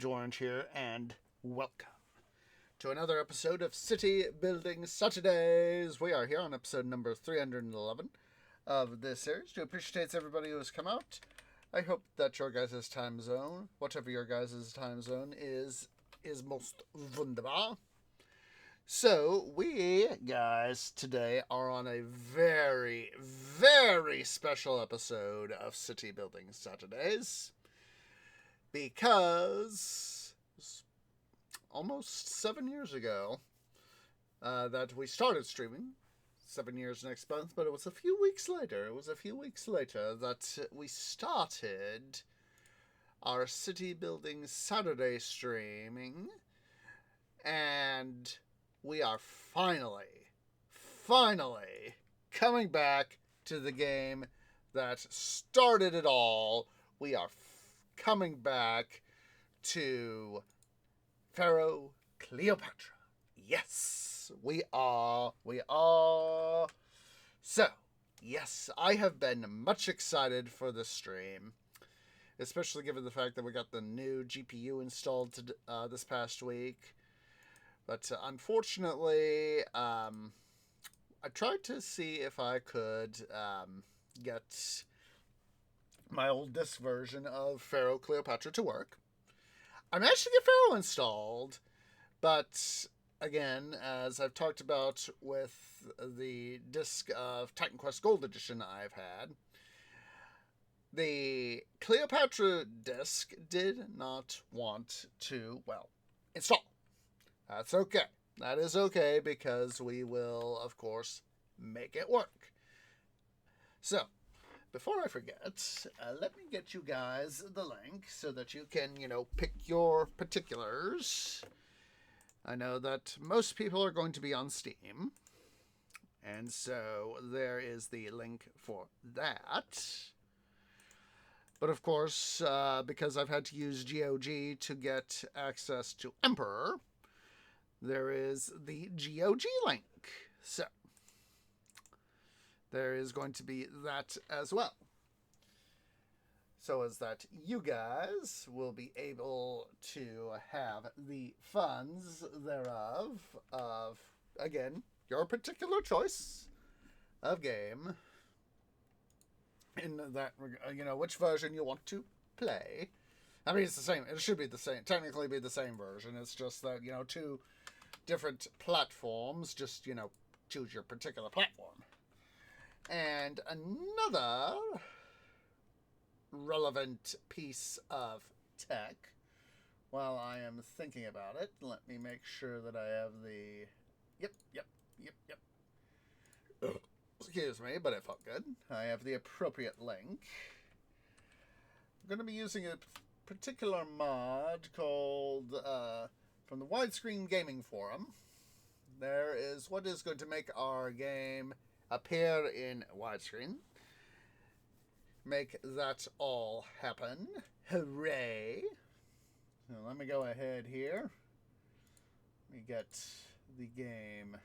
Orange here, and welcome to another episode of City Building Saturdays. We are here on episode number 311 of this series. Do appreciate everybody who has come out. I hope that your guys' time zone, whatever your guys' time zone is most wunderbar. So, we, guys, today are on a very, very special episode of City Building Saturdays. Because almost 7 years ago that we started streaming. 7 years next month, but it was a few weeks later. That we started our City Building Saturday streaming. And we are finally coming back to the game that started it all. We are coming back to Pharaoh Cleopatra. Yes, we are. So, yes, I have been much excited for this stream, especially given the fact that we got the new GPU installed this past week. But unfortunately, I tried to see if I could get my old disc version of Pharaoh Cleopatra to work. I managed to get Pharaoh installed, but again, as I've talked about with the disc of Titan Quest Gold Edition I've had, the Cleopatra disc did not want to, install. That's okay. That is okay, because we will, of course, make it work. So, before I forget, let me get you guys the link so that you can, pick your particulars. I know that most people are going to be on Steam, and so there is the link for that. But of course, because I've had to use GOG to get access to Emperor, there is the GOG link. So, there is going to be that as well. So as that you guys will be able to have the funds thereof of, again, your particular choice of game. In that, which version you want to play. I mean, it's the same. It should be the same. Technically be the same version. It's just that, two different platforms. Just, choose your particular platform. And another relevant piece of tech, while I am thinking about it, let me make sure that I have the... Yep. Excuse me, but it felt good. I have the appropriate link. I'm going to be using a particular mod called, from the Widescreen Gaming Forum. There is what is going to make our game appear in widescreen. Make that all happen. Hooray! So let me go ahead here. Let me get the game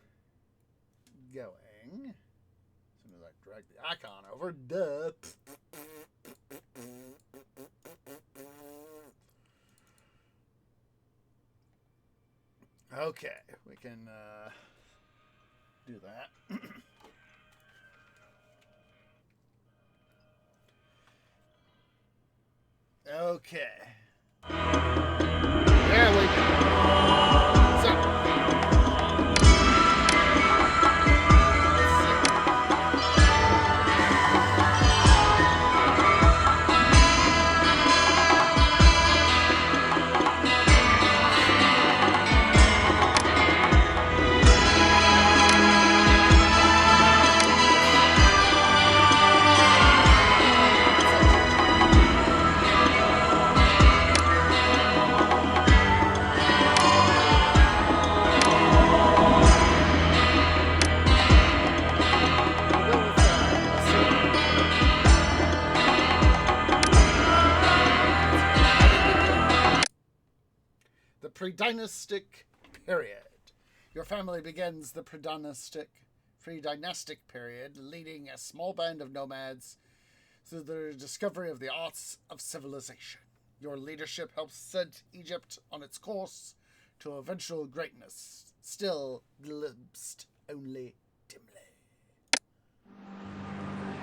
going. As soon as I drag the icon over. Duh. Okay, we can do that. Okay. There we go. So. Predynastic Period. Your family begins the Predynastic Period, leading a small band of nomads through the discovery of the arts of civilization. Your leadership helped set Egypt on its course to eventual greatness, still glimpsed only dimly.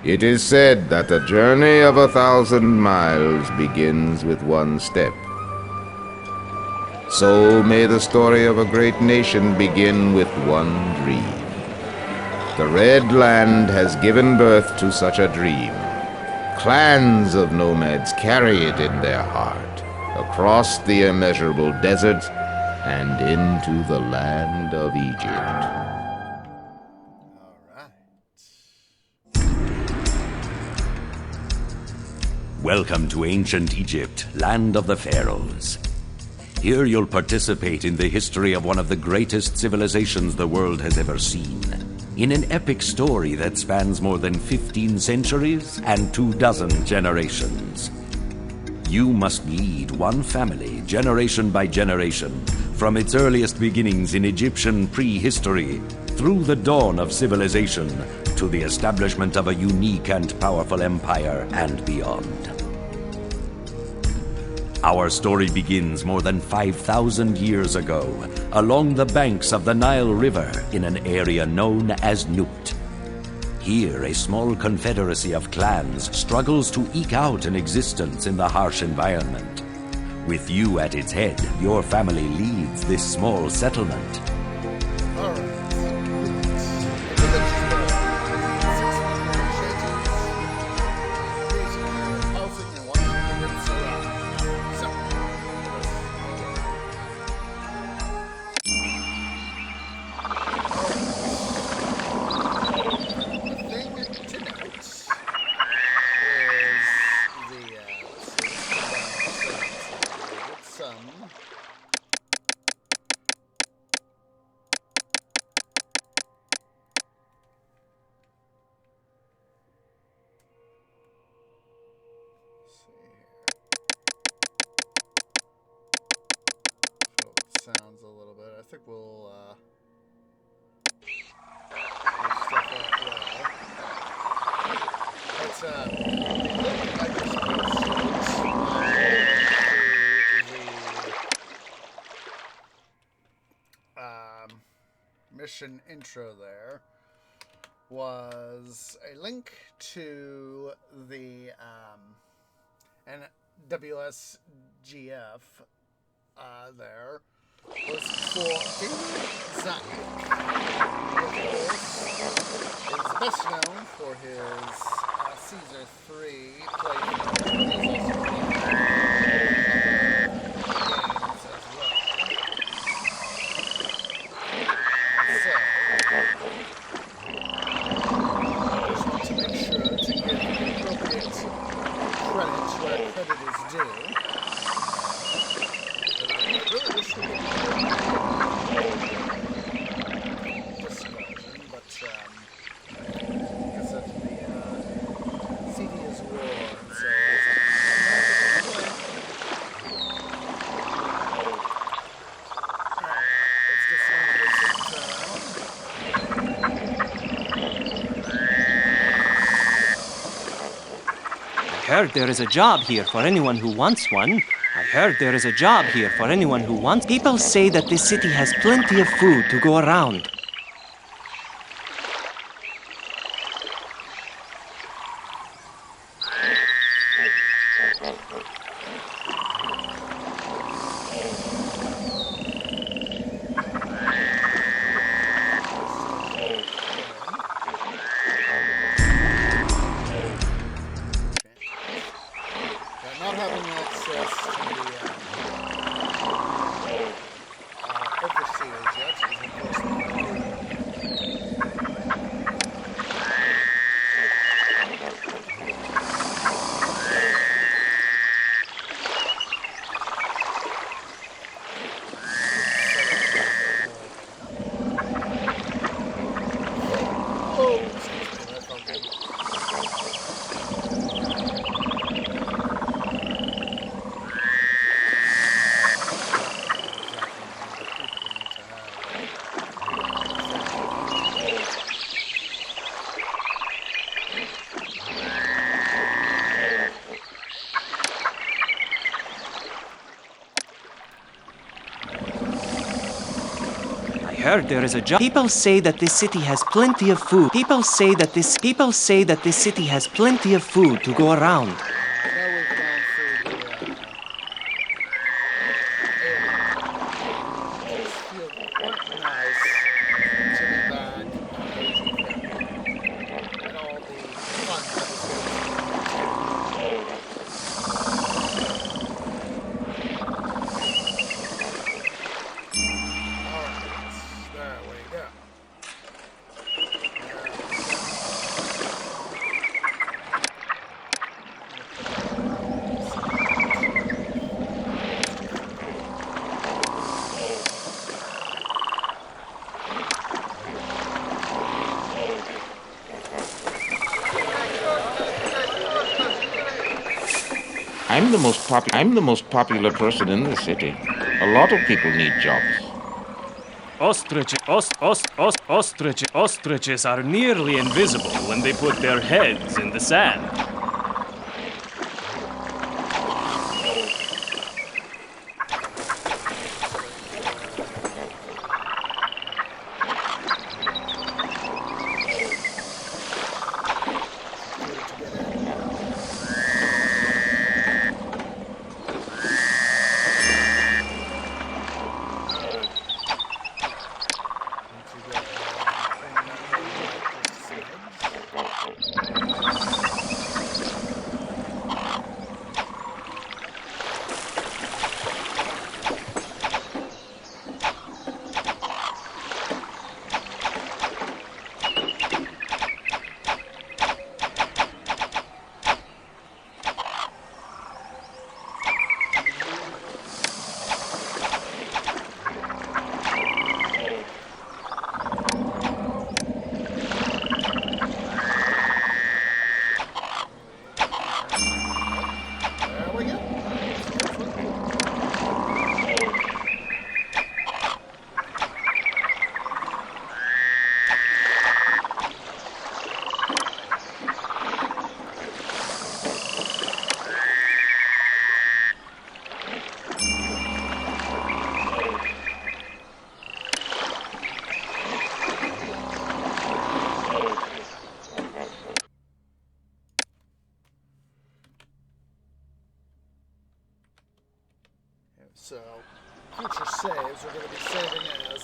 It is said that a journey of 1,000 miles begins with one step. So may the story of a great nation begin with one dream. The Red Land has given birth to such a dream. Clans of nomads carry it in their heart, across the immeasurable desert and into the land of Egypt. All right. Welcome to ancient Egypt, land of the pharaohs. Here you'll participate in the history of one of the greatest civilizations the world has ever seen, in an epic story that spans more than 15 centuries and 24 generations. You must lead one family, generation by generation, from its earliest beginnings in Egyptian prehistory, through the dawn of civilization, to the establishment of a unique and powerful empire and beyond. Our story begins more than 5,000 years ago, along the banks of the Nile River in an area known as Nubt. Here, a small confederacy of clans struggles to eke out an existence in the harsh environment. With you at its head, your family leads this small settlement. All right. Sounds a little bit. I think we'll stuff up well. But mission intro there was a link to the WSGF there was for Zach. He is best known for his Caesar 3 playthrough. He's also played games as well. So, I just want to make sure to give the appropriate credit where credit is due. I heard there is a job here for anyone who wants one. I heard there is a job here for anyone who wants. People say that this city has plenty of food to go around. Overseers yet is of course heard there is a job. People say that this city has plenty of food. People say that this city has plenty of food to go around. I know we've gone through the it just feels quite nice to be back on OG Pharaoh and all the fun that is going on. Alright, there we go. I'm the most popular person in the city. A lot of people need jobs. Ostriches are nearly invisible when they put their heads in the sand. So, future saves are going to be saving as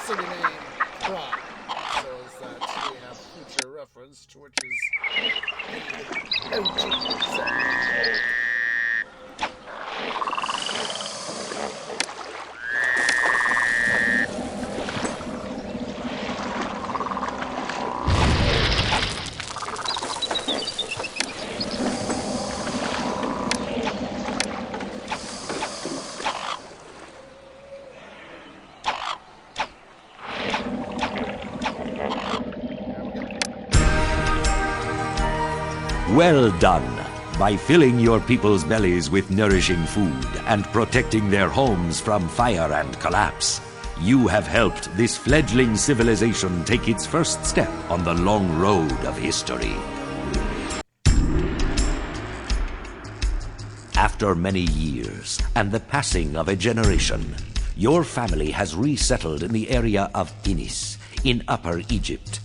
city name Pride. So is that we have future reference to which is the OG save. Well done. By filling your people's bellies with nourishing food and protecting their homes from fire and collapse, you have helped this fledgling civilization take its first step on the long road of history. After many years and the passing of a generation, your family has resettled in the area of Thinis, in Upper Egypt.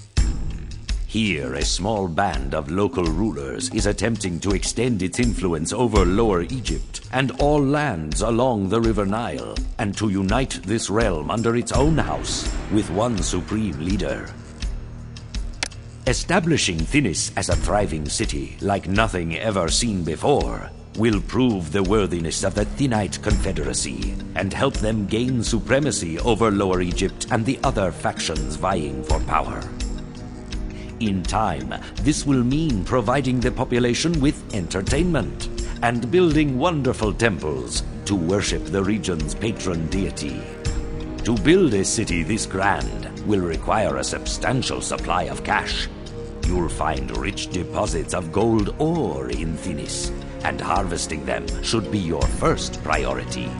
Here, a small band of local rulers is attempting to extend its influence over Lower Egypt and all lands along the River Nile, and to unite this realm under its own house with one supreme leader. Establishing Thinis as a thriving city like nothing ever seen before will prove the worthiness of the Thinite Confederacy and help them gain supremacy over Lower Egypt and the other factions vying for power. In time, this will mean providing the population with entertainment and building wonderful temples to worship the region's patron deity. To build a city this grand will require a substantial supply of cash. You'll find rich deposits of gold ore in Thinis, and harvesting them should be your first priority.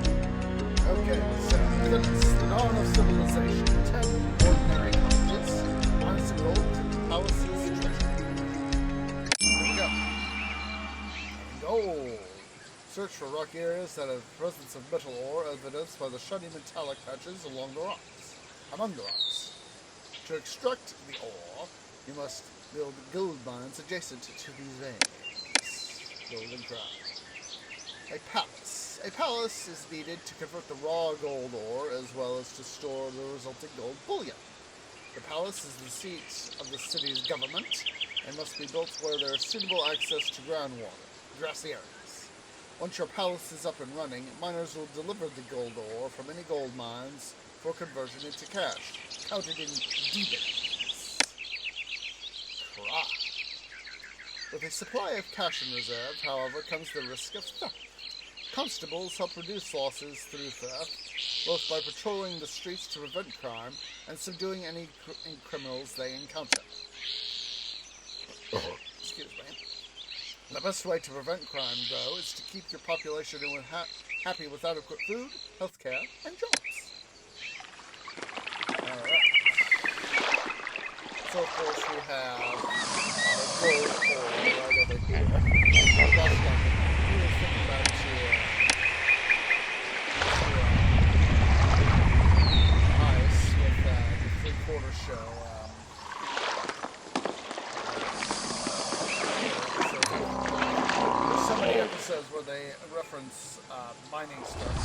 Okay, so Thinis, the dawn of civilization. 10 ordinary cottages, 1 gold, palaces, treasure. Here we go. Gold. Search for rock areas that have presence of metal ore, evidenced by the shiny metallic patches along the rocks. among the rocks. To extract the ore, you must build gold mines adjacent to these veins. Golden crown. A palace. A palace is needed to convert the raw gold ore as well as to store the resulting gold bullion. The palace is the seat of the city's government and must be built where there is suitable access to groundwater, grassy areas. Once your palace is up and running, miners will deliver the gold ore from any gold mines for conversion into cash, counted in dividends. Crap. With a supply of cash in reserve, however, comes the risk of theft. Constables help reduce losses through theft, both by patrolling the streets to prevent crime and subduing any criminals they encounter. Excuse me. The best way to prevent crime, though, is to keep your population happy with adequate food, healthcare, and jobs. Alright. So, of course, we have gold ore right over here. That's nothing. We were thinking back to ice with the 3/4 show. There's so many episodes where they reference mining stuff.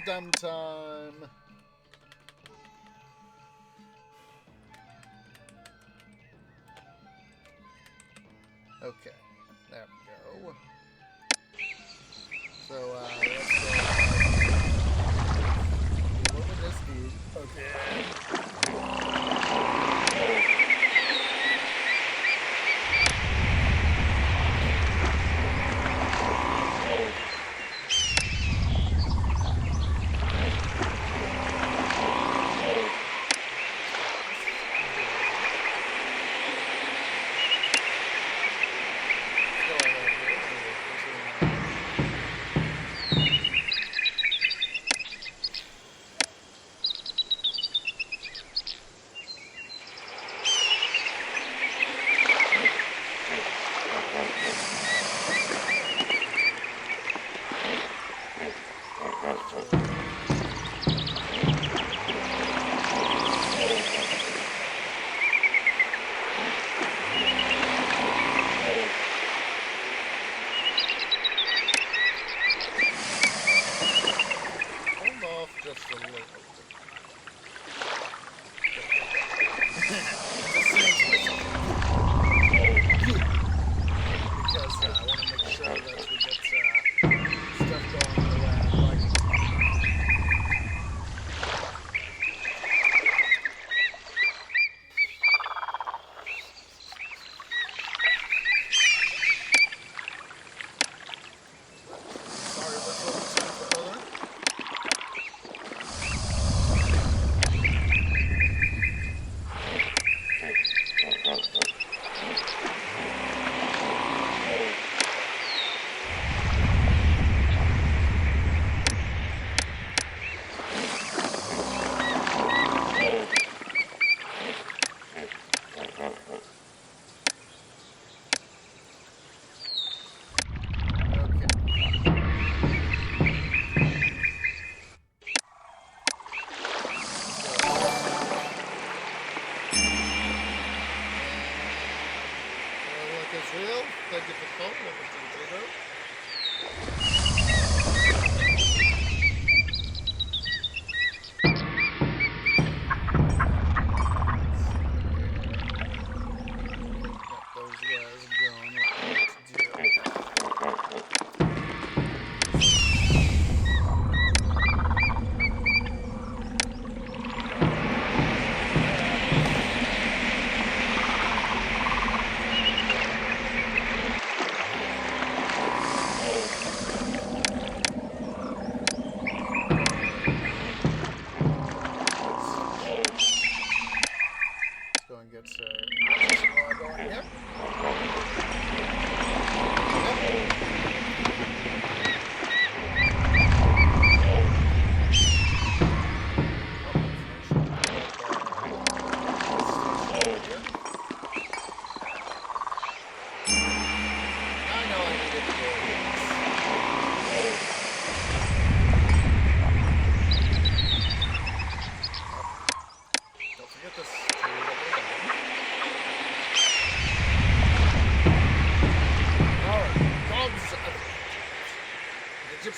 Dum time. Okay, there we go. So, let's go. What would this be? Okay.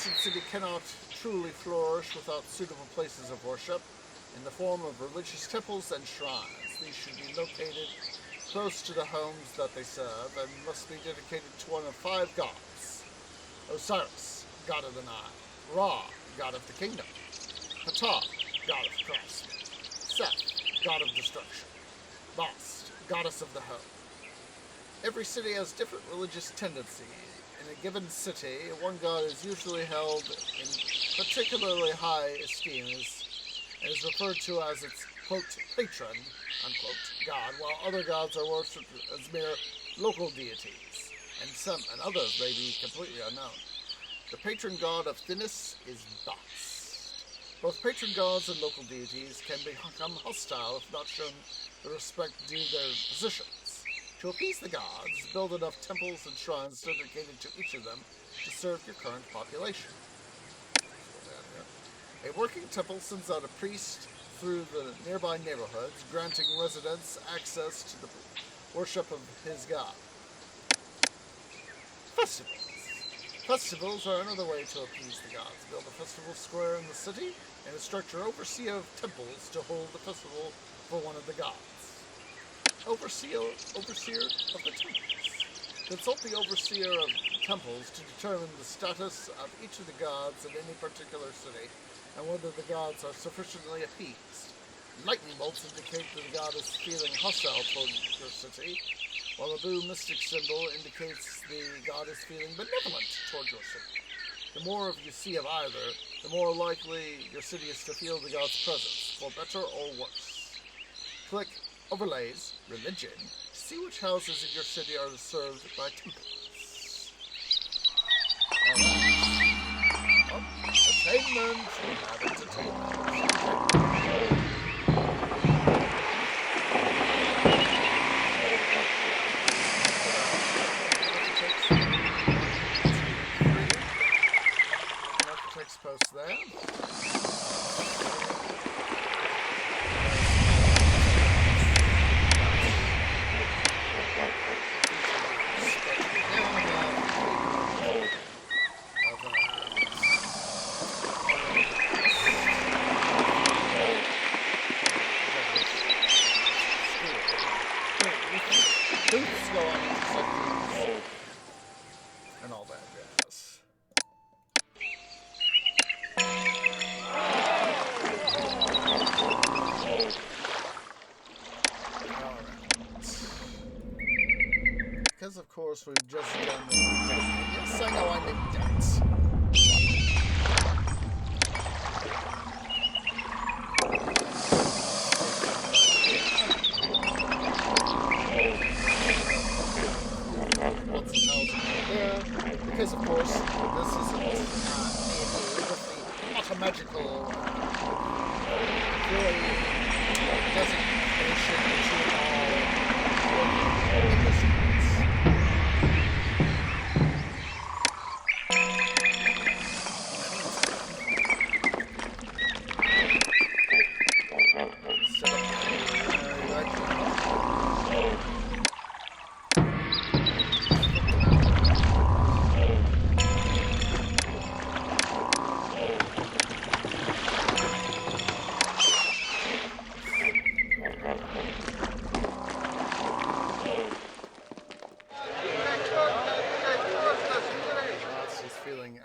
ancient city cannot truly flourish without suitable places of worship in the form of religious temples and shrines. These should be located close to the homes that they serve and must be dedicated to one of 5 gods. Osiris, god of the Nile. Ra, god of the kingdom. Ptah, god of craftsmen. Seth, god of destruction. Bast, goddess of the home. Every city has different religious tendencies. In a given city, one god is usually held in particularly high esteem and is referred to as its, quote, patron, unquote, god, while other gods are worshipped as mere local deities, and others may be completely unknown. The patron god of Thinis is Bast. Both patron gods and local deities can become hostile if not shown the respect due their positions. To appease the gods, build enough temples and shrines dedicated to each of them to serve your current population. A working temple sends out a priest through the nearby neighborhoods, granting residents access to the worship of his god. Festivals. Festivals are another way to appease the gods. Build a festival square in the city and instruct your overseer of temples to hold the festival for one of the gods. Overseer of the temples. Consult the overseer of temples to determine the status of each of the gods in any particular city and whether the gods are sufficiently appeased. Lightning bolts indicate that the god is feeling hostile toward your city, while the blue mystic symbol indicates the god is feeling benevolent toward your city. The more of you see of either, the more likely your city is to feel the god's presence, for better or worse. Click Overlays, Religion, to see which houses in your city are served by temples. Alright. Oh, entertainment. We have entertainment. Architect's post there. Booths go on intersections and all that jazz. Because of course we've just done the yes, I know I'm in debt. What's the house there? Because of course this isn't with the automagical employee designation that you all in this case.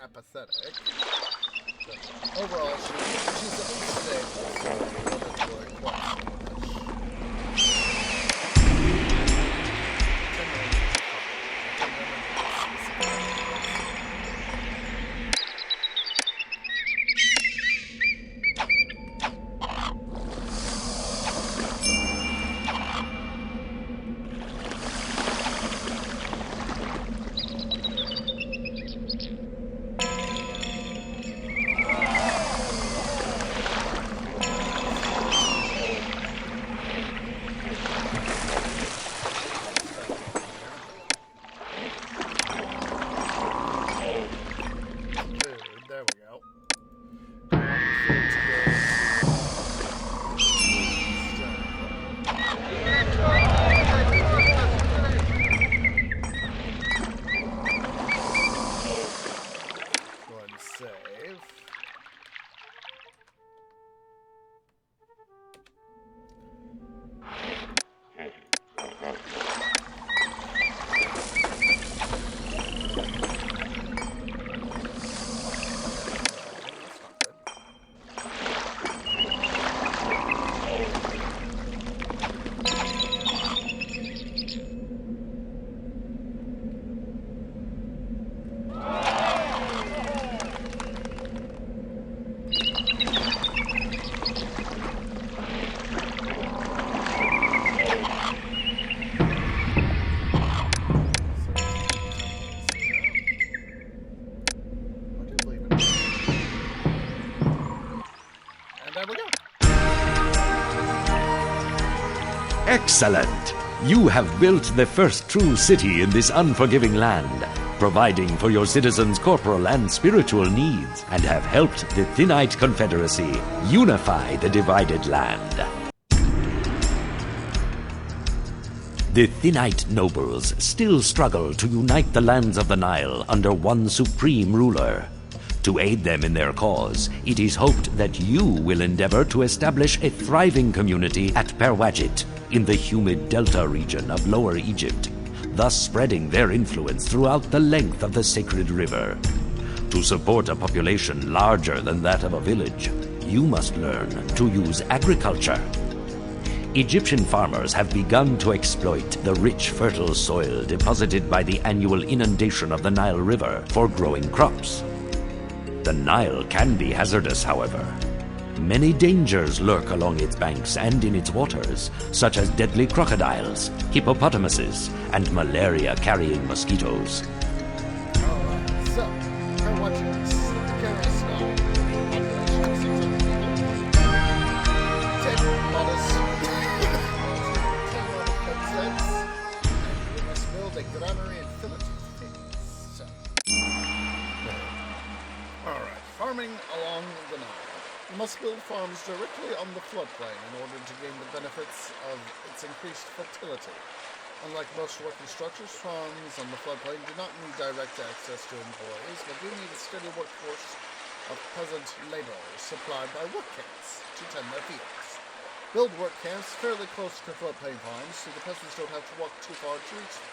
Apathetic. But overall, she's at least stable, so we don't have to worry quite so much. 10 minutes. Excellent! You have built the first true city in this unforgiving land, providing for your citizens' corporal and spiritual needs, and have helped the Thinite Confederacy unify the divided land. The Thinite nobles still struggle to unite the lands of the Nile under one supreme ruler. To aid them in their cause, it is hoped that you will endeavor to establish a thriving community at Perwajit, in the humid delta region of Lower Egypt, thus spreading their influence throughout the length of the sacred river. To support a population larger than that of a village, you must learn to use agriculture. Egyptian farmers have begun to exploit the rich, fertile soil deposited by the annual inundation of the Nile River for growing crops. The Nile can be hazardous, however. Many dangers lurk along its banks and in its waters, such as deadly crocodiles, hippopotamuses, and malaria-carrying mosquitoes. Alright, so, we're watching this. Curious now. Population of 600 people. 10 modest consents. And we must build a granary and fill it with pigs. So. Alright, farming along the Nile. You must build farms directly on the floodplain in order to gain the benefits of its increased fertility. Unlike most working structures, farms on the floodplain do not need direct access to employees, but do need a steady workforce of peasant laborers supplied by work camps to tend their fields. Build work camps fairly close to floodplain farms so the peasants don't have to walk too far to reach them.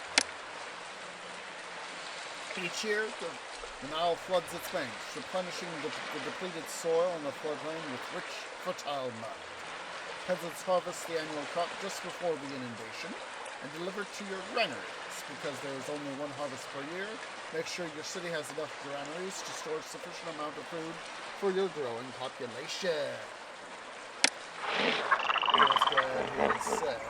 Each year, the Nile floods its banks, replenishing the depleted soil in the floodplain with rich, fertile mud. Peasants harvest the annual crop just before the inundation and deliver it to your granaries. Because there is only one harvest per year, make sure your city has enough granaries to store a sufficient amount of food for your growing population. Let's go ahead here and save.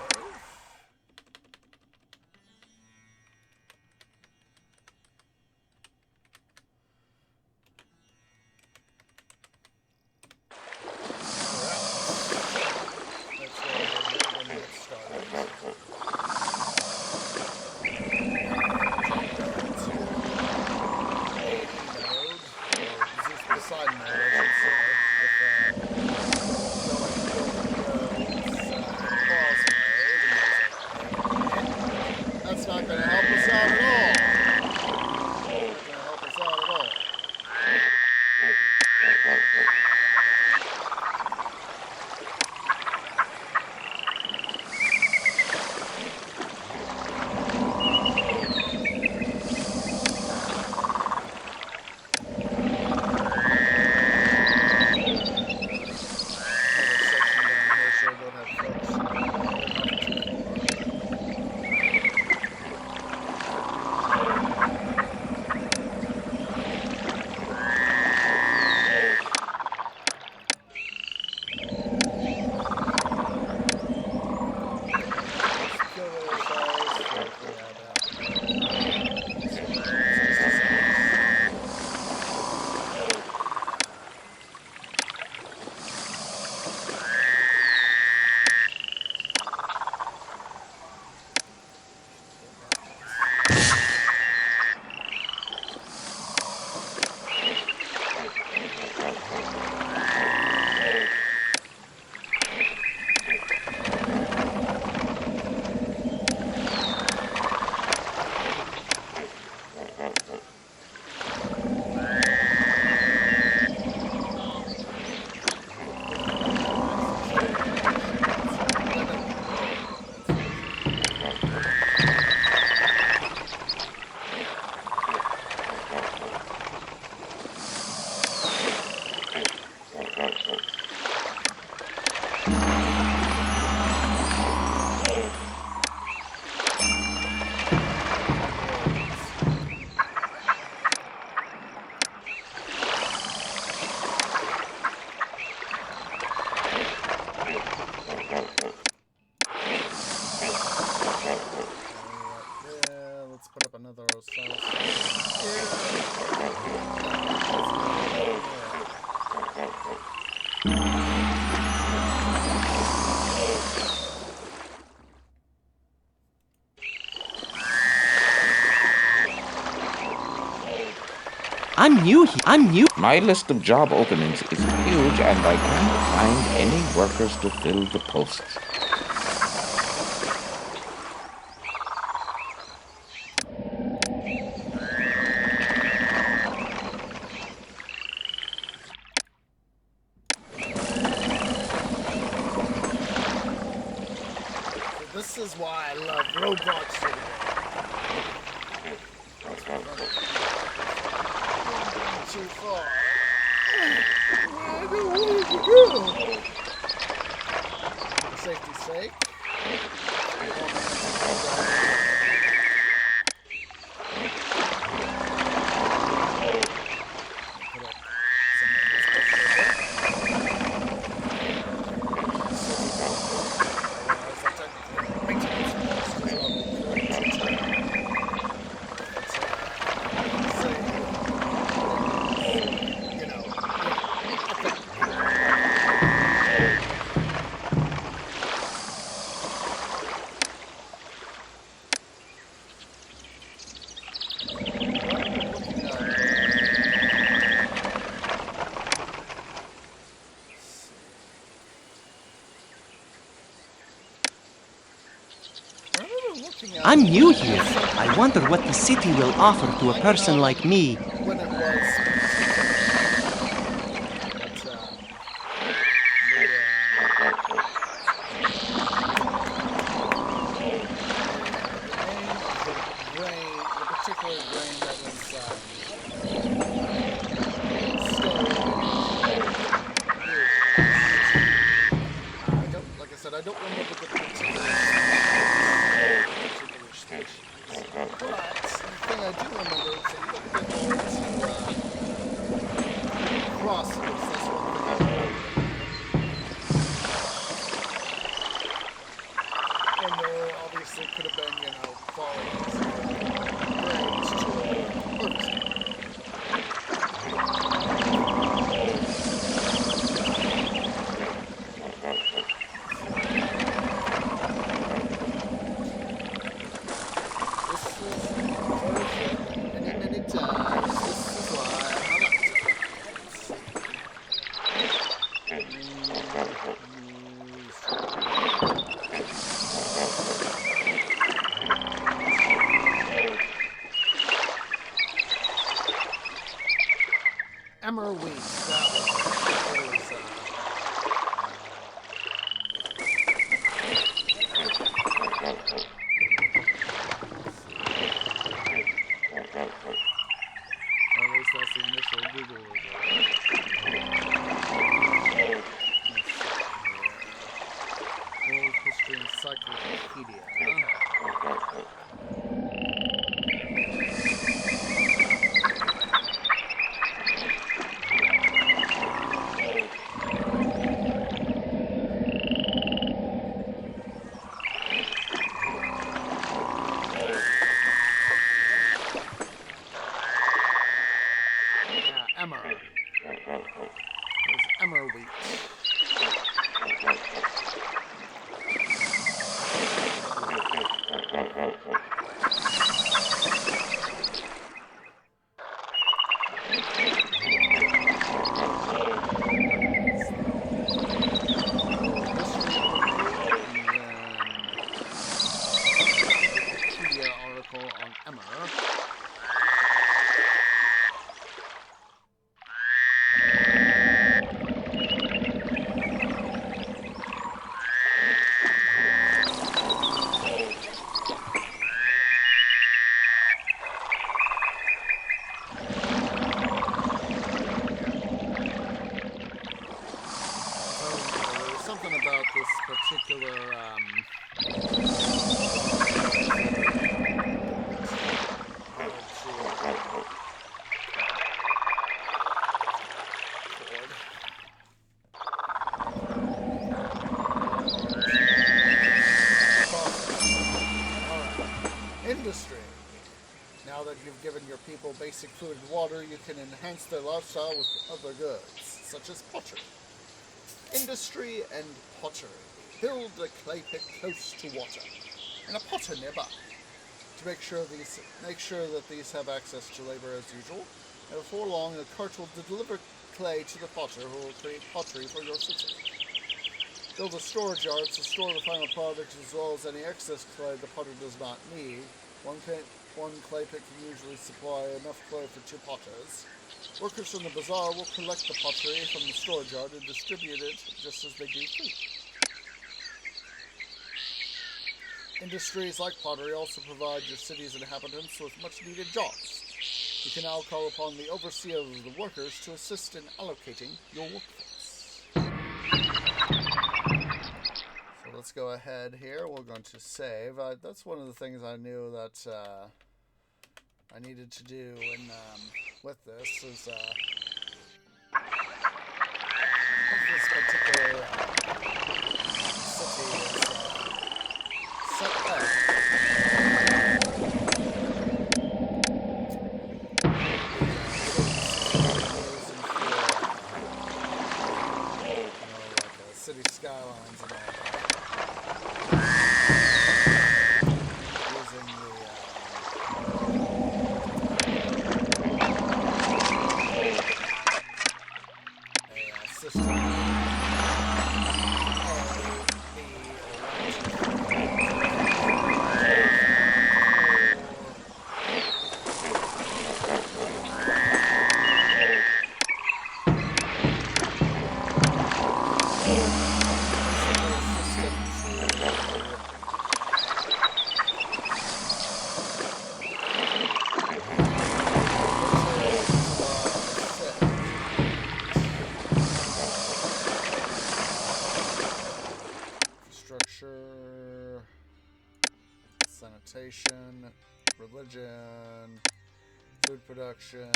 I'm new here. I'm new. My list of job openings is huge, and I can't find any workers to fill the posts. This is why I love robots today. Too far. I don't want to go. For safety's sake. I'm new here. I wonder what the city will offer to a person like me. When it was the particular grain that was I don't remember the particular species. But the thing I do remember is that you don't get to crosses. That's one thing I remember. And there obviously could have been, qualities grains to harvest. Emmer wheat, that was it. At least that's the initial Google result. World History Encyclopedia. Emmer. There's emmer wheat. Wikipedia article on emmer. Something about this particular industry. Now that you've given your people basic food and water, you can enhance their lifestyle with other goods, such as pottery. Industry and pottery. Build a clay pit close to water, and a potter nearby. To make sure that these have access to labor as usual, And before long, a cart will deliver clay to the potter who will create pottery for your city. Build a storage yard to store the final product as well as any excess clay the potter does not need. One clay pit can usually supply enough clay for 2 potters. Workers from the bazaar will collect the pottery from the storage yard and distribute it just as they do food. Industries like pottery also provide your city's inhabitants with much needed jobs. You can now call upon the overseer of the workers to assist in allocating your workforce. So let's go ahead here. We're going to save. That's one of the things I knew that I needed to do with this is this particular city is set up. City skylines and all that. Using the system. Infrastructure, sanitation, religion, food production,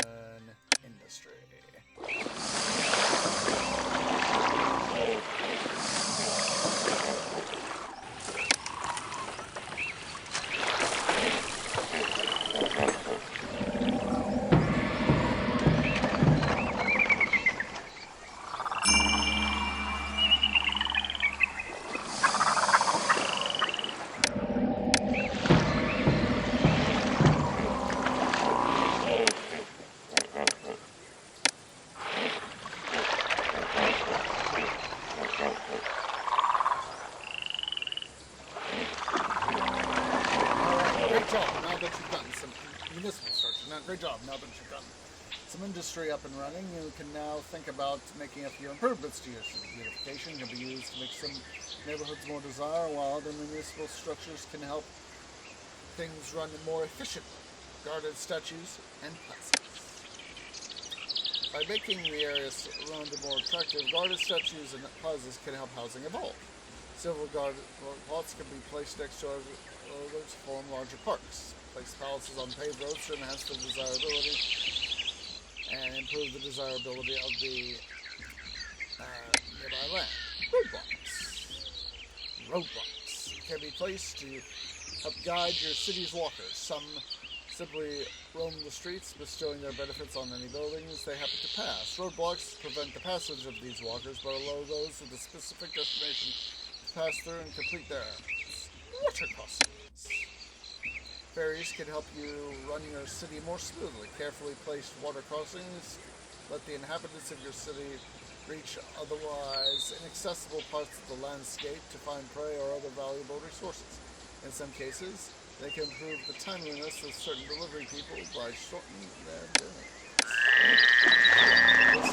industry. Great job. Now that you've gotten some industry up and running, you can now think about making a few improvements to your city. Beautification can be used to make some neighborhoods more desirable, while other municipal structures can help things run more efficiently. Guarded statues and plazas. By making the areas around it more attractive, guarded statues and plazas can help housing evolve. Several guarded plots can be placed next to others to form larger parks. Place palaces on paved roads to enhance the desirability and improve the desirability of the nearby land. Roadblocks can be placed to help guide your city's walkers. Some simply roam the streets, bestowing their benefits on any buildings they happen to pass. Roadblocks prevent the passage of these walkers, but allow those with a specific destination to pass through and complete their errands. Water crossings. Ferries can help you run your city more smoothly. Carefully placed water crossings let the inhabitants of your city reach otherwise inaccessible parts of the landscape to find prey or other valuable resources. In some cases, they can improve the timeliness of certain delivery people by shortening their journeys. This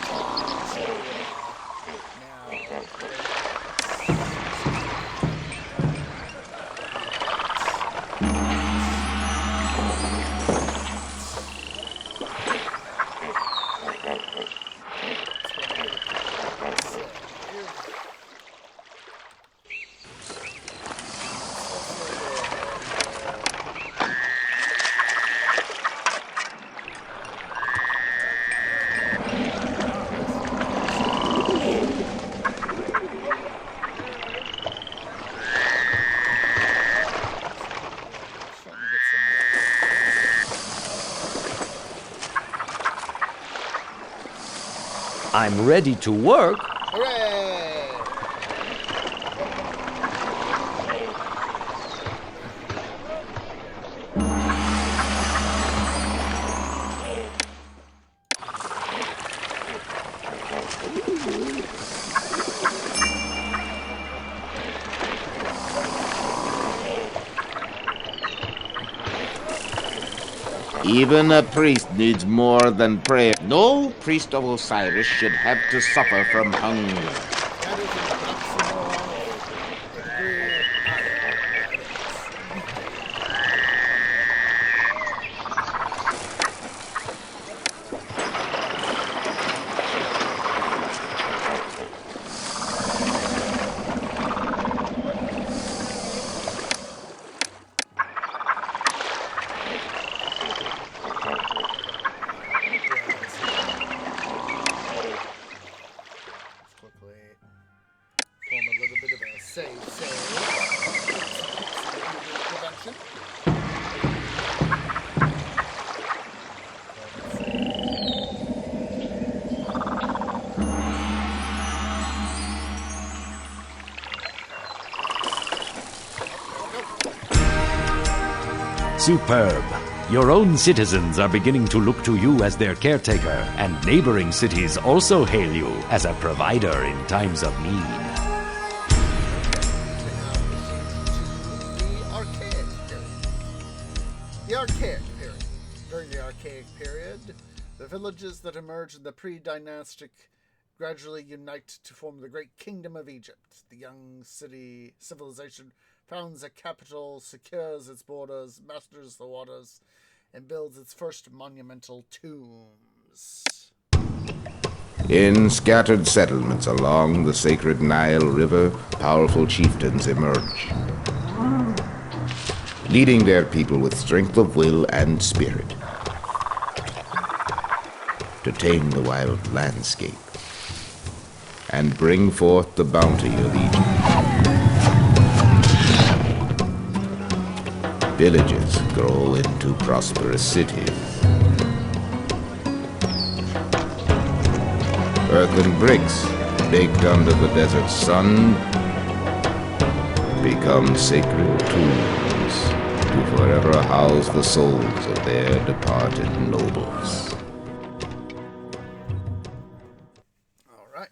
I'm ready to work. Hooray! Even a priest needs more than prayer. No priest of Osiris should have to suffer from hunger. That is an oxymoron. A degree. I don't know what that is. Quickly form a little bit of a save. Prevention. Superb. Your own citizens are beginning to look to you as their caretaker, and neighboring cities also hail you as a provider in times of need. The Archaic Period. During the Archaic Period, the villages that emerge in the Predynastic gradually unite to form the great kingdom of Egypt. The young civilization founds a capital, secures its borders, masters the waters, and builds its first monumental tombs. In scattered settlements along the sacred Nile River, powerful chieftains emerge, leading their people with strength of will and spirit to tame the wild landscape and bring forth the bounty of Egypt. Villages grow into prosperous cities. Earthen bricks, baked under the desert sun, become sacred tombs to forever house the souls of their departed nobles. All right.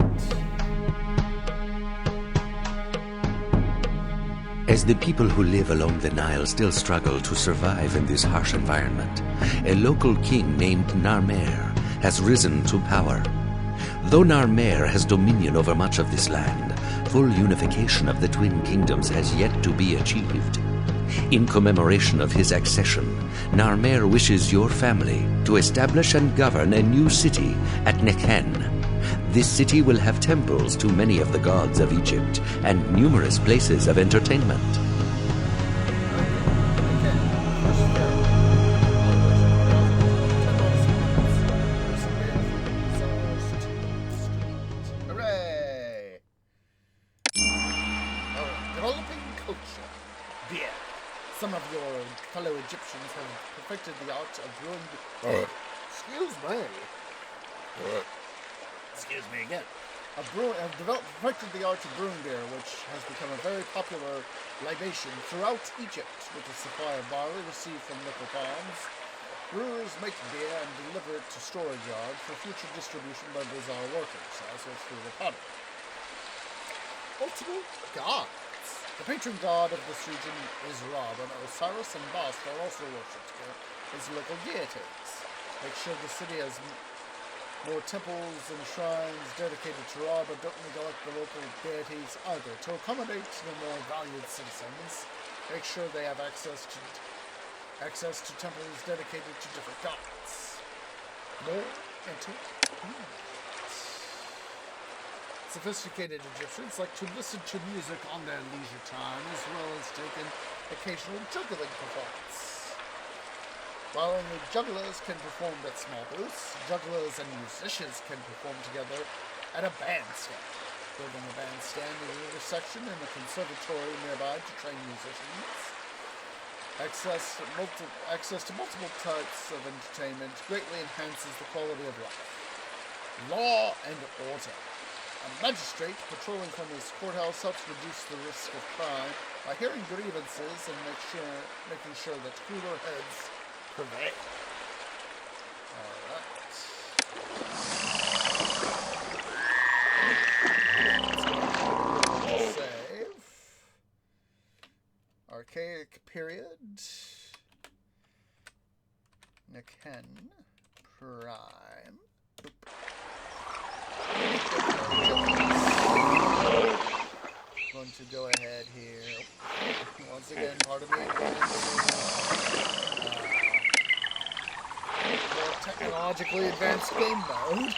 As the people who live along the Nile still struggle to survive in this harsh environment, a local king named Narmer has risen to power. Though Narmer has dominion over much of this land, full unification of the twin kingdoms has yet to be achieved. In commemoration of his accession, Narmer wishes your family to establish and govern a new city at Nekhen. This city will have temples to many of the gods of Egypt and numerous places of entertainment. Hooray! Developing culture. Beer. Some of your fellow Egyptians have perfected the art of brewing. Excuse me. Excuse me again. Have perfected the art of brewing beer, which has become a very popular libation throughout Egypt, with a supply of barley received from local farms. Brewers make beer and deliver it to storage yards for future distribution by bazaar workers, also through the pottery. Multiple gods. The patron god of this region is Ra, and Osiris and Bast are also worshipped here as local deities. Make sure the city has more temples and shrines dedicated to Ra, but don't neglect the local deities either. To accommodate the more valued citizens, make sure they have access to temples dedicated to different gods. More entertainment. Sophisticated Egyptians like to listen to music on their leisure time, as well as take an occasional juggling performance. While only jugglers can perform at small booths, jugglers and musicians can perform together at a bandstand. Building a bandstand in an intersection in a conservatory nearby to train musicians. Access to multiple types of entertainment greatly enhances the quality of life. Law and order. A magistrate patrolling from his courthouse helps reduce the risk of crime by hearing grievances and making sure that cooler heads prevail. Alright. Save. Archaic Period. can prime. Going to go ahead here. Once again, part of me going into more technologically advanced game mode.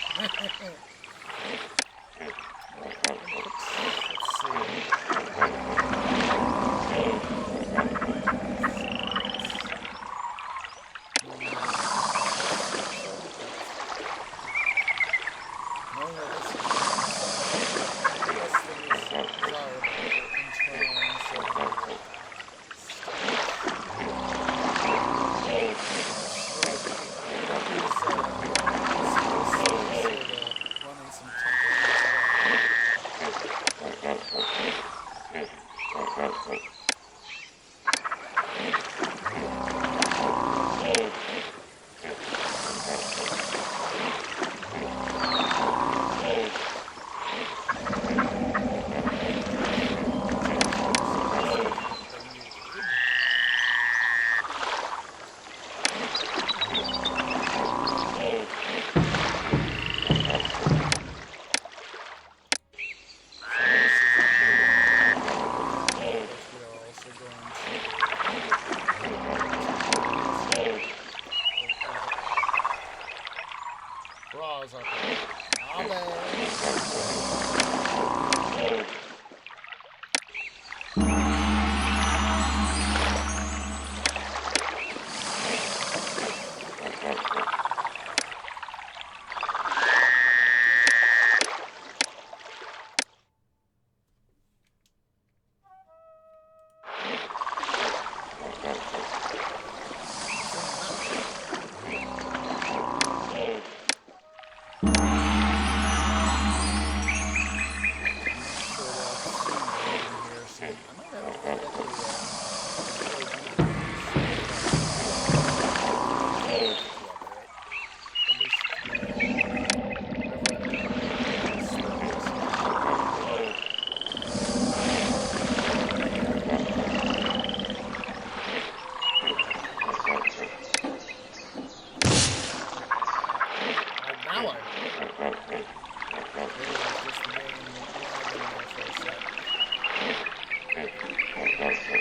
Let's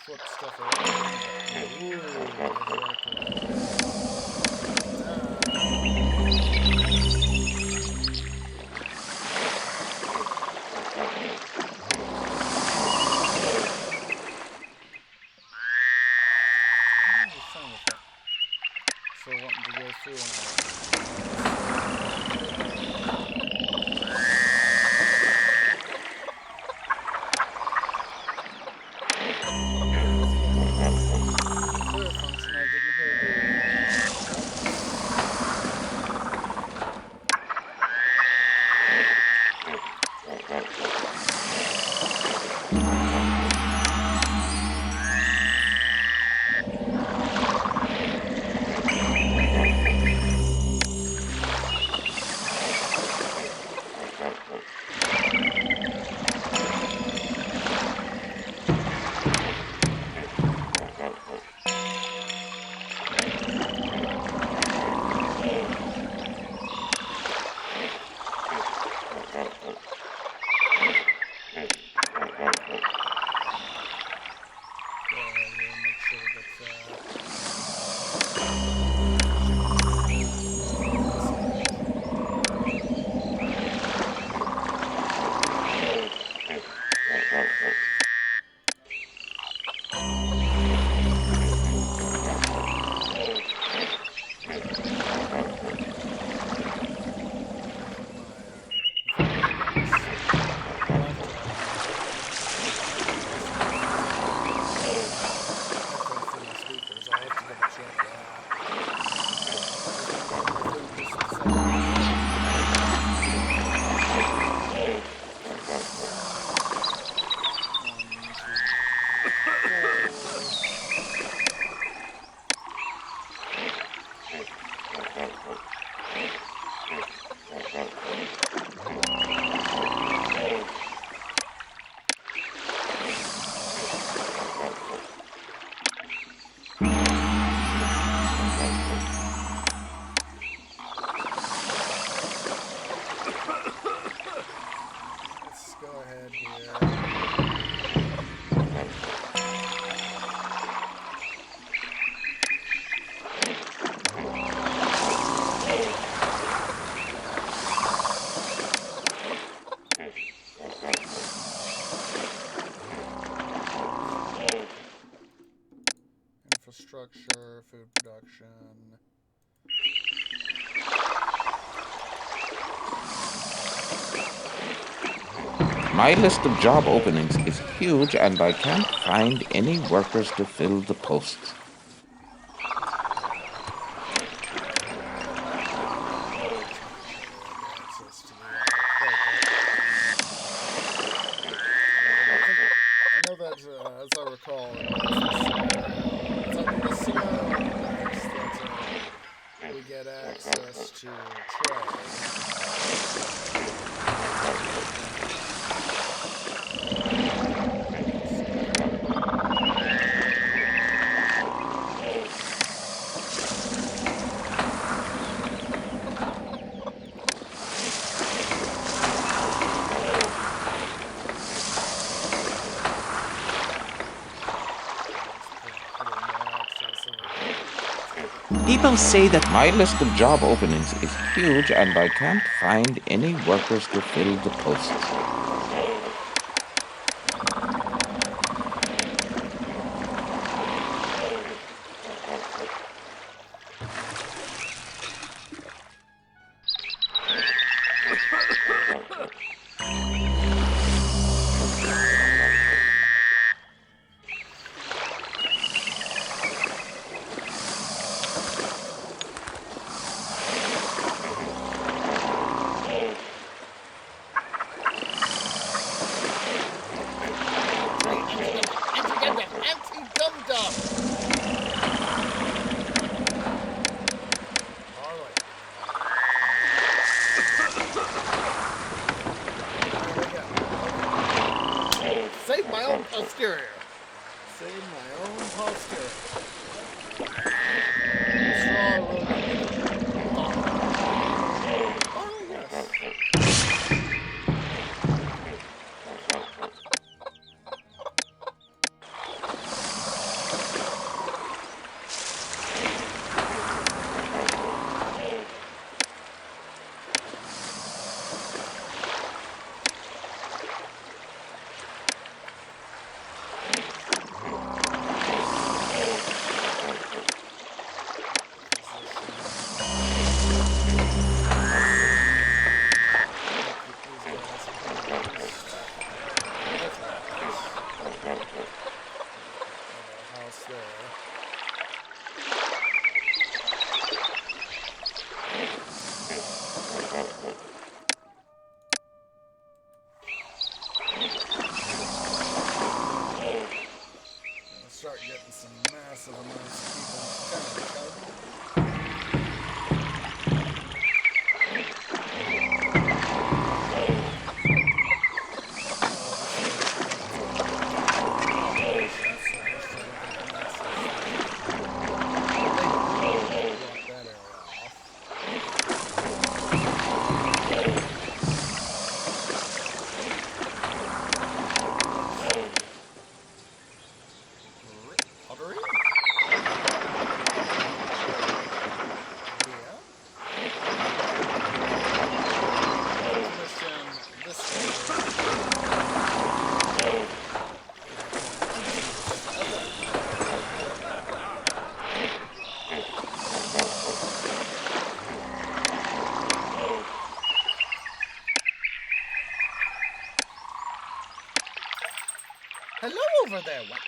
flip stuff around. Ooh, so wanting to go through ahead here. Infrastructure, food production. My list of job openings is huge and I can't find any workers to fill the posts. Access to the I know that, as I recall, we get access to trade. People say that My list of job openings is huge and I can't find any workers to fill the posts. Save my own posterior. Save my own posterior. Straw road. Oh, yes. Start getting some massive amounts of people Hello over there, white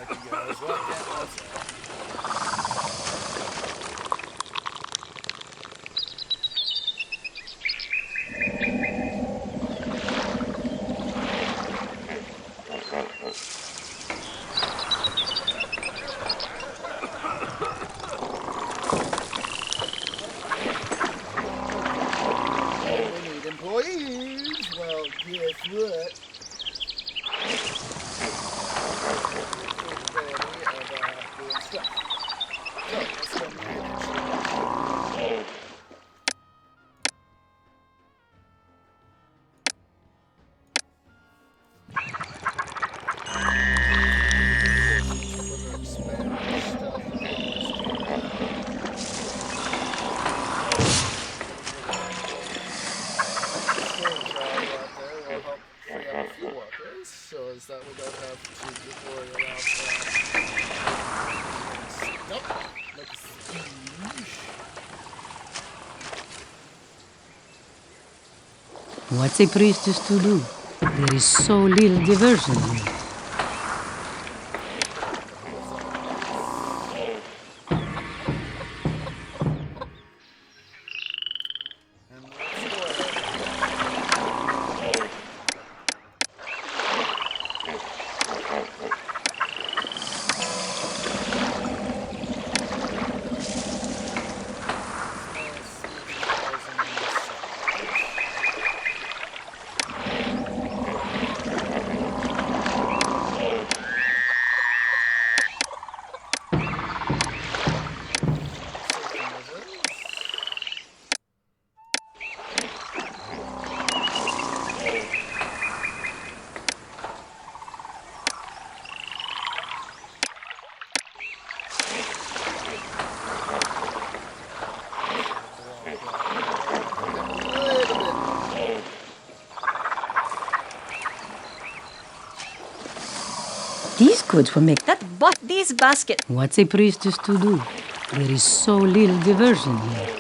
goes. What can I say? We need employees. Well, guess what? Doing stuff. So, let's go manage. So is that we don't have to worry about nope. Like a sponge. What's a priestess to do? There is so little diversion here. And let's go ahead. These goods will make that. This basket. What's a priestess to do? There is so little diversion here.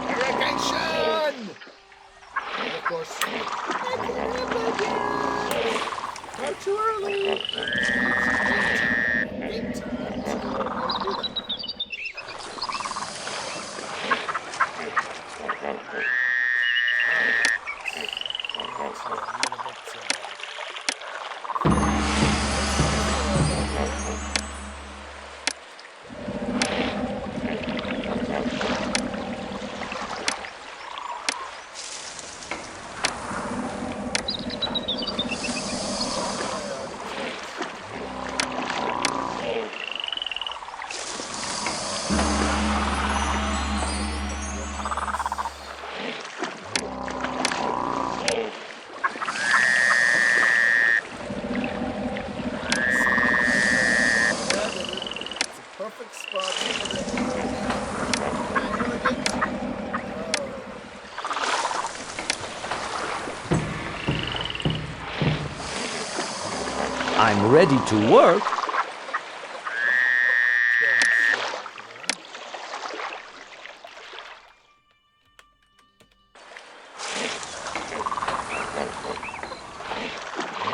Irrigation! And of course, not too early. Game time. I'm ready to work.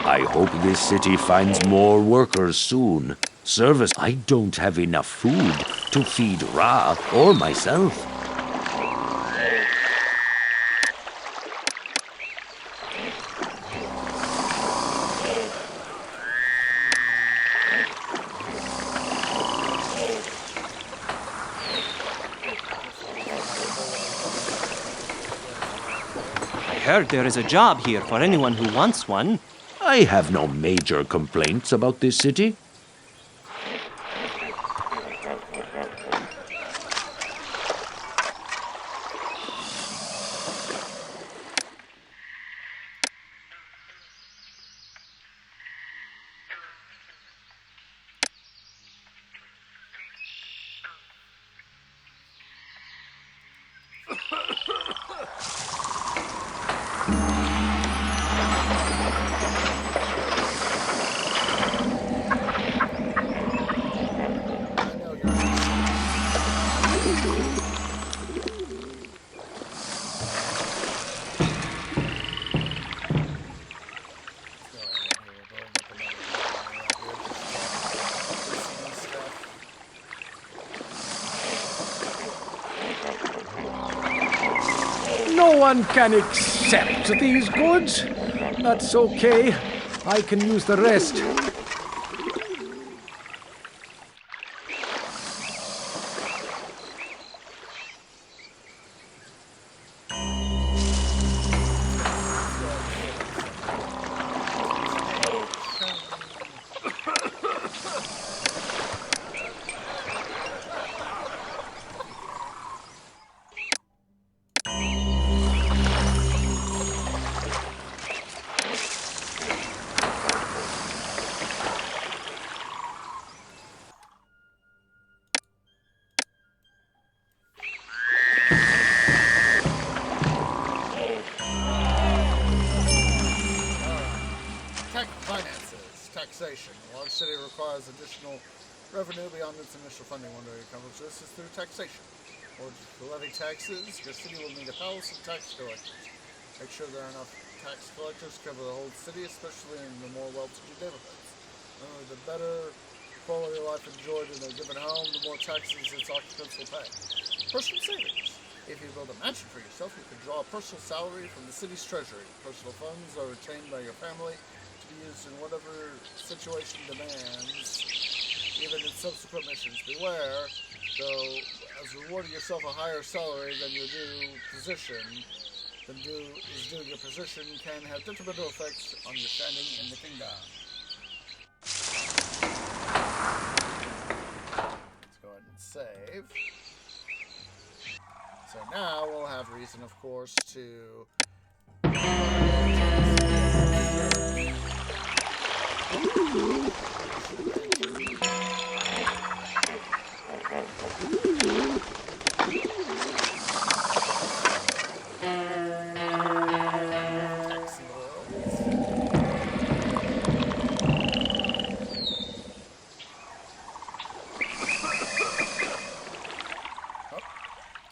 I hope this city finds more workers soon. Service, I don't have enough food to feed Ra or myself. I heard there is a job here for anyone who wants one. I have no major complaints about this city. one can accept these goods. That's okay. I can use the rest. Taxation. A large city requires additional revenue beyond its initial funding. One way to accomplish this is through taxation. Or to levy taxes, your city will need a palace of tax collectors. Make sure there are enough tax collectors to cover the whole city, especially in the more well-to-do neighborhoods. The better quality of life enjoyed in a given home, the more taxes its occupants will pay. Personal savings. If you build a mansion for yourself, you can draw a personal salary from the city's treasury. Personal funds are retained by your family to be used in whatever situation demands, even in subsequent missions. Beware, though, as rewarding yourself a higher salary than your due position, your position can have detrimental effects on your standing in the kingdom. Let's go ahead and save. So now we'll have reason, of course, to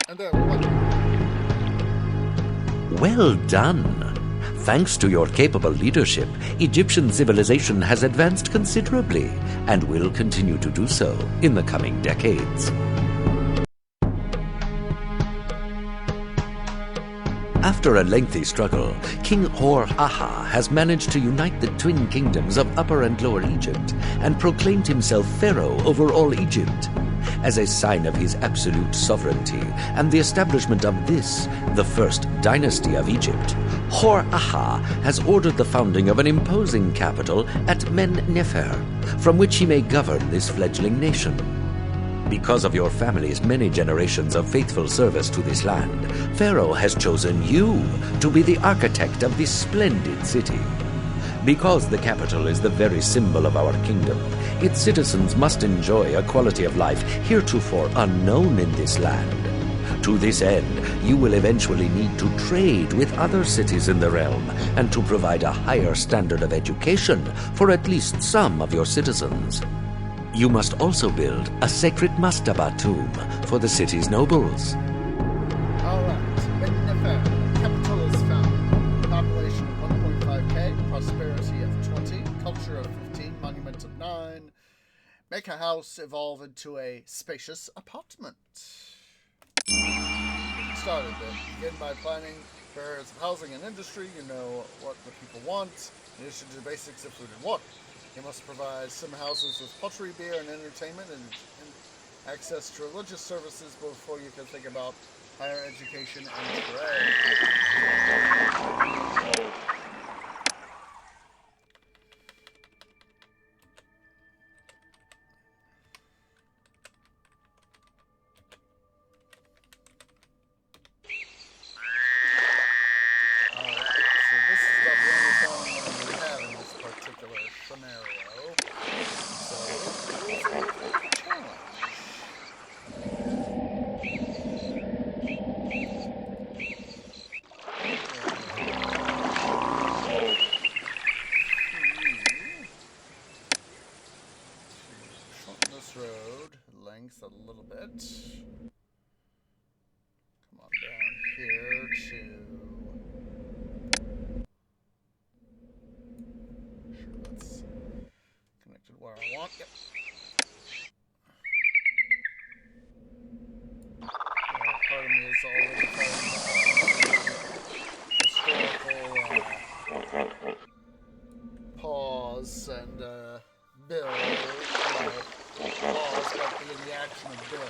and there we went. Well done. Thanks to your capable leadership, Egyptian civilization has advanced considerably and will continue to do so in the coming decades. After a lengthy struggle, King Hor-Aha has managed to unite the twin kingdoms of Upper and Lower Egypt and proclaimed himself pharaoh over all Egypt. As a sign of his absolute sovereignty and the establishment of this, the first dynasty of Egypt, Hor-Aha has ordered the founding of an imposing capital at Men-Nefer, from which he may govern this fledgling nation. Because of your family's many generations of faithful service to this land, Pharaoh has chosen you to be the architect of this splendid city. Because the capital is the very symbol of our kingdom, its citizens must enjoy a quality of life heretofore unknown in this land. To this end, you will eventually need to trade with other cities in the realm and to provide a higher standard of education for at least some of your citizens. You must also build a sacred mastaba tomb for the city's nobles. Alright, Men-Nefer. Capital is found. Population of 1.5k, prosperity of 20, culture of 15, monument of 9. Make a house evolve into a spacious apartment. Started then. Begin by planning for areas of housing and industry. You know what the people want, in addition to the basics of food and water. You must provide some houses with pottery, beer, and entertainment, and access to religious services before you can think about higher education and trade. A little bit. Come on down here to. Sure, that's connected where I want. Yep. Part of me is already firing. build, pause, but be in the action of build.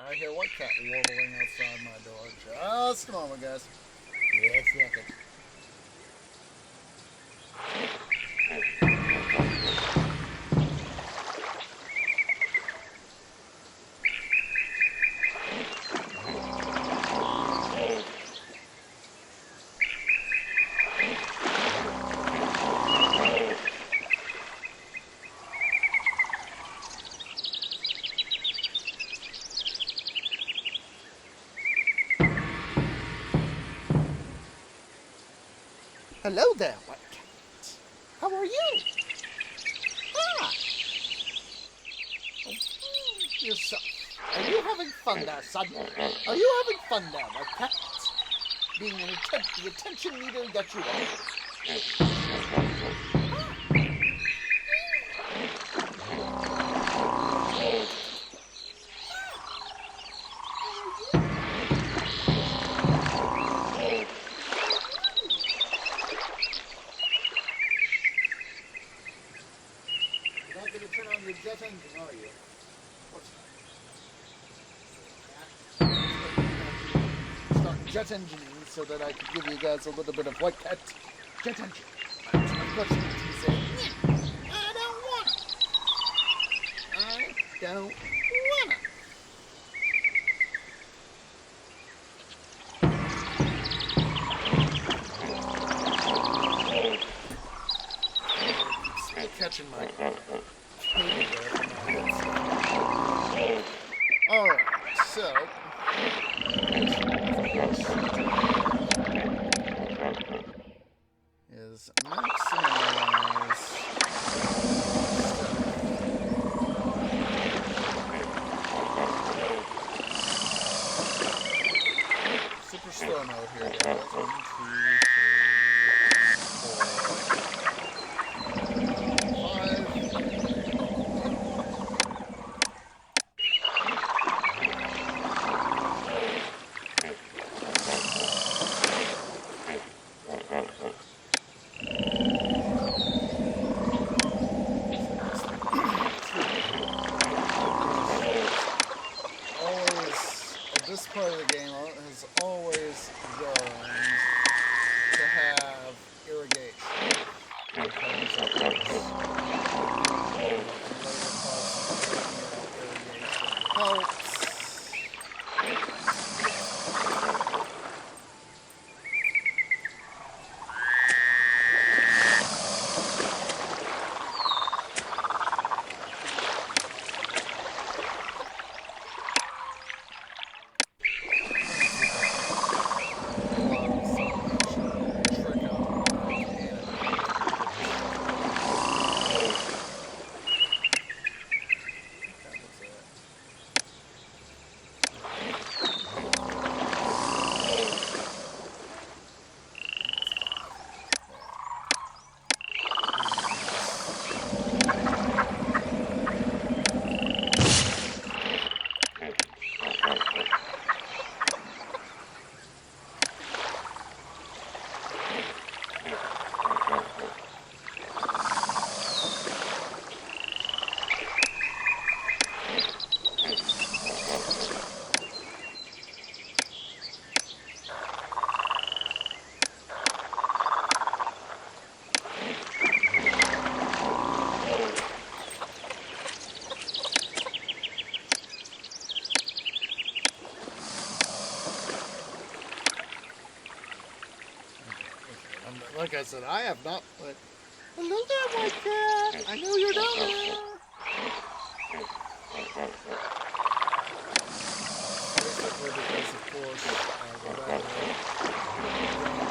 I hear white cat warbling outside my door. Just a moment, guys. Yes, second. Hello there, white cat. How are you? Ah! Oh, yourself. Are you having fun there, son? Are you having fun there, white cat? Being the attention needle that you are. You're not going to turn on your jet engine, are you? Start jet engineering so that I can give you guys a little bit of white cat jet engine. Unfortunately, he said, I don't want it. I don't want it. Catching my cable there from my headset. Alright, so is maximize super slow mode here, guys. 1, 2, this part of the game has always gone to have irrigation. Helps. Like I said, I have not put. Hello there, white cat. I know you're down there. Basically, because of course, the weather.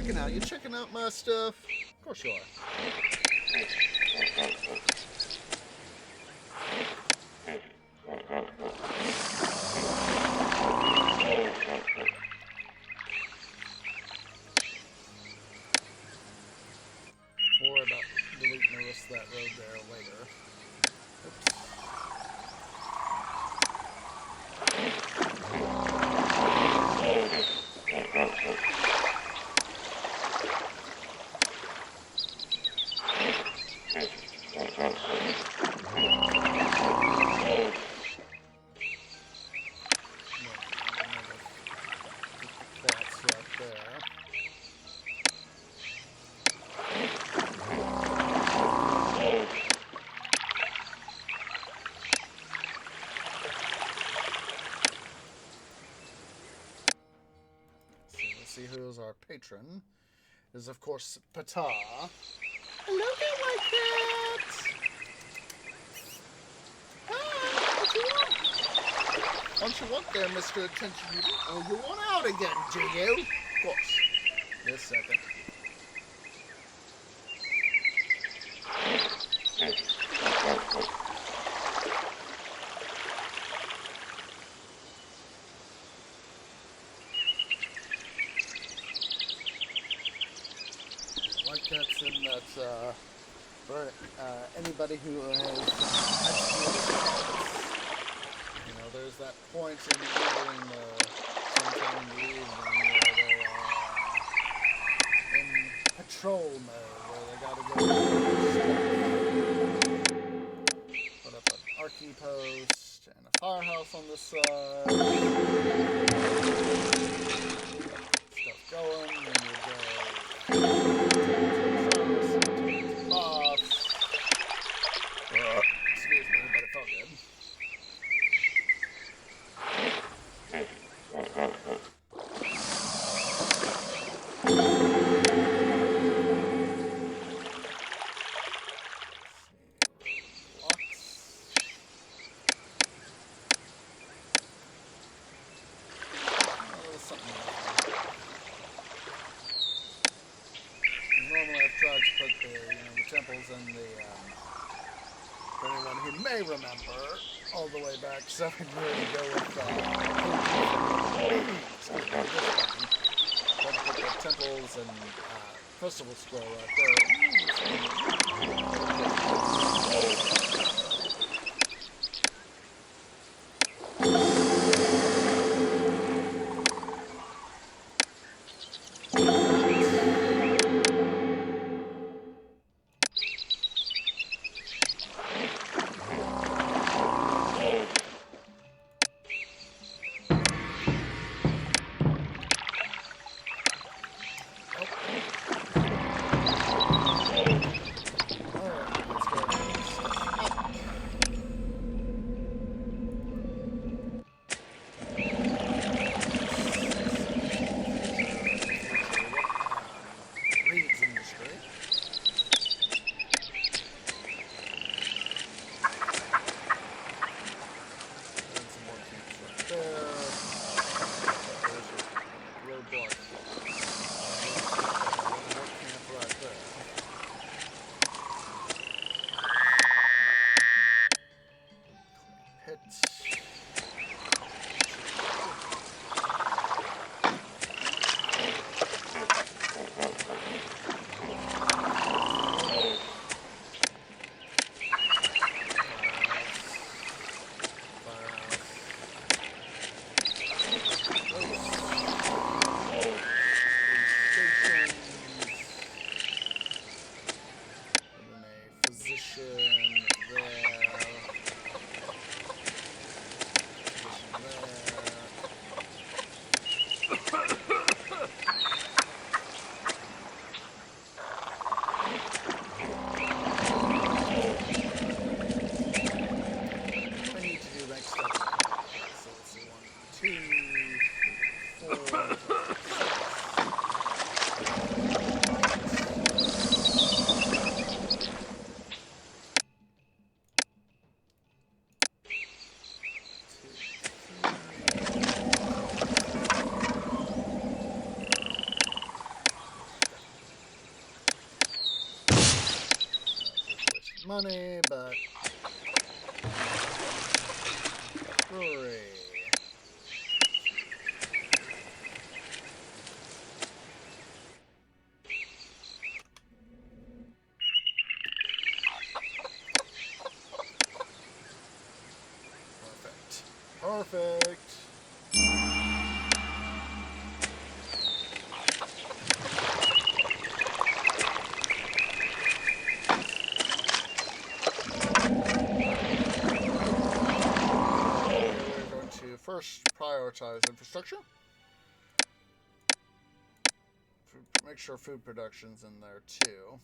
checking out. You checking out my stuff? Of course you are. We'll worry about deleting the rest of that road there later. Oops. Clots right there. So let's see who is our patron. Is of course Pata. Hello there, my cat. Hi, what you want? What you want there, Mr. Attention Unit? Oh, you want out again, do you? Of course. This second. Like that's in that, for anybody who has you know, there's that point in evening, sometime in the evening where they're in patrol mode, where they gotta go put up an archie post and a firehouse on the side. Stuff going, and you go. Excuse me, but it felt good. Normally I've tried to put the temples and for anyone who may remember, all the way back 7 years ago with tried to put the temples and festival scroll right there. money, but brewery. Perfect. We're going to first prioritize infrastructure. Make sure food production's in there too.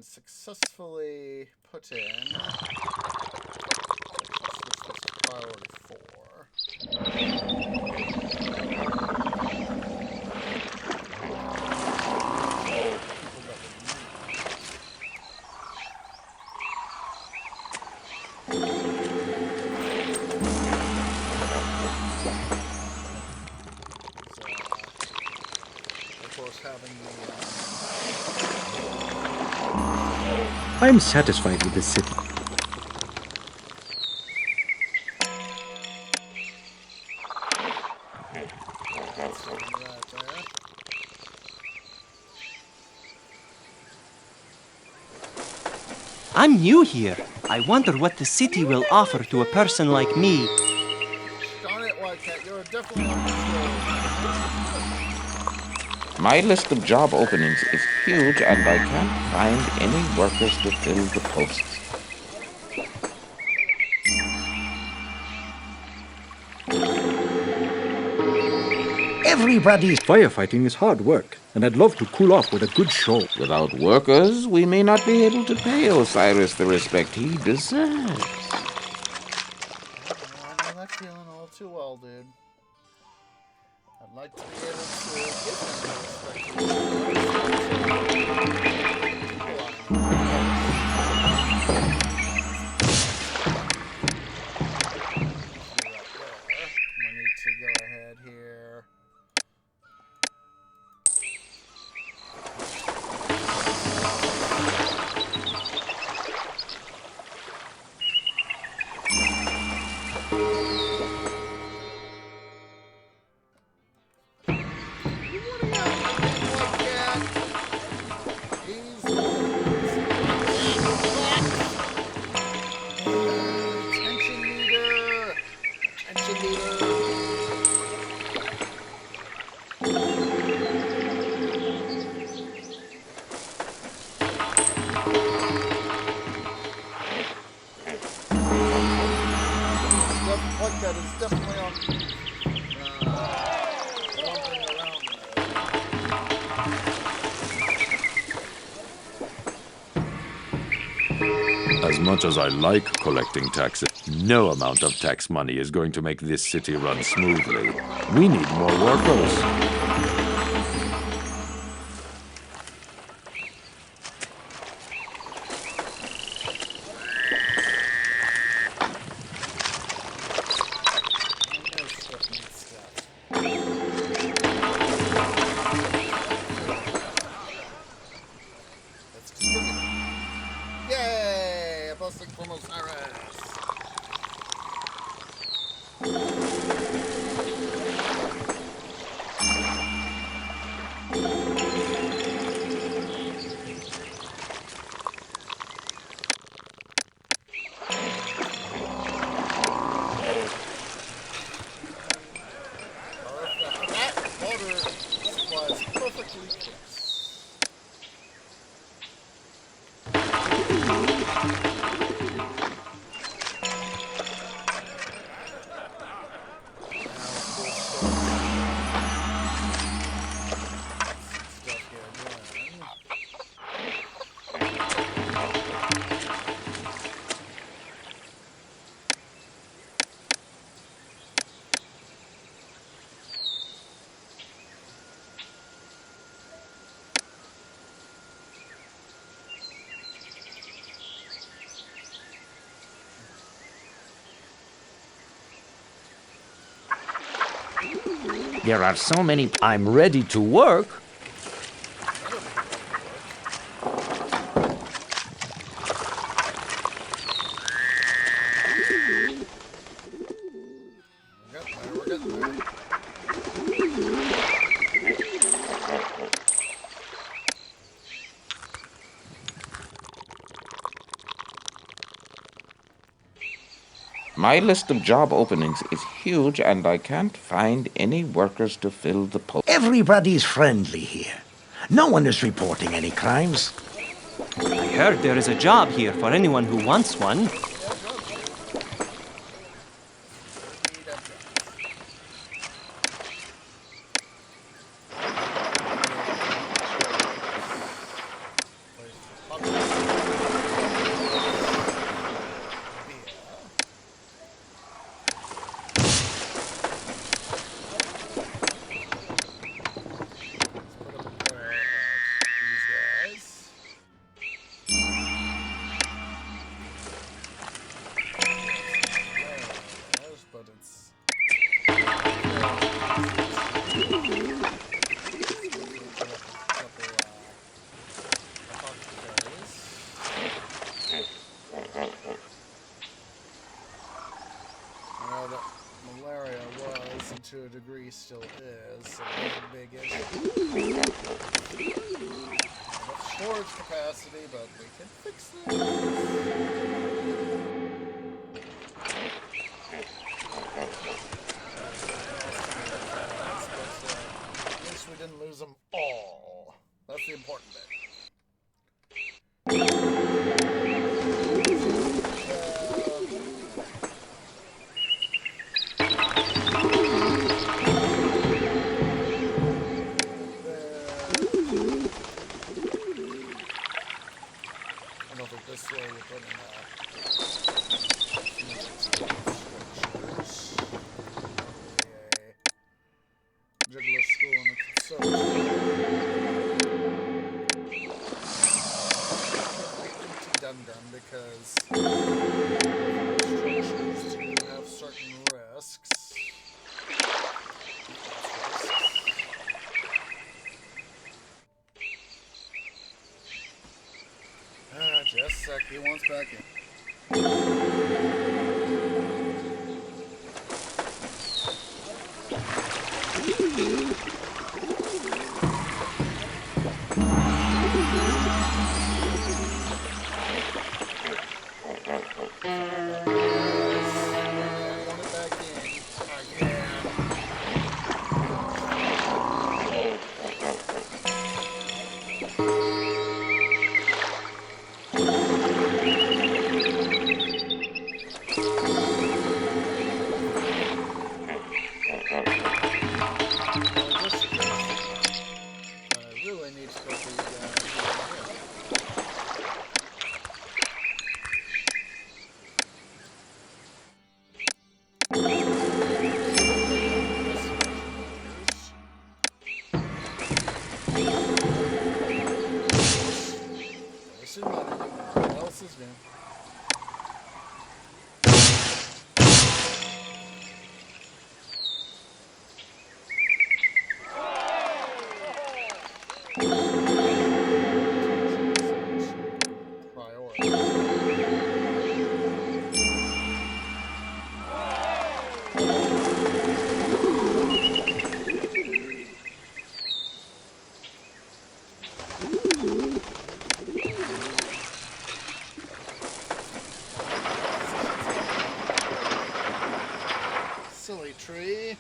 Successfully put in. Let's switch this to priority 4. Of course, having the I'm satisfied with this city. I'm new here. I wonder what the city will offer to a person like me. Darn it, Wildcat, you're definitely on patrol. My list of job openings is huge and I can't find any workers to fill the posts. Everybody's firefighting is hard work, and I'd love to cool off with a good show. Without workers, we may not be able to pay Osiris the respect he deserves. I know that feeling all too well, dude. I'd like to be able to give him the We need to go ahead here. That is definitely on wandering around. As much as I like collecting taxes, no amount of tax money is going to make this city run smoothly. We need more workers. Yay! A blessing from Osiris. That water supply is perfectly close. There are so many. I'm ready to work. We're getting there. My list of job openings is huge and I can't find any workers to fill the post. Everybody's friendly here. No one is reporting any crimes. I heard there is a job here for anyone who wants one. To a degree still is a big issue. Let's storage capacity, but we can fix this. At least we didn't lose them all. That's the important bit. This way we're putting juggler school and the conservatory. Dum-dum because structures do have certain risks. Just a sec, he wants back in. Silly tree.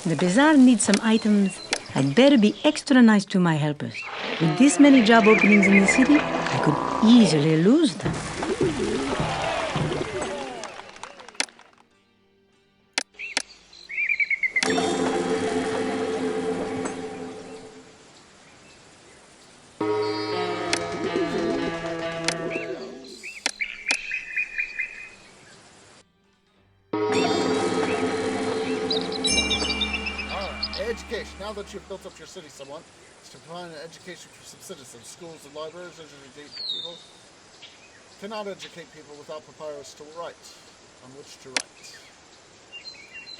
The bazaar needs some items. I'd better be extra nice to my helpers. With this many job openings in the city, I could easily lose them. Education. Now that you've built up your city somewhat, is to provide an education for some citizens. Schools and libraries educate people. Cannot educate people without papyrus to write, on which to write.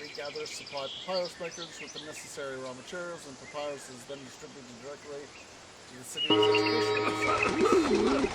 Regather, supply papyrus makers with the necessary raw materials, and papyrus is then distributed directly to the city's education facilities.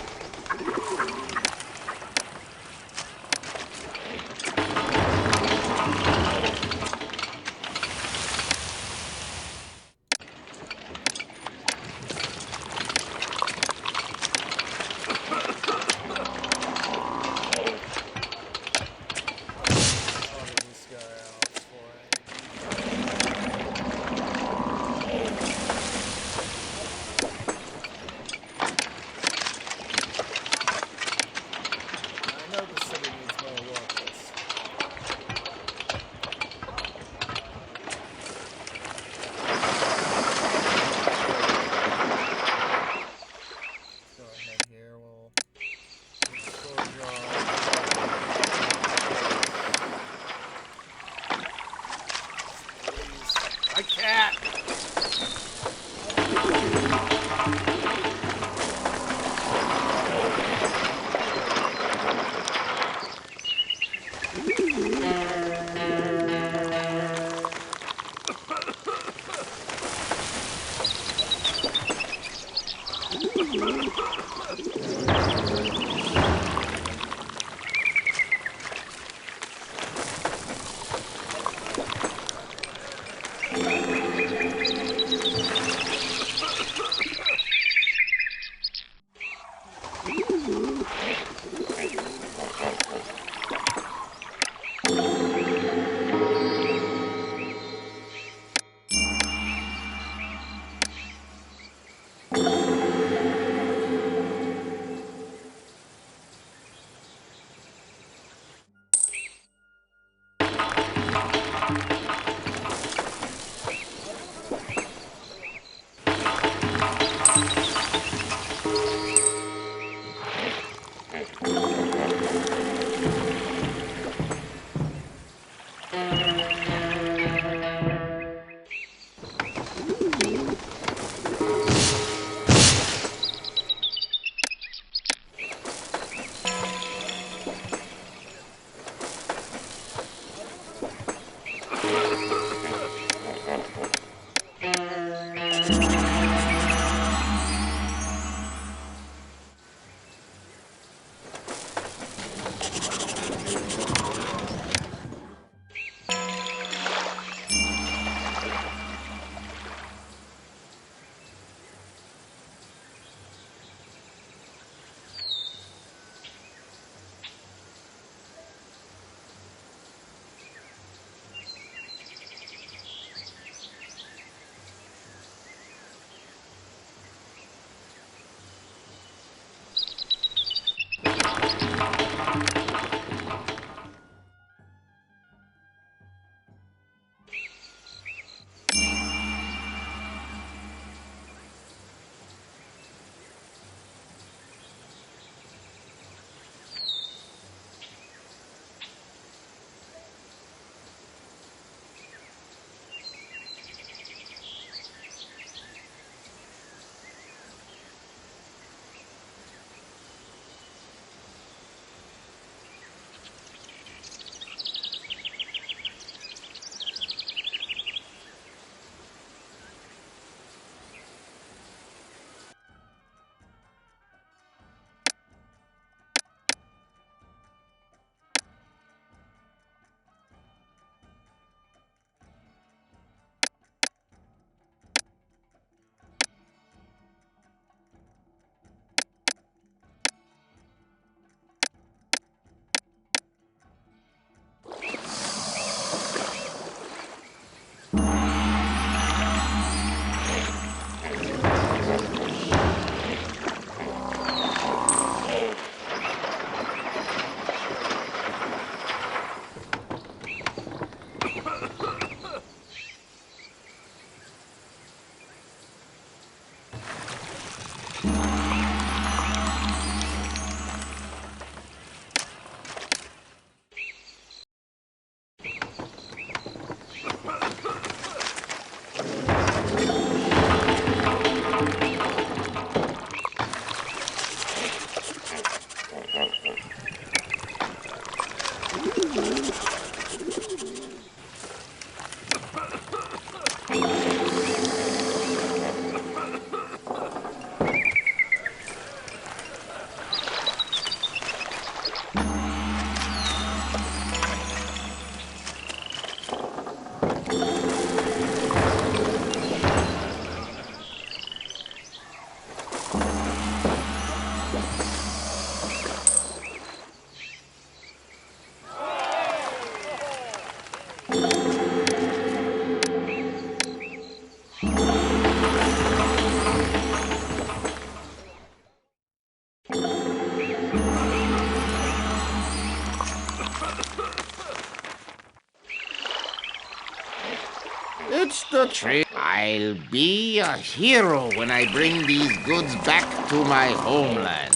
It's the trade. I'll be a hero when I bring these goods back to my homeland.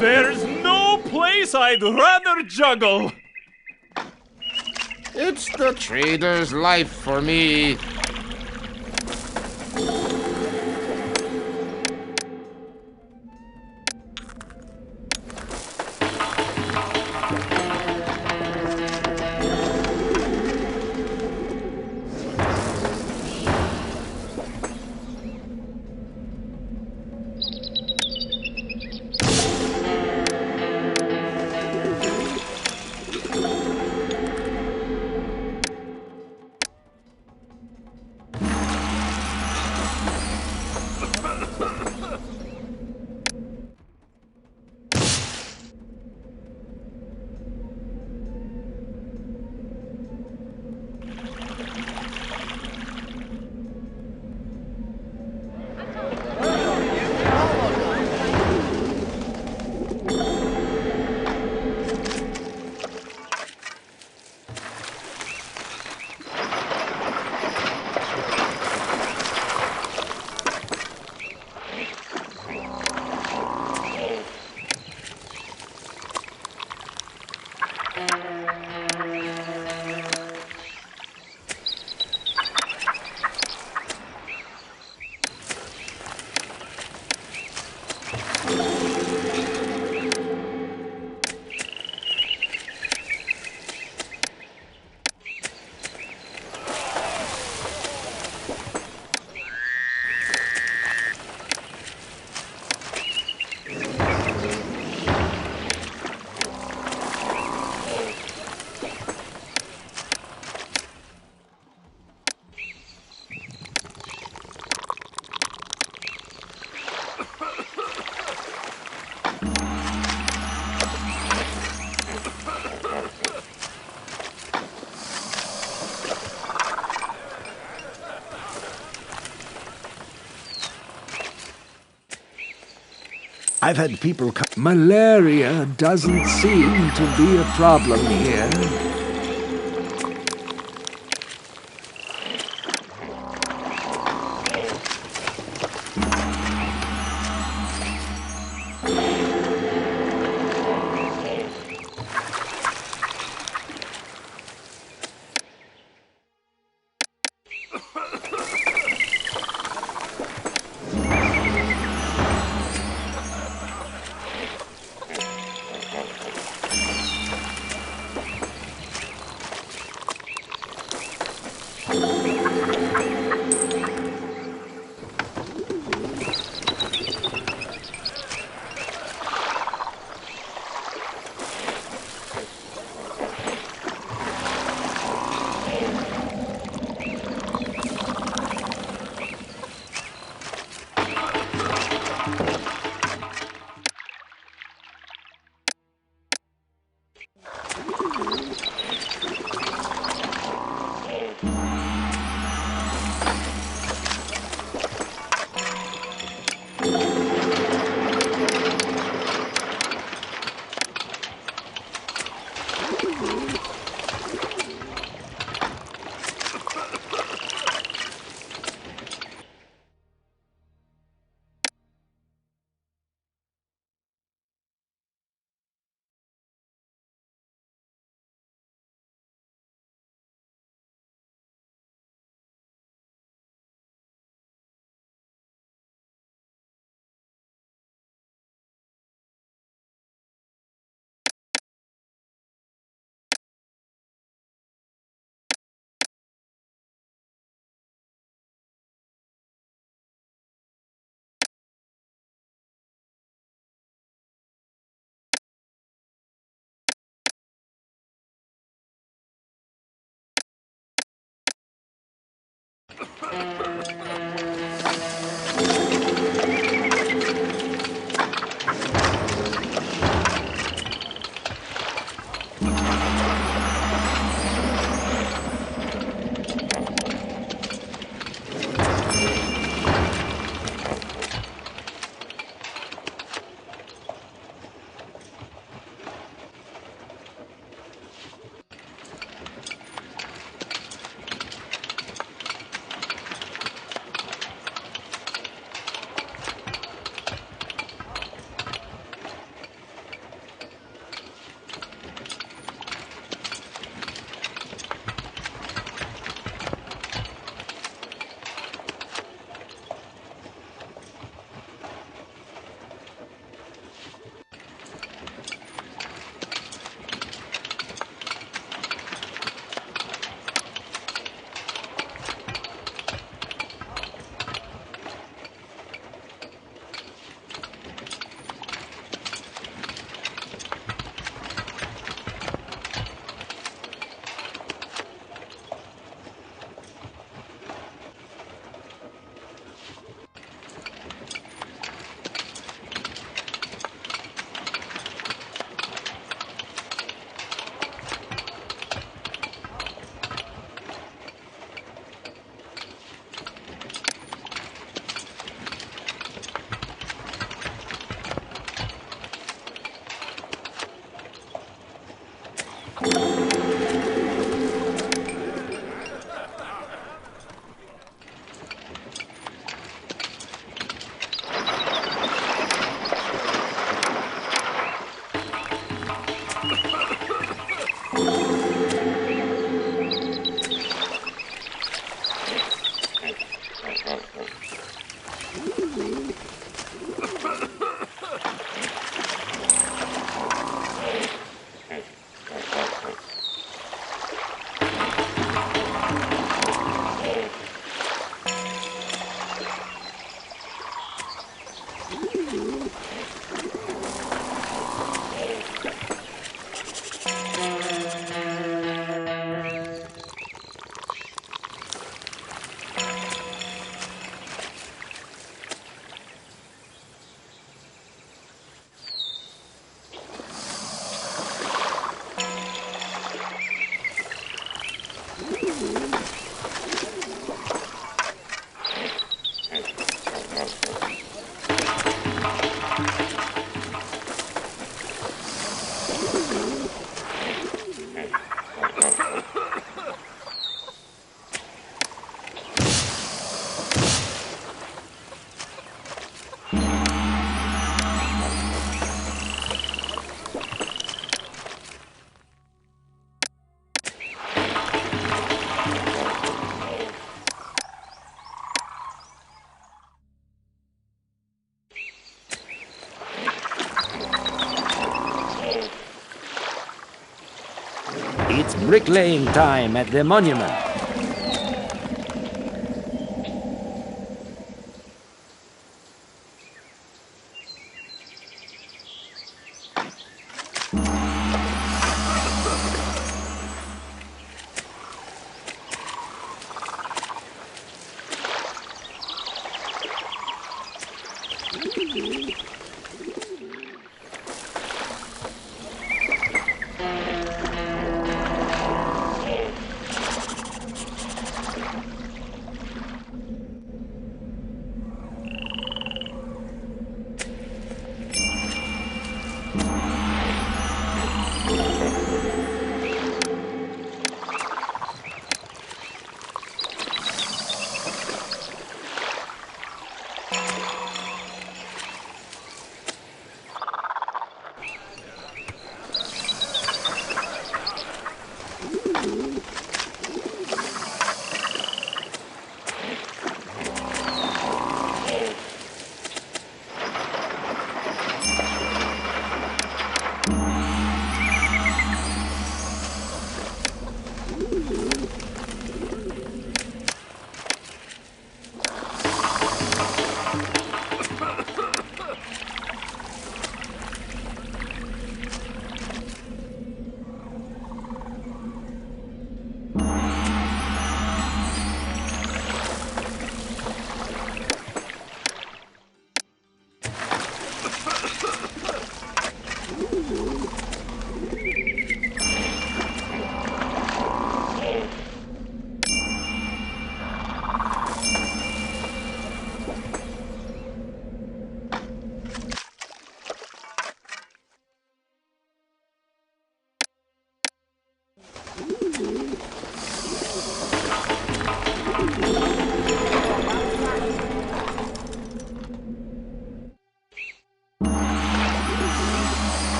There's no place I'd rather juggle. It's the trader's life for me. I've had people come. Malaria doesn't seem to be a problem here. bricklaying time at the monument.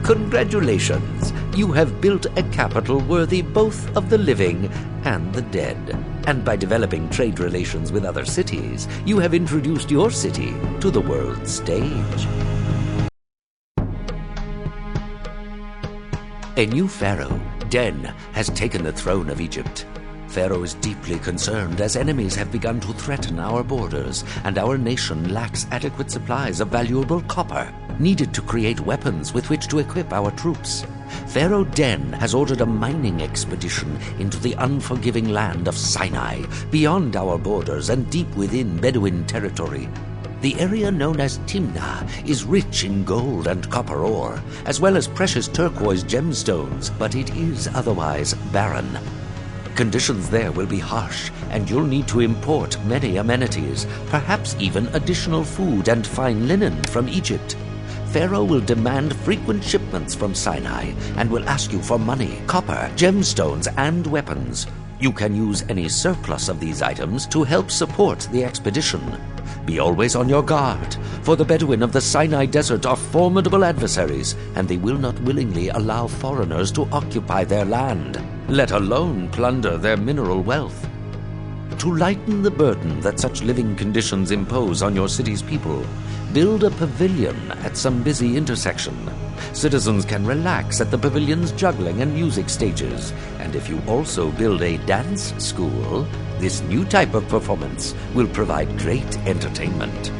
Congratulations! You have built a capital worthy both of the living and the dead. And by developing trade relations with other cities, you have introduced your city to the world stage. A new pharaoh, Den, has taken the throne of Egypt. Pharaoh is deeply concerned as enemies have begun to threaten our borders, and our nation lacks adequate supplies of valuable copper, needed to create weapons with which to equip our troops. Pharaoh Den has ordered a mining expedition into the unforgiving land of Sinai, beyond our borders and deep within Bedouin territory. The area known as Timnah is rich in gold and copper ore, as well as precious turquoise gemstones, but it is otherwise barren. Conditions there will be harsh, and you'll need to import many amenities, perhaps even additional food and fine linen from Egypt. Pharaoh will demand frequent shipments from Sinai and will ask you for money, copper, gemstones, and weapons. You can use any surplus of these items to help support the expedition. Be always on your guard, for the Bedouin of the Sinai Desert are formidable adversaries, and they will not willingly allow foreigners to occupy their land, let alone plunder their mineral wealth. To lighten the burden that such living conditions impose on your city's people, build a pavilion at some busy intersection. Citizens can relax at the pavilion's juggling and music stages, and if you also build a dance school, this new type of performance will provide great entertainment.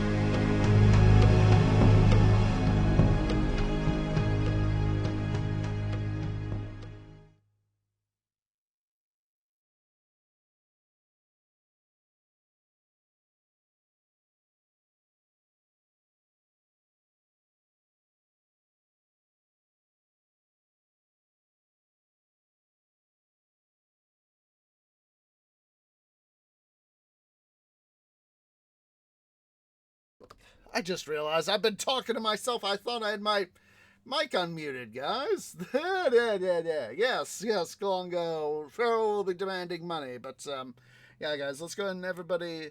I just realized I've been talking to myself. I thought I had my mic unmuted, guys. Yes, Golongo. Pharaoh will be demanding money, but yeah, guys, let's go ahead and everybody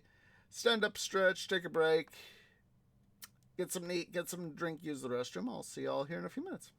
stand up, stretch, take a break, get something to eat, get something to drink, use the restroom. I'll see y'all here in a few minutes.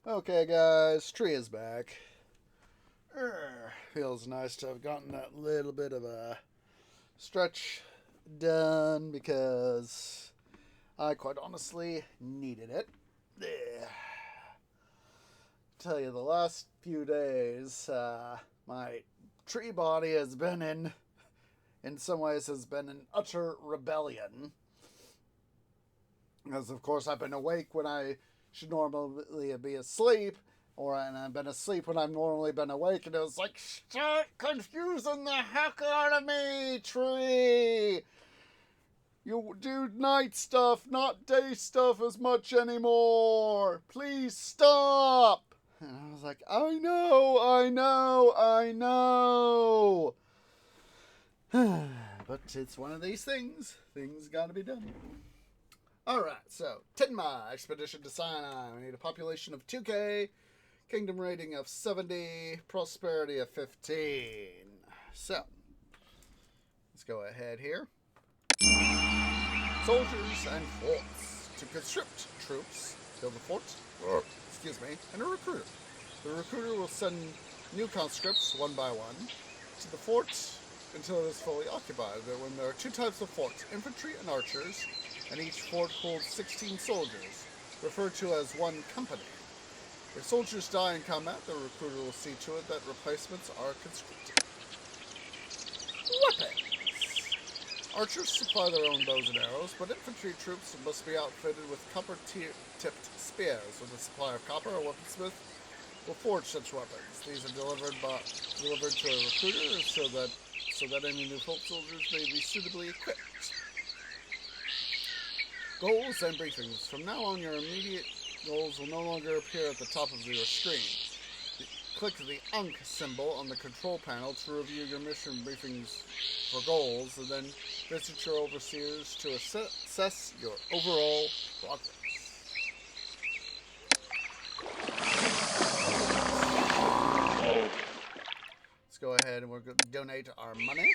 Okay, guys, tree is back. Feels nice to have gotten that little bit of a stretch done because I quite honestly needed it. Tell you, the last few days, my tree body has been in some ways, has been in utter rebellion. Because, of course, I've been awake when I should normally be asleep, and I've been asleep when I've normally been awake, and it was like, start confusing the heck out of me, tree! You do night stuff, not day stuff as much anymore! Please stop! And I was like, I know! But it's one of these things. Things gotta be done. Alright, so, Tenma expedition to Sinai. We need a population of 2K, kingdom rating of 70, prosperity of 15. So, let's go ahead here. Soldiers and forts. To conscript troops, build a fort, and a recruiter. The recruiter will send new conscripts, one by one, to the fort until it is fully occupied. When there are two types of forts, infantry and archers, and each fort holds 16 soldiers, referred to as one company. If soldiers die in combat, the recruiter will see to it that replacements are conscripted. Weapons! Archers supply their own bows and arrows, but infantry troops must be outfitted with copper-tipped spears. With a supply of copper, a weaponsmith will forge such weapons. These are delivered to a recruiter so that any new foot soldiers may be suitably equipped. Goals and briefings. From now on, your immediate goals will no longer appear at the top of your screen. Click the Ankh symbol on the control panel to review your mission briefings for goals, and then visit your overseers to assess your overall progress. Let's go ahead and we're going to donate our money.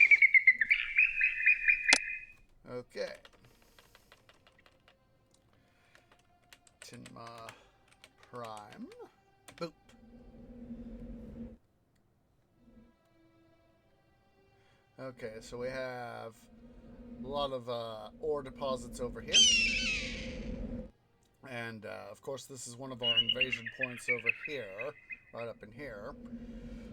Okay. Tenma Prime. Boop. Okay, so we have a lot of ore deposits over here. And, of course, this is one of our invasion points over here, right up in here.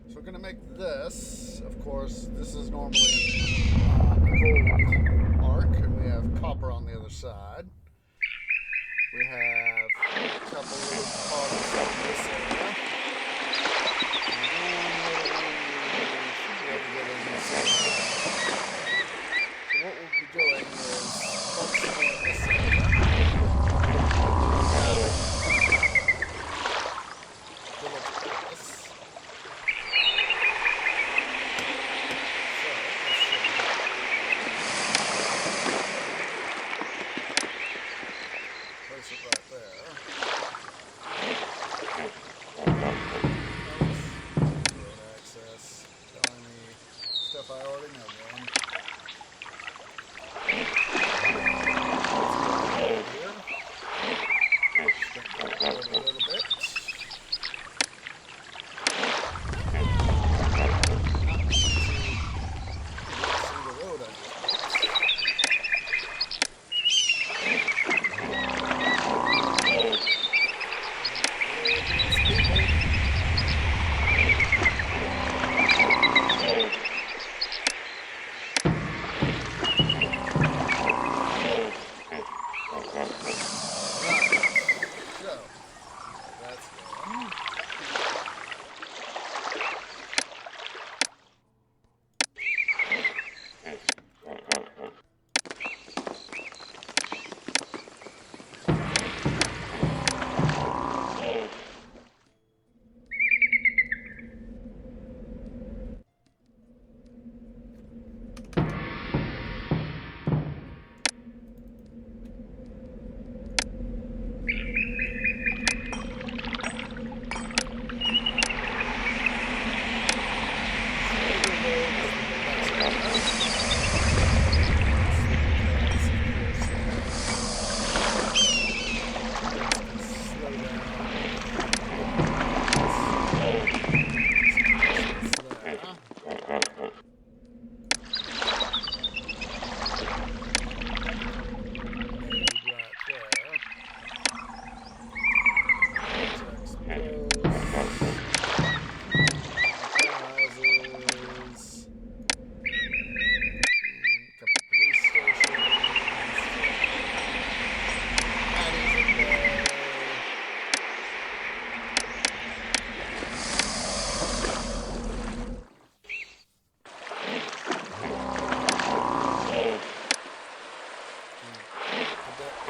So we're going to make this, of course, this is normally a gold arc, and we have copper on the other side. We have a couple of deposits on this area. So what we'll be doing is focusing on this area. To look at this. Place it right there. Road access. Telling me stuff I already know, man.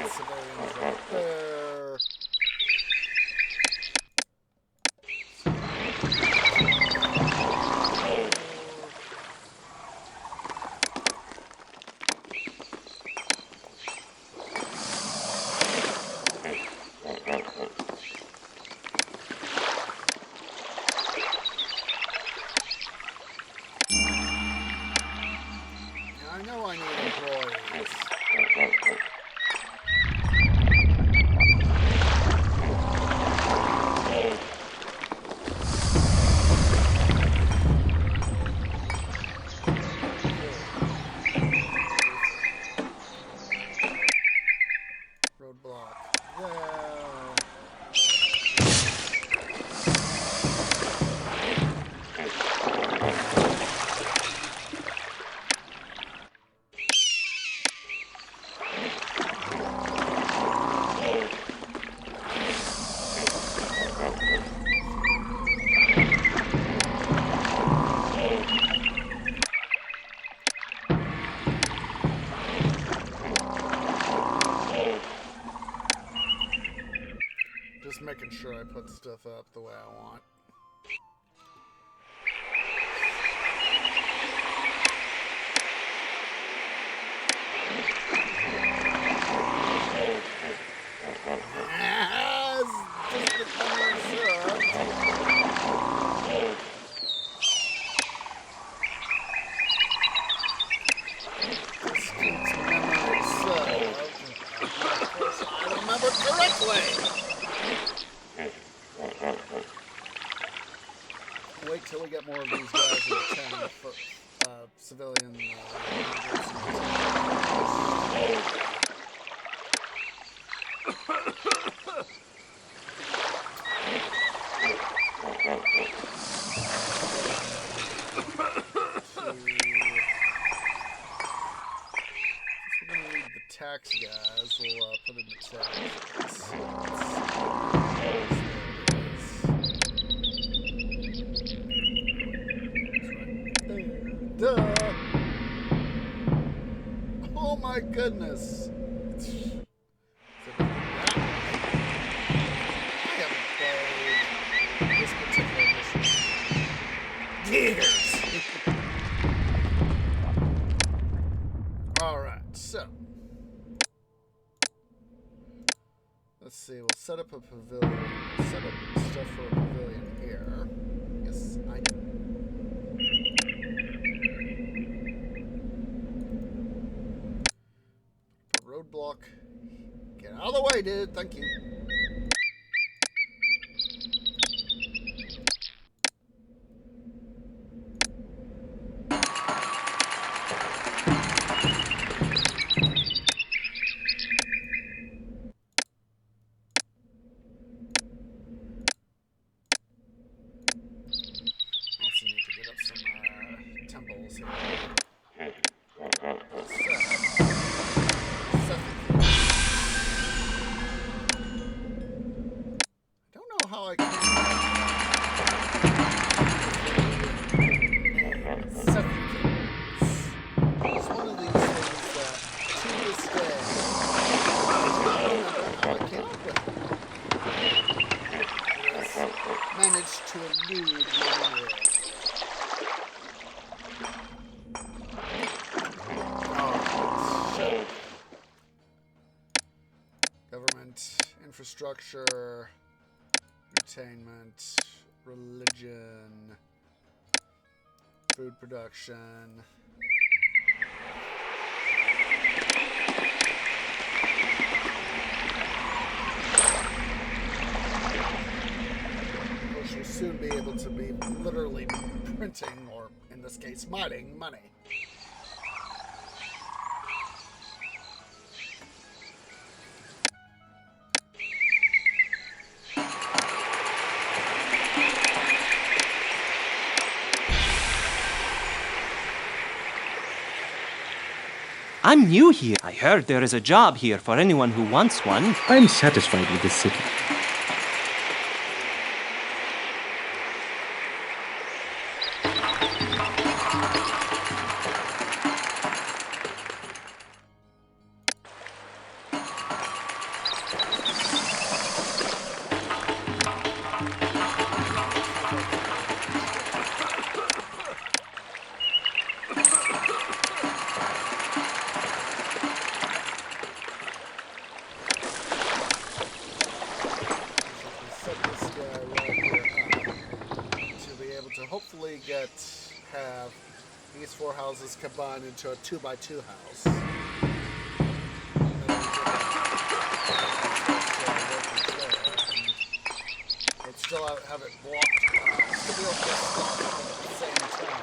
civilians right there. I know I need employees. Roadblock there. Just making sure I put stuff up the way I want. Yes! Just becoming served. This keeps memory served. Of course, I remember correctly. Wait till we get more of these guys in the town for civilian. We're gonna need the tax guys. We'll put in the tax. Duh! Oh my goodness! I haven't played this particular mission in years! Alright, so. Let's see, we'll set up a pavilion. Set up stuff for a pavilion here. Yes, I know. Roadblock. Get out of the way, dude. Thank you. Also need to get up some temples here. How I can it's one of these things that to this day I can't managed to elude my memory. So, government, infrastructure, entertainment, religion, food production. Of course, you'll soon be able to be literally printing, or in this case, mining money. I'm new here. I heard there is a job here for anyone who wants one. I'm satisfied with this city. we have these 4 houses combined into a 2x2 house. Let's still have it blocked. Still be able to get stuff at the same time.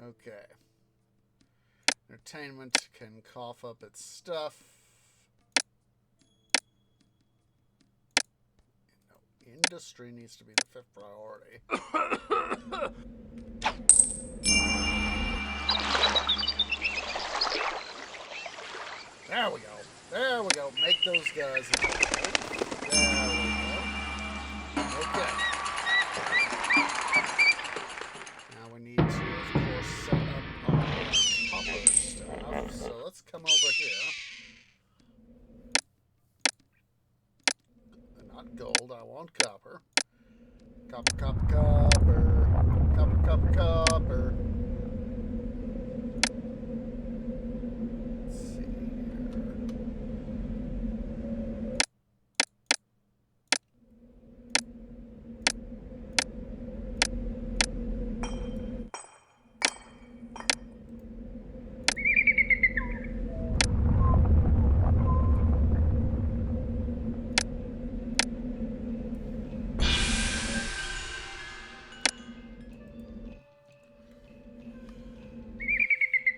Okay. Entertainment can cough up its stuff. No, industry needs to be the 5th priority. There we go. There we go. Make those guys. There we go. Okay. Now we need to, of course, set up our copper stuff. So let's come over here. Not gold. I want copper. Copper, copper, copper. Copper, copper, copper. Let's see here.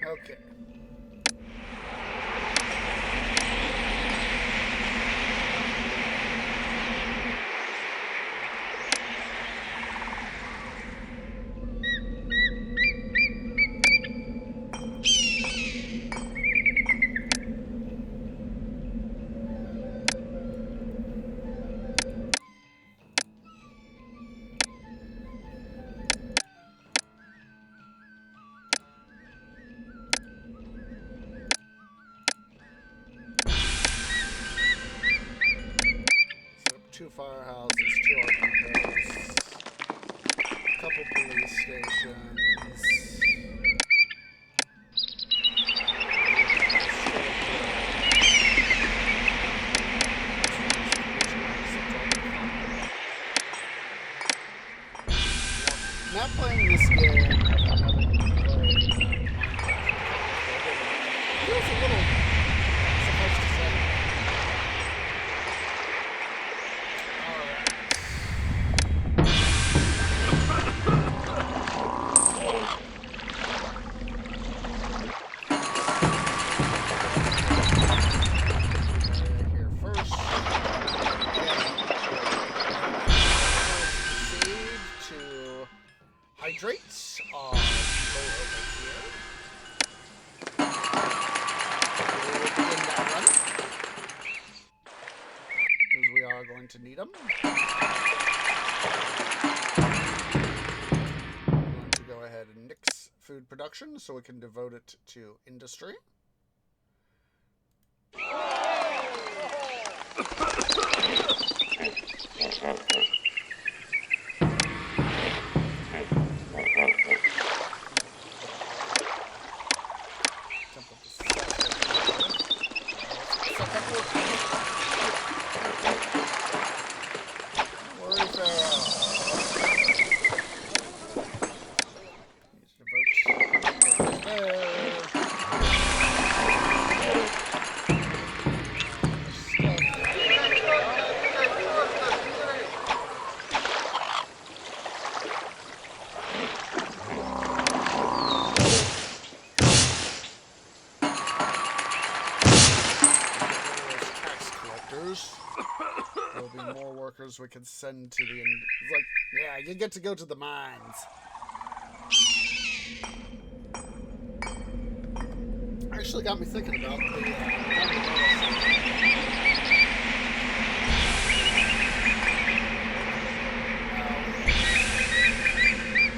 Okay. Two firehouses, 2 arcade boats, a couple police stations. Not playing this game, having played Minecraft, feels a little, supposed to say. Hydrates are over here. We'll begin that run, because we are going to need them. I'm going to go ahead and nix food production so we can devote it to industry. workers we can send to the... It's like, yeah, you get to go to the mines. Actually got me thinking about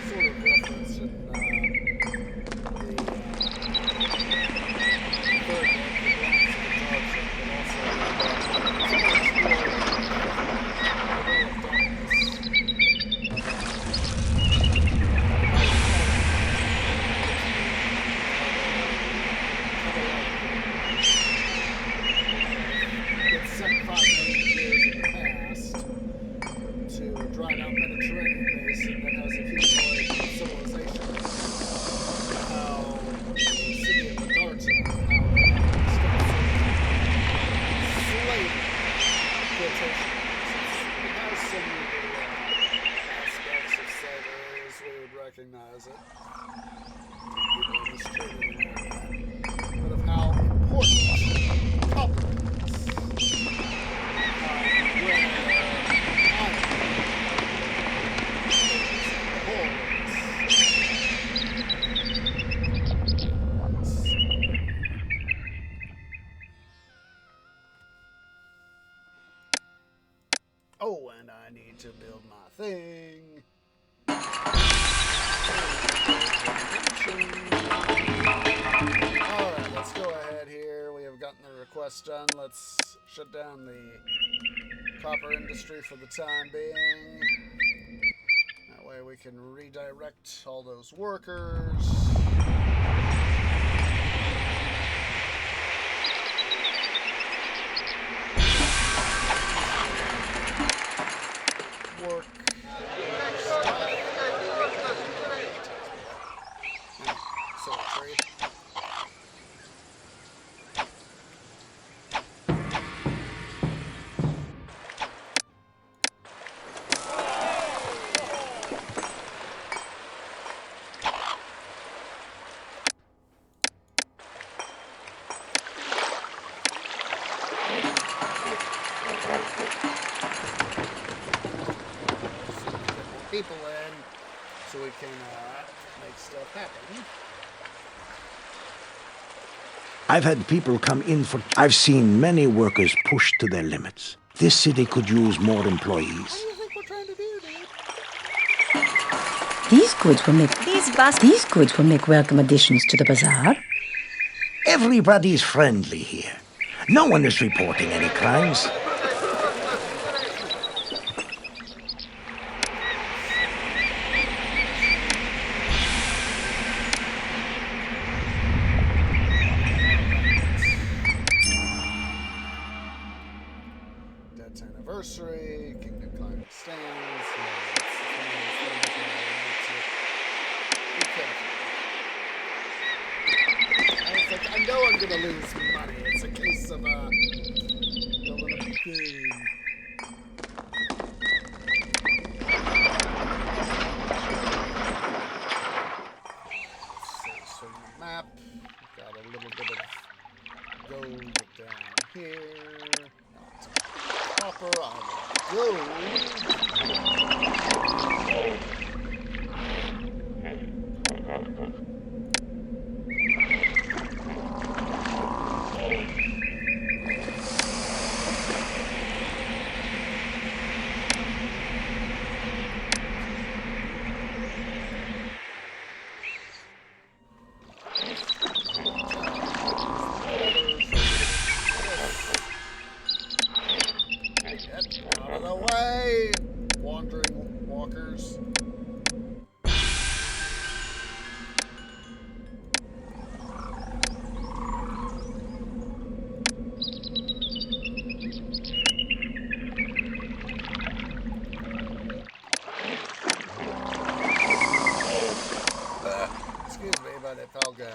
sort of reference in the third recognize it. But of how important copper is. Oh, and I need to build my thing. Alright, let's go ahead here. We have gotten the request done. Let's shut down the copper industry for the time being. That way we can redirect all those workers. Work. Tree. People in so we can make stuff happen. I've had people come in for... I've seen many workers pushed to their limits. This city could use more employees. What do you think we're trying to do, dude? These goods will make welcome additions to the bazaar. Everybody's friendly here. No one is reporting any crimes. Anniversary, Kingdom Climate stands. I know I'm gonna lose money. It's a case of building a thing. So the map, got a little bit of gold down here. Copper on gold. Out of the way, wandering walkers. Excuse me, but it felt good.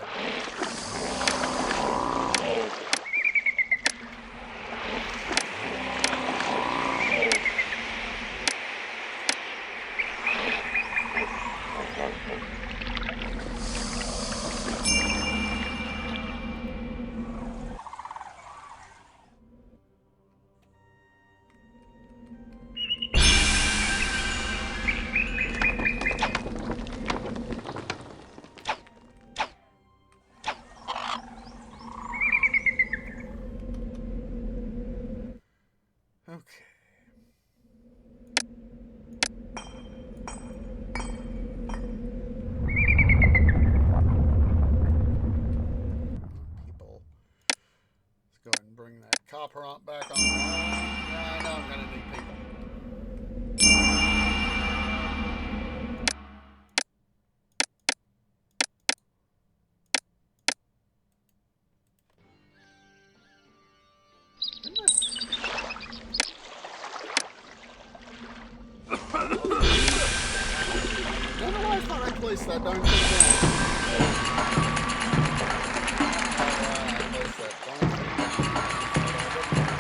that darn thing down.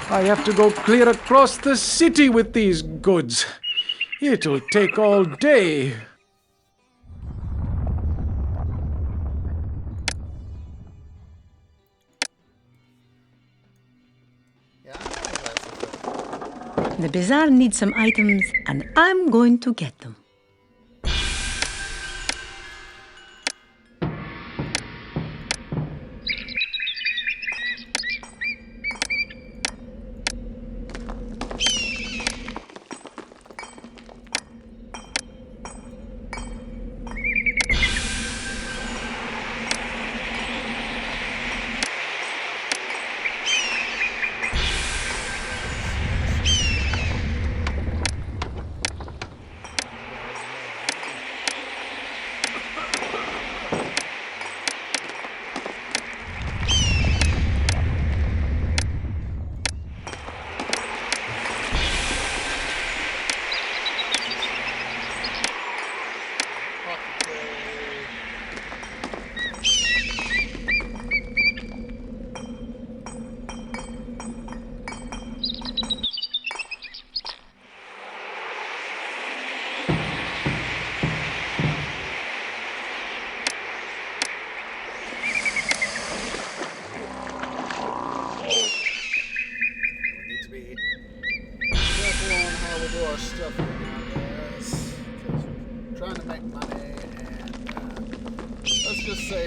I have to go clear across the city with these goods. It'll take all day. The bazaar needs some items, and I'm going to get them.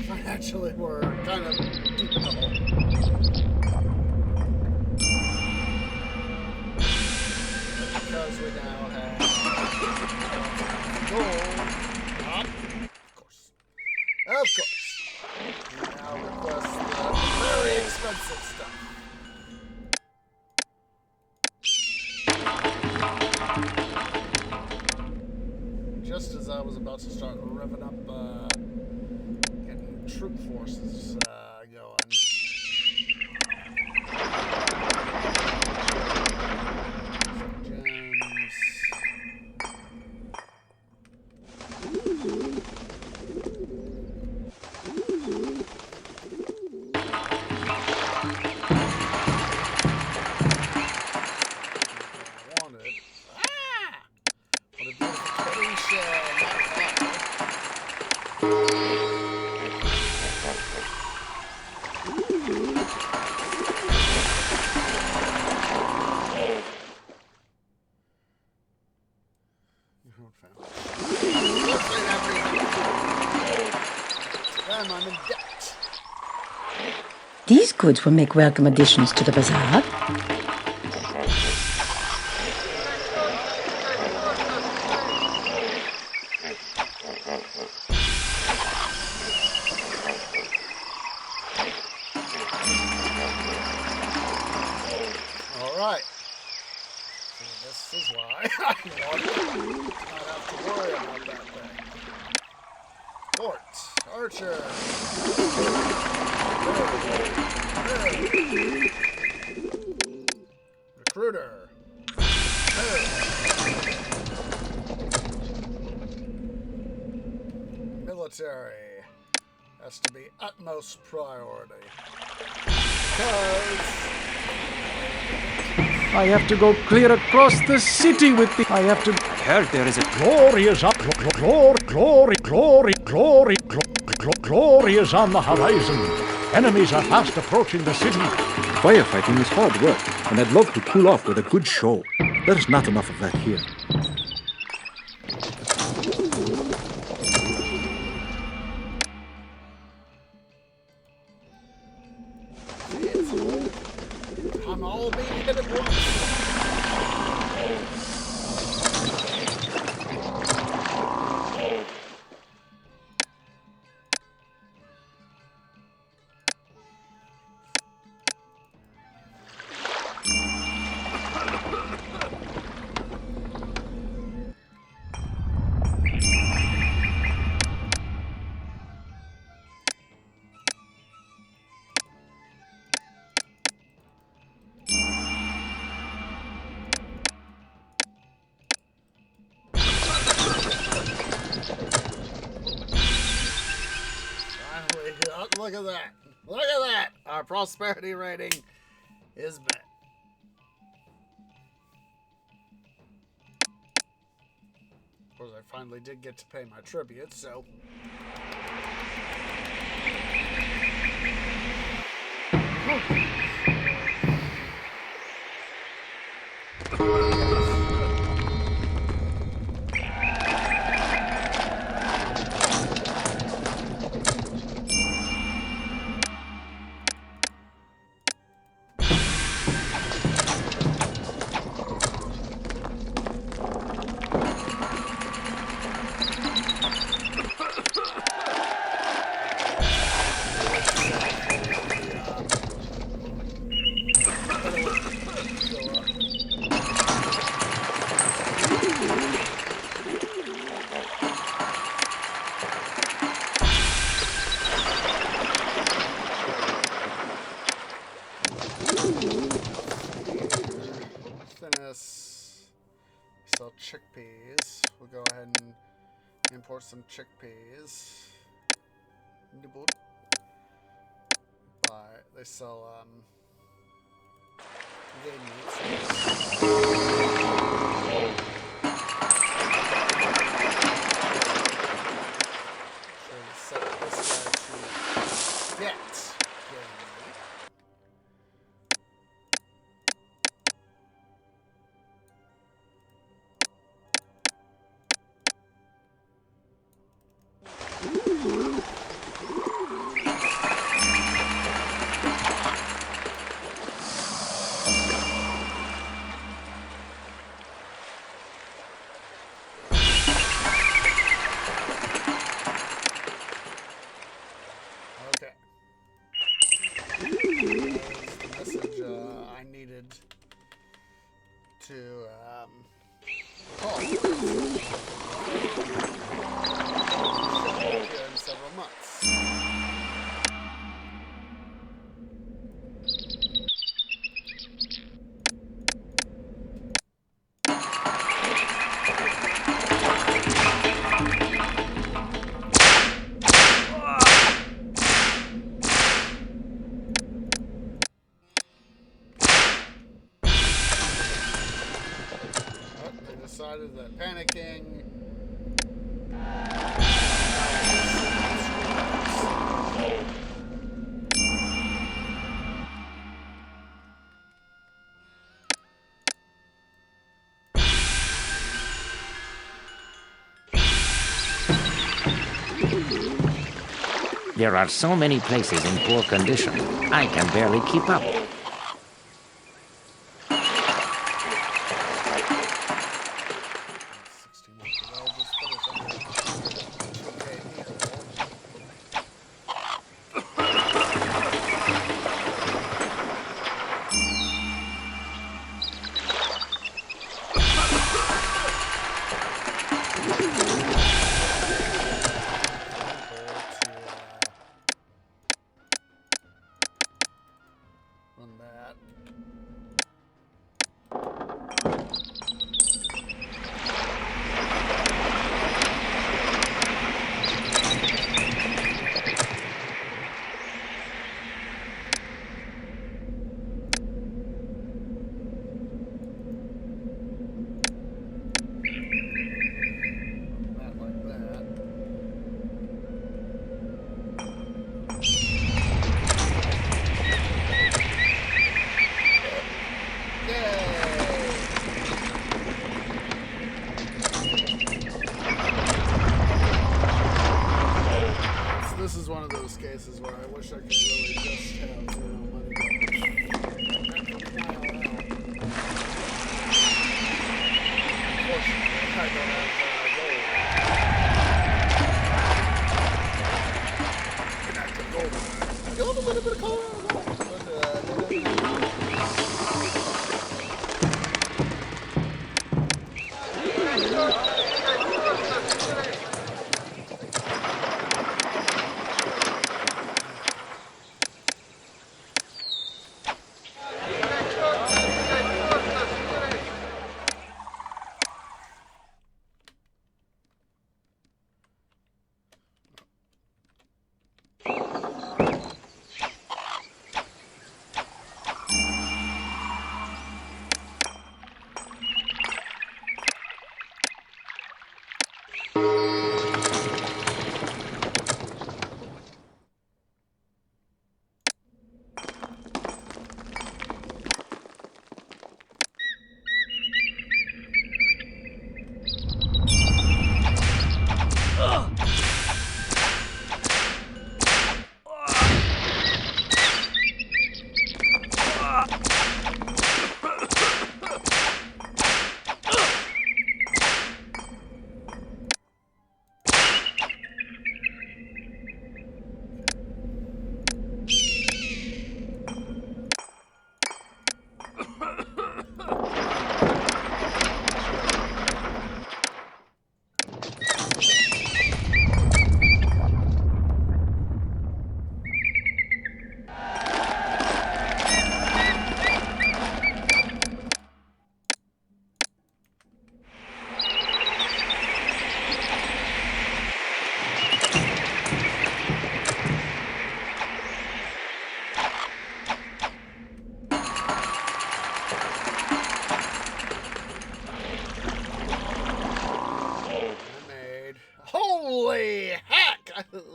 Financially, we're kind of deep in the hole. Because we now have gold. Of course. Of course. We now request the very expensive stuff. Just as I was about to start revving up, troop forces going. Gems. Wanted. What a beautification! These goods will make welcome additions to the bazaar. All right. See, this is why I want to not have to worry about that thing. Fort, Archer. Recruiter. Military has to be utmost priority. I have to go clear across the city with the... I have to... I heard there is a... Glory is up. Glory is on the horizon. Enemies are fast approaching the city. Firefighting is hard work, and I'd love to cool off with a good show. There's not enough of that here. I'm all being hit at once. Look at that. Look at that. Our prosperity rating is met. Of course, I finally did get to pay my tribute, so... Sell chickpeas. We'll go ahead and import some chickpeas. But they sell game meats. Sure to set this guy to get game meat. To call in several months. Decided that panicking There are so many places in poor condition, I can barely keep up. cases where I wish I could really just have, money go. Unfortunately, I don't have gold. Inactive gold. I do have a little bit of color on the gold,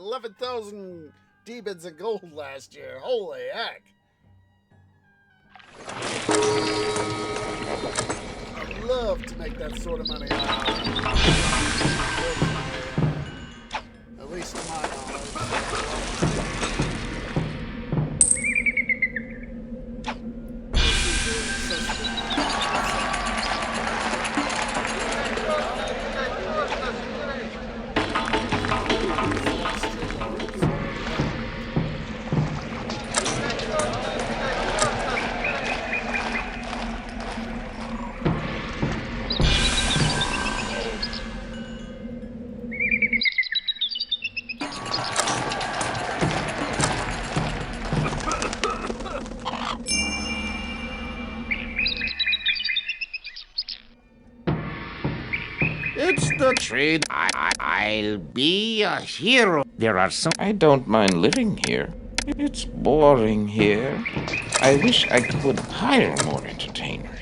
11,000 demons in gold last year. Holy heck. I'd love to make that sort of money. At least to my knowledge. It's the trade. I'll be a hero. There are some. I don't mind living here. It's boring here. I wish I could hire more entertainers.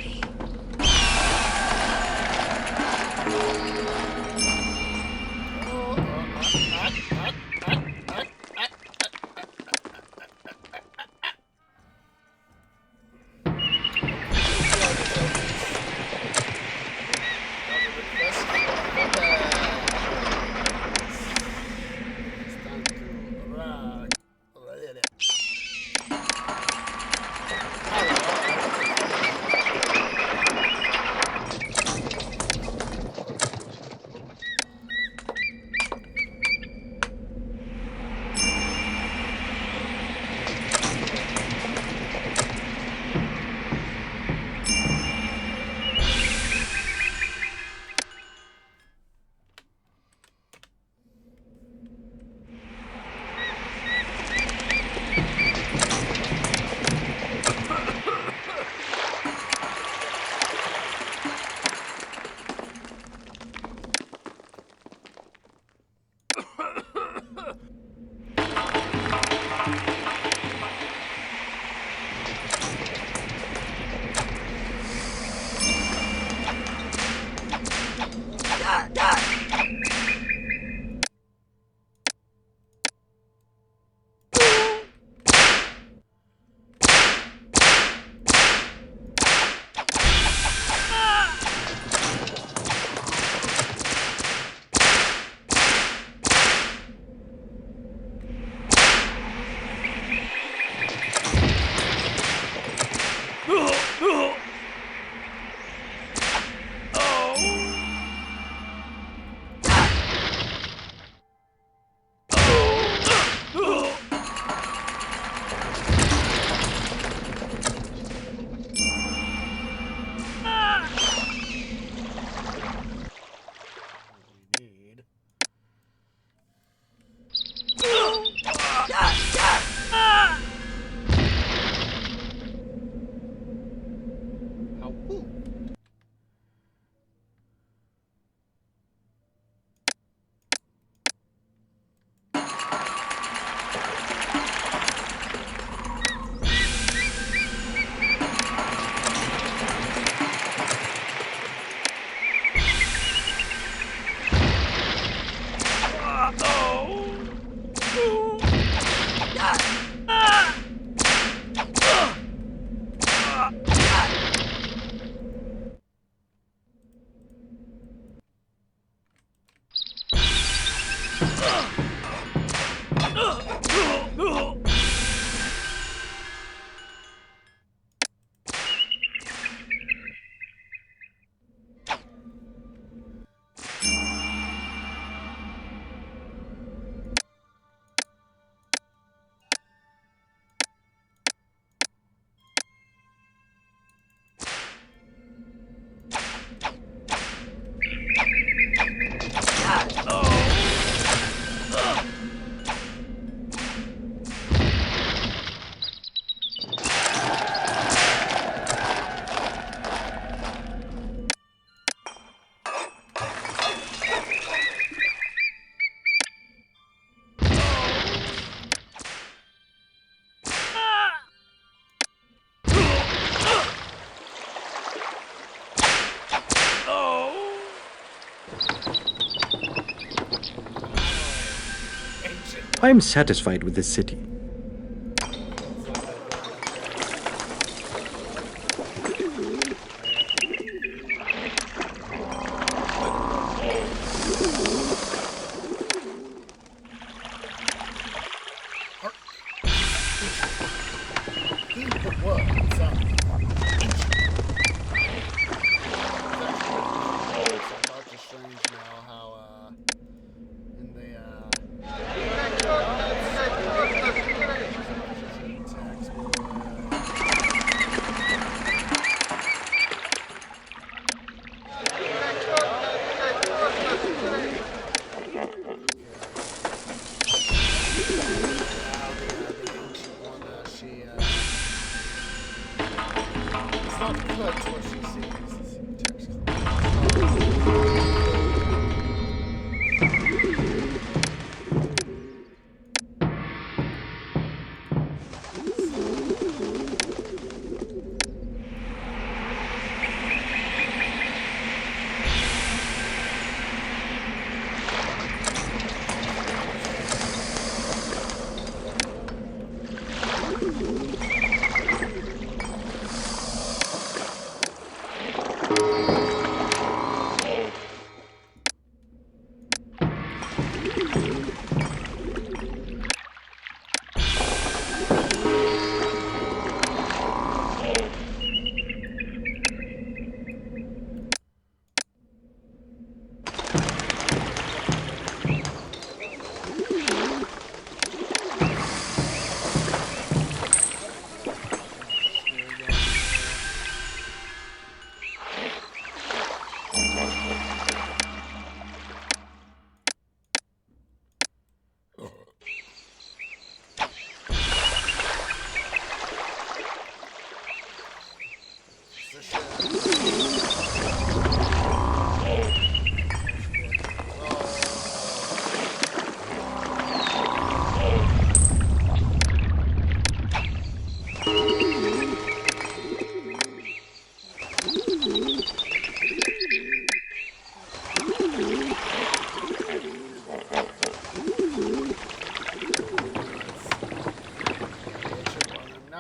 I am satisfied with this city.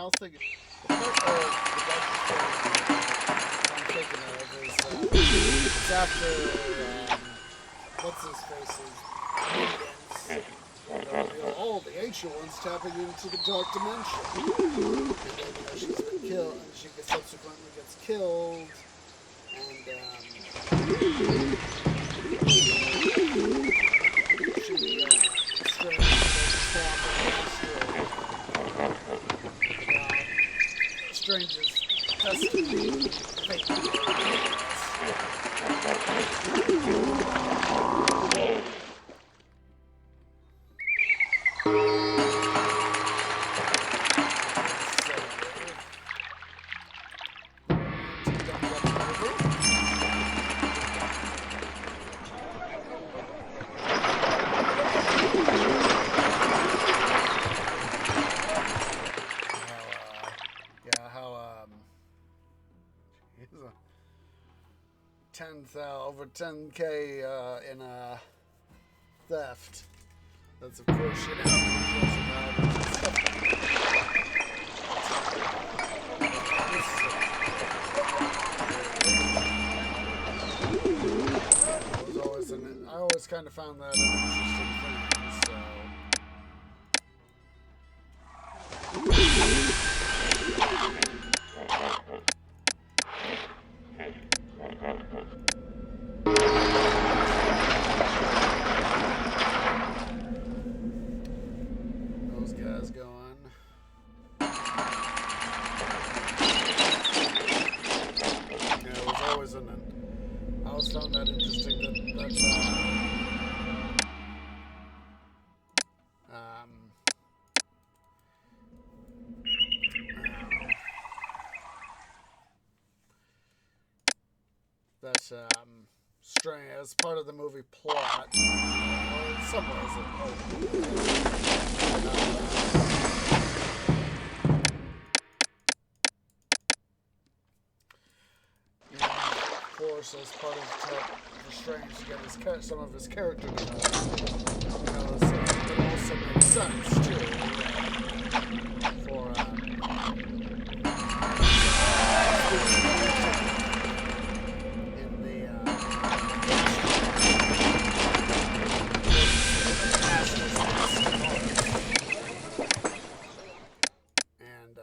now thinking, the part of the Doctor Strange I'm thinking of is it's after what's his face's minions. They'll reveal, oh, the ancient one's tapping into the dark dimension, and then she's been killed, and she subsequently gets killed, and Strange's destiny, fate. Over 10K in theft. That's of course I always kind of found that an interesting thing. That's strange as part of the movie plot. In some ways, of course, as part of the Strange to get some of his character development. it also makes sense too. For in the and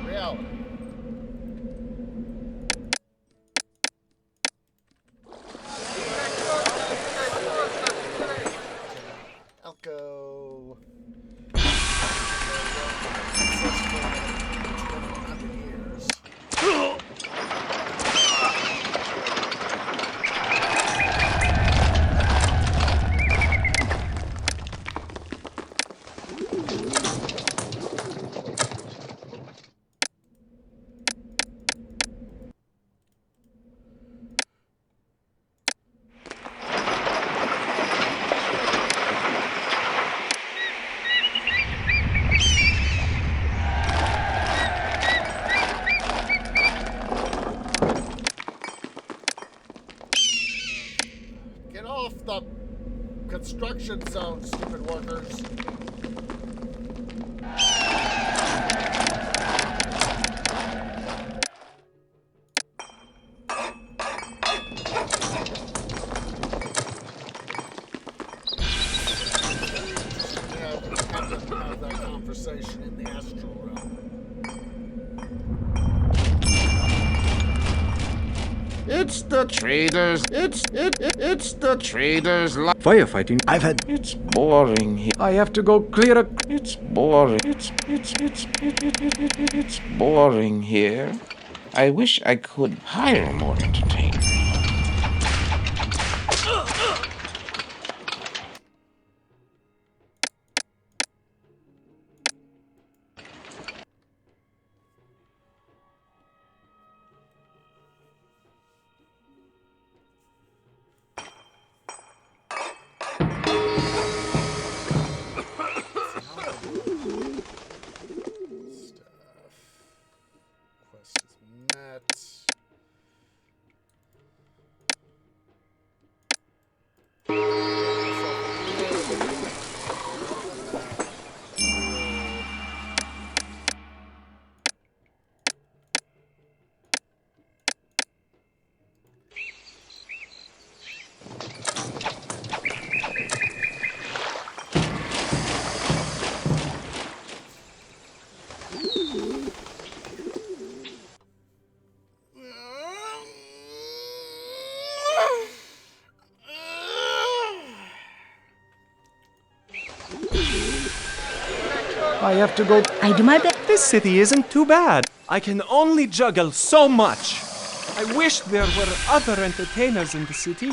reality. Elko. Get off the construction zone, stupid workers. Have that conversation in the astral realm. It's the traders. It's the traders' life. Firefighting. I've had. It's boring here. I have to go clear a. It's boring. It's boring here. I wish I could hire more entertainment. Quest is met. I have to go. I do my best. This city isn't too bad. I can only juggle so much. I wish there were other entertainers in the city.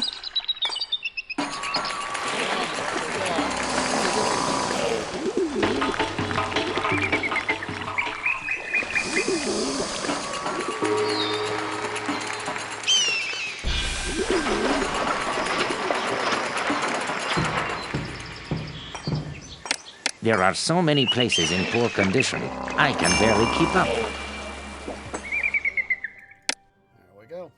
There are so many places in poor condition, I can barely keep up. There we go.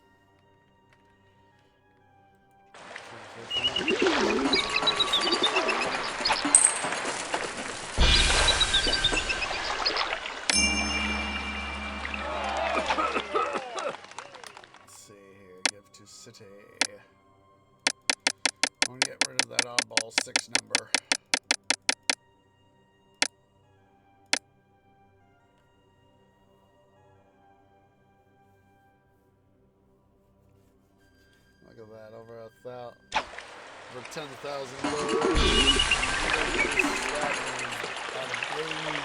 Let's see here. Give to city. I want to get rid of that oddball 6 number. Look at that, over 10,000 gold.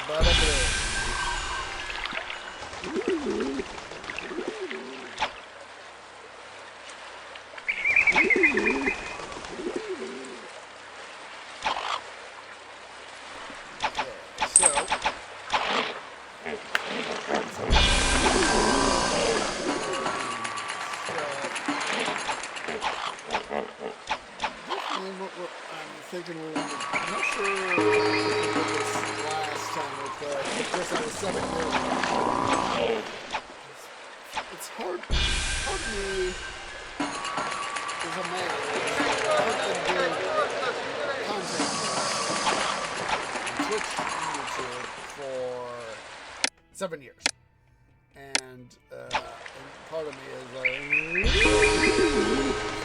Bada bing. Thinking we wanted. I'm not sure if we did this last time we played. This is the 7 years. It's hard to me is amazed. I've been doing content on Twitch and YouTube for 7 years. And part of me is like,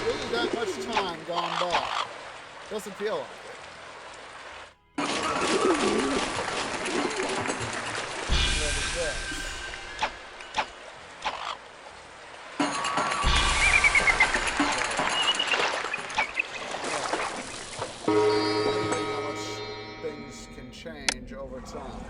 really that much time gone by. Doesn't feel like it. What is this? Amazing how much things can change over time.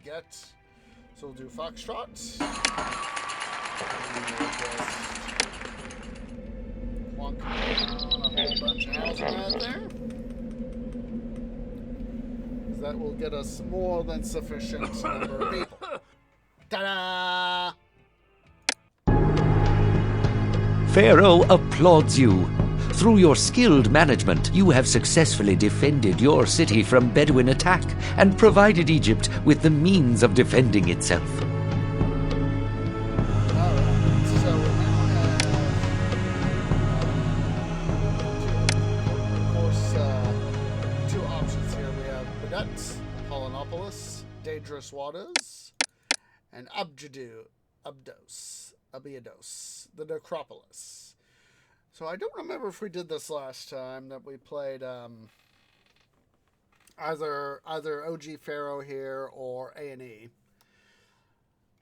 Get. So we'll do Foxtrot. And we'll just plunk down a whole bunch of housing out there. Because that will get us more than sufficient number of people. Ta-da! Pharaoh applauds you. Through your skilled management, you have successfully defended your city from Bedouin attack and provided Egypt with the means of defending itself. Alright, so we now have, of course, two options here. We have Bedet, Polinopolis, Dangerous Waters, and Abydos, the Necropolis. So I don't remember if we did this last time, that we played either OG Pharaoh here or A&E.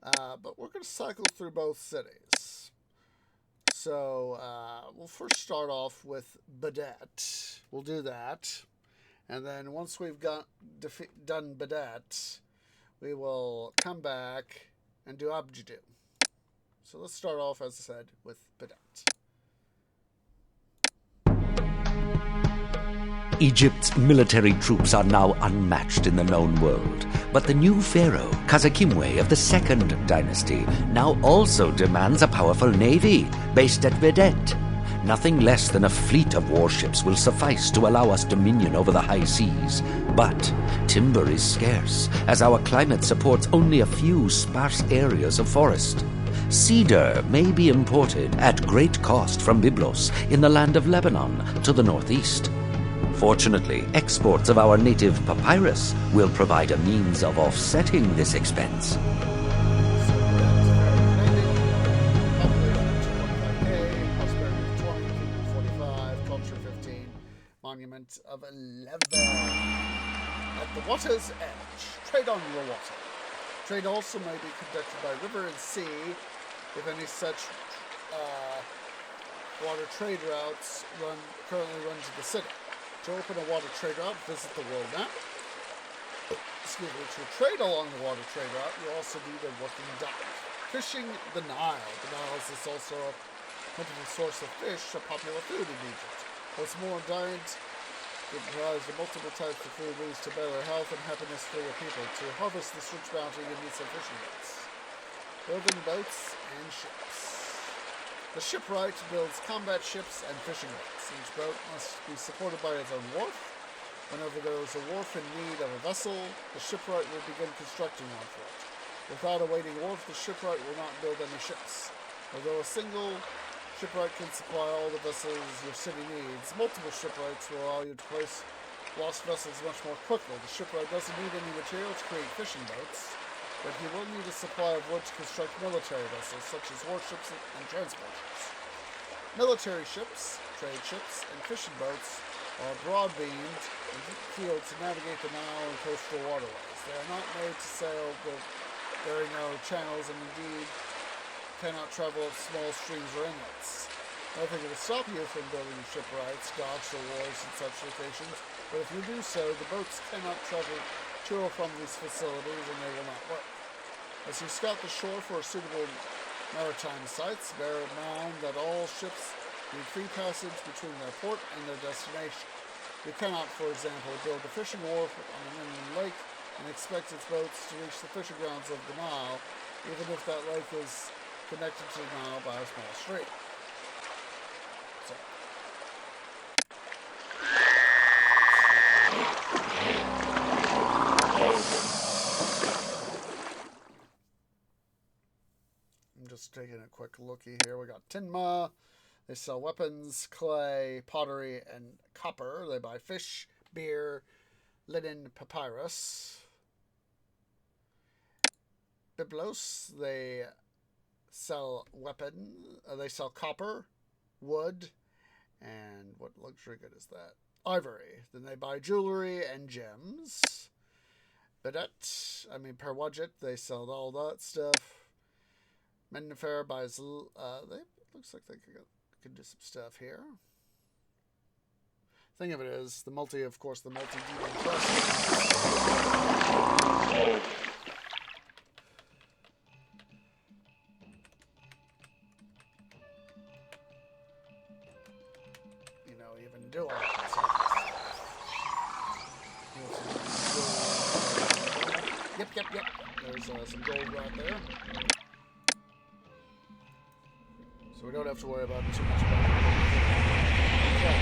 But we're going to cycle through both cities. So we'll first start off with Bedet. We'll do that. And then once we've done Bedet, we will come back and do Abydos. So let's start off, as I said, with Bedet. Egypt's military troops are now unmatched in the known world, but the new pharaoh, Khazakimwe of the Second Dynasty, now also demands a powerful navy based at Bedet. Nothing less than a fleet of warships will suffice to allow us dominion over the high seas. But timber is scarce, as our climate supports only a few sparse areas of forest. Cedar may be imported at great cost from Byblos in the land of Lebanon to the northeast. Fortunately, exports of our native papyrus will provide a means of offsetting this expense. Monument of 11. At the water's edge, trade on your water. Trade also may be conducted by river and sea, if any such water trade routes currently run to the city. To open a water trade route, visit the world map. Excuse me. To trade along the water trade route, you also need a working dock. Fishing the Nile. The Nile is also a plentiful source of fish, a popular food in Egypt. What's more, diet provides the multiple types of food leads to better health and happiness for your people. To harvest this rich bounty, you need some fishing boats. Building boats and ships. The shipwright builds combat ships and fishing boats. Each boat must be supported by its own wharf. Whenever there is a wharf in need of a vessel, the shipwright will begin constructing one for it. Without a waiting wharf, the shipwright will not build any ships. Although a single shipwright can supply all the vessels your city needs, multiple shipwrights will allow you to place lost vessels much more quickly. The shipwright doesn't need any material to create fishing boats, but he will need a supply of wood to construct military vessels, such as warships and transport ships. Military ships, trade ships, and fishing boats are broad-beamed and keeled to navigate the Nile and coastal waterways. They are not made to sail the very narrow channels and indeed cannot travel up small streams or inlets. Nothing will stop you from building shipwrights, docks, or wharves in such locations, but if you do so, the boats cannot travel to or from these facilities and they will not work. As you scout the shore for suitable maritime sites, bear in mind that all ships need free passage between their port and their destination. You cannot, for example, build a fishing wharf on an inland lake and expect its boats to reach the fishing grounds of the Nile even if that lake is connected to the Nile by a small stream. So. I'm just taking a quick looky here. We got Tinma. They sell weapons, clay, pottery, and copper. They buy fish, beer, linen, papyrus. Byblos, they sell they sell copper, wood, and what luxury good is that? Ivory. Then they buy jewelry and gems. Perwadjet, they sell all that stuff. Mennefer buys, looks like they could do some stuff here. Thing of it is, the multi-demon quest. Even do all that stuff. Yep. There's some gold right there. So we don't have to worry about too much about it. Okay.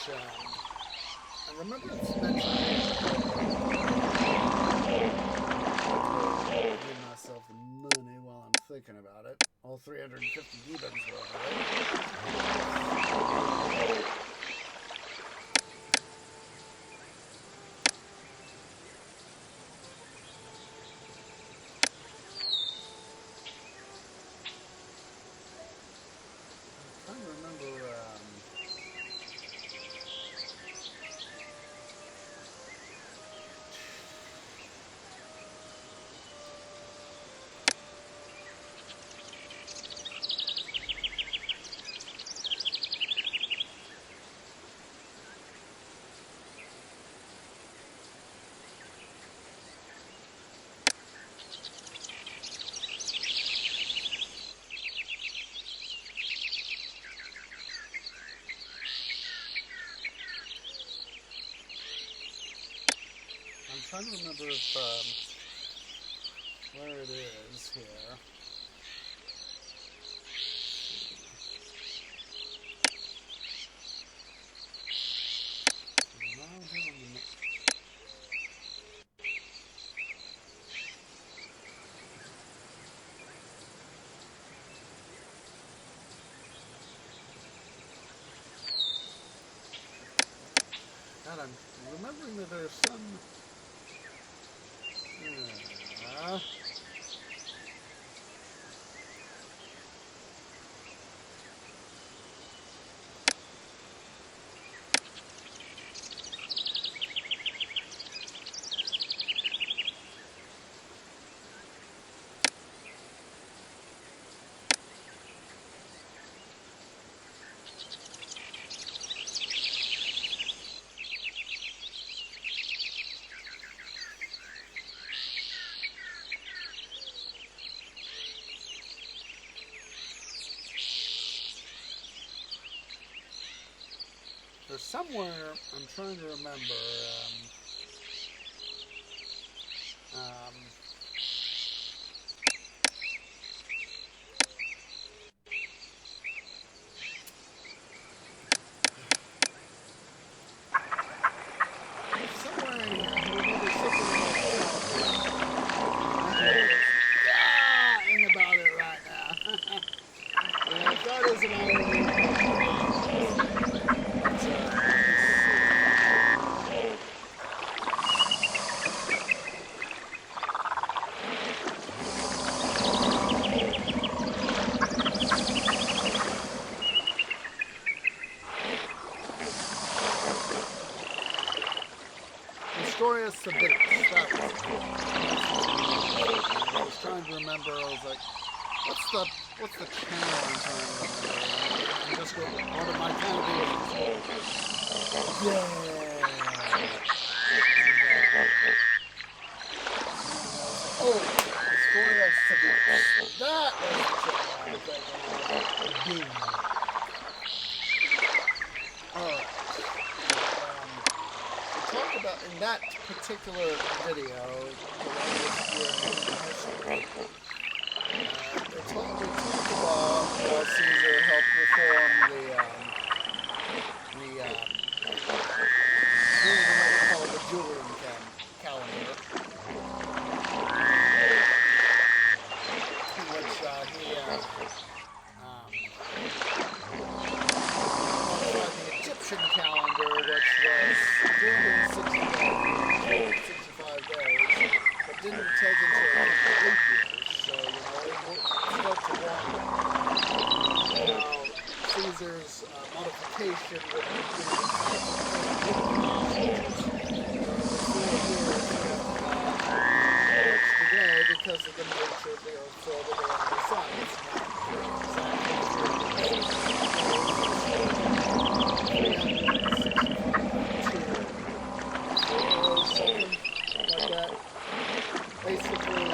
I remember it's mentioned. Give myself the money while I'm thinking about it. All 350 demons were alright. I'm trying to remember if, where it is here. God, I'm remembering that there's some there's somewhere, I'm trying to remember, somewhere in here, I remember something about it right now. Yeah, that is an irony. Historia Civilis, that was it. I was trying to remember, I was like, what's the channel I'm trying to remember? And just go onto my television. Yeah. And, oh, Historia Civilis. That was the channel I was thinking of. Alright. Talk about in that particular video, they talk about how Caesar helped reform the Julian calendar, in which he modified the Egyptian calendar, which was 365 days, but didn't take into account the leap years. So, it would start to wander. Now, Caesar's modification would be today because of the nature of the Earth's orbit around the Sun. It's not basically,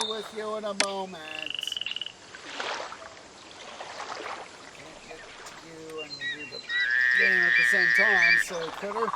with you in a moment. Can't get to you and do the game at the same time, silly critter.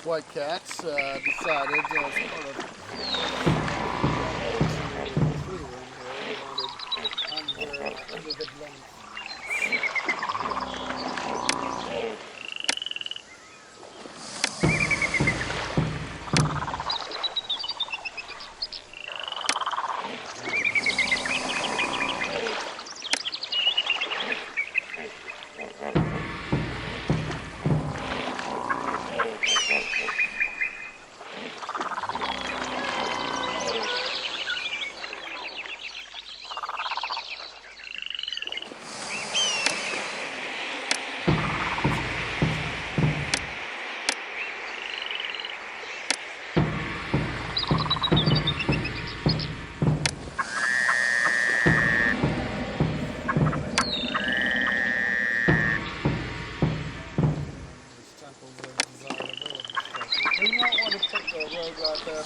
White Cat decided as part of under the blanket.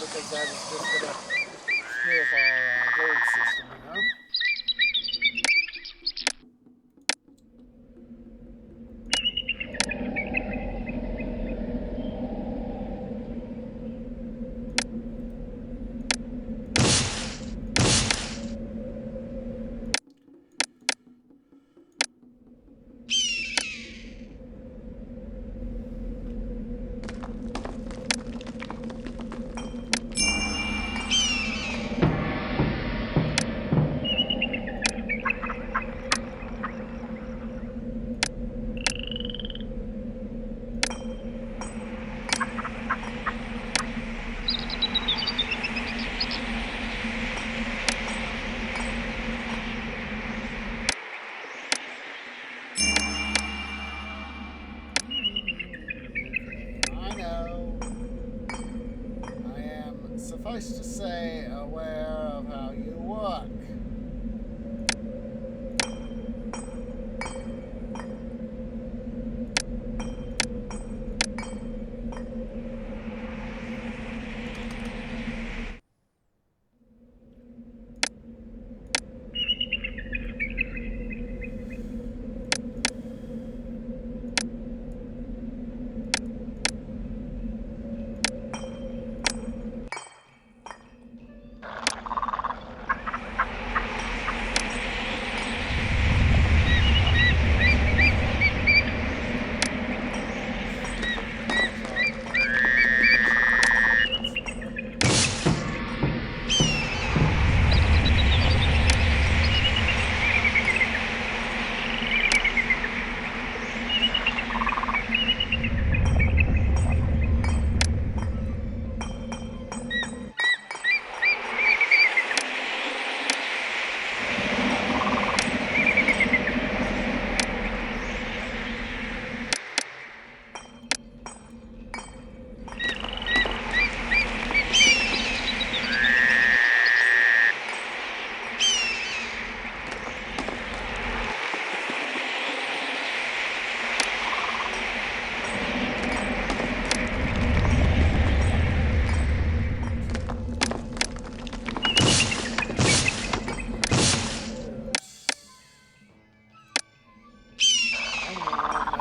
Because that is just going to screw up our gold system, you know? Suffice to say, aware of how you work.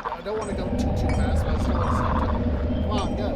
I don't want to go too fast, but I still want to stop. Come on, go.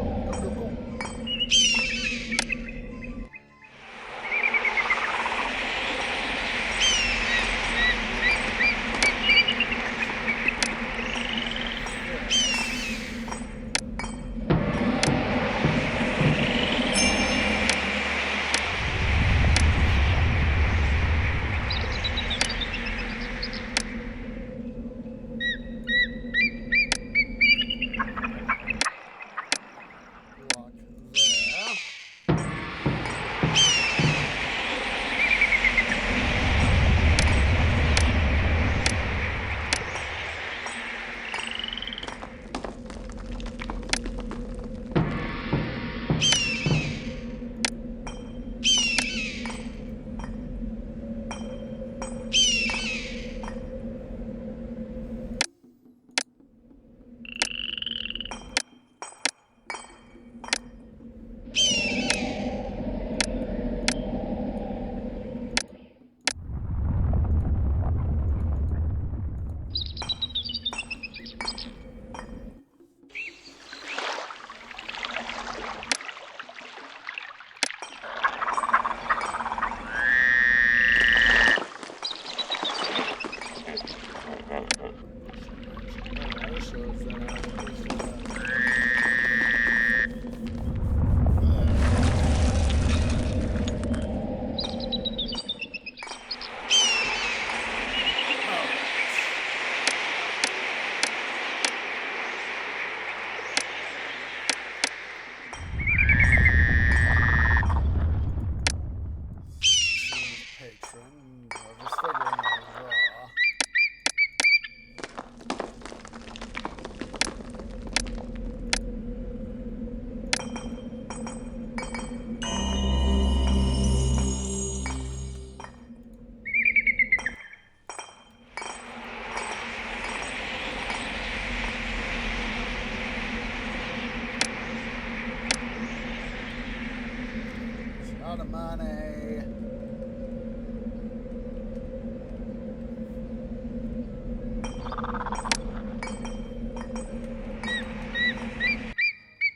money.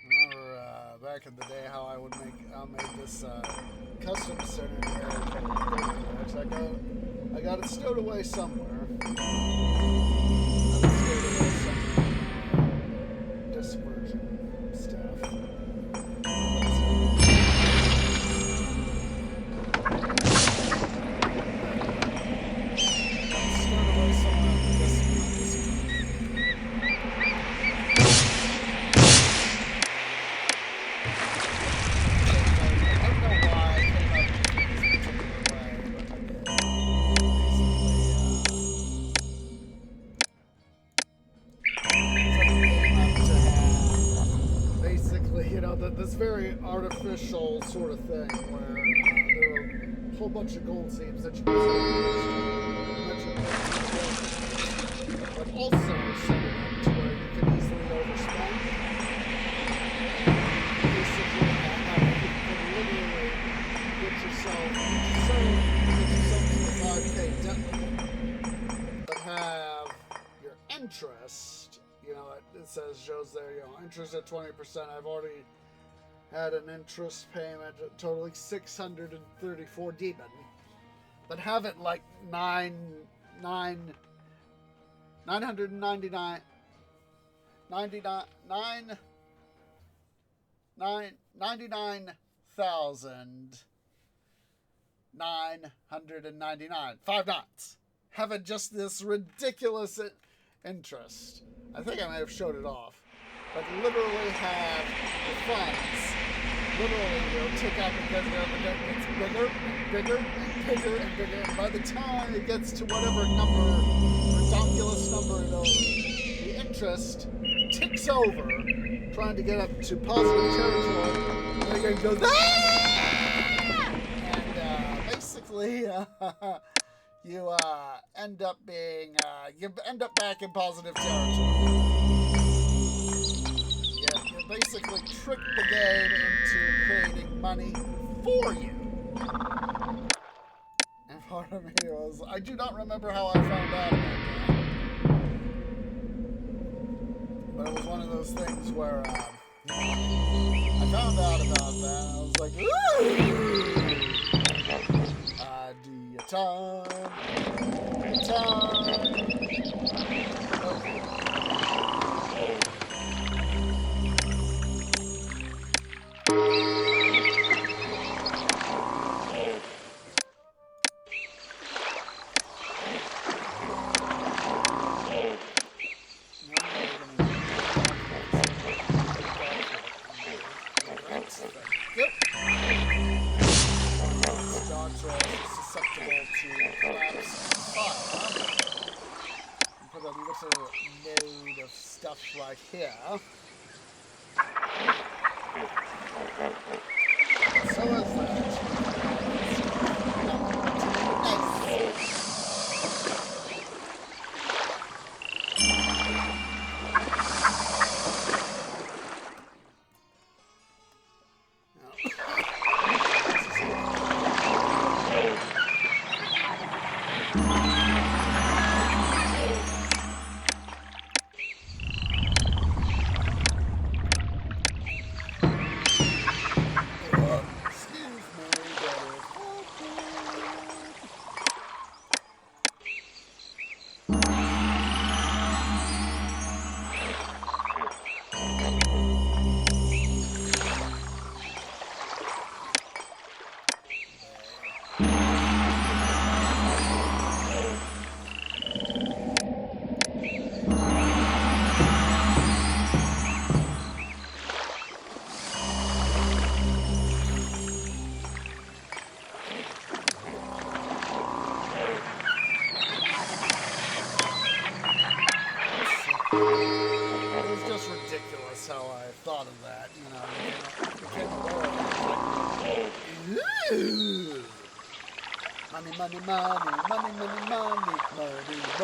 Remember back in the day how I made this custom center which I got it stowed away somewhere. Disc version stuff. This very artificial sort of thing where there are a whole bunch of gold seams that you can but also set it up to where you can easily overspend. Basically, literally get yourself to the 5K debt limit, but have your interest. It says, shows there, interest at 20%. I've already had an interest payment totaling 634 demon, but have it like 999 99,999. 5 knots. Having just this ridiculous interest. I think I may have showed it off. But literally have the funds. Literally will tick up because it's bigger and bigger and bigger and bigger. And by the time it gets to whatever number, ridiculous number it over, the interest ticks over, trying to get up to positive territory. And it goes, ah! And basically, you end up back in positive territory. You basically trick the game into creating money for you. And part of me was, I do not remember how I found out about that. But it was one of those things where I found out about that. I was like, ooh! Time. Okay. Node of stuff right here. So is that.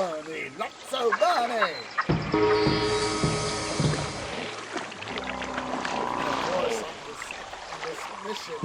Money, lots of money. And of course, on this mission,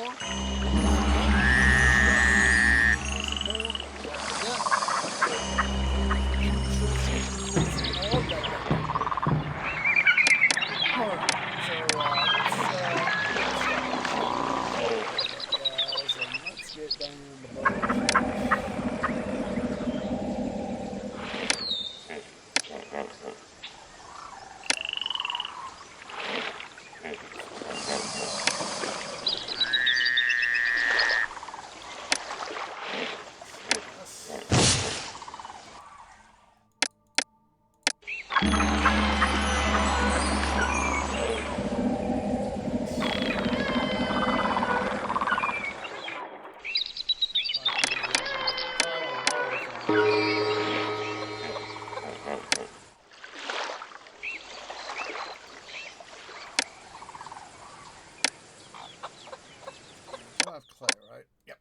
Let's get down the boat. Clay, right? Yep.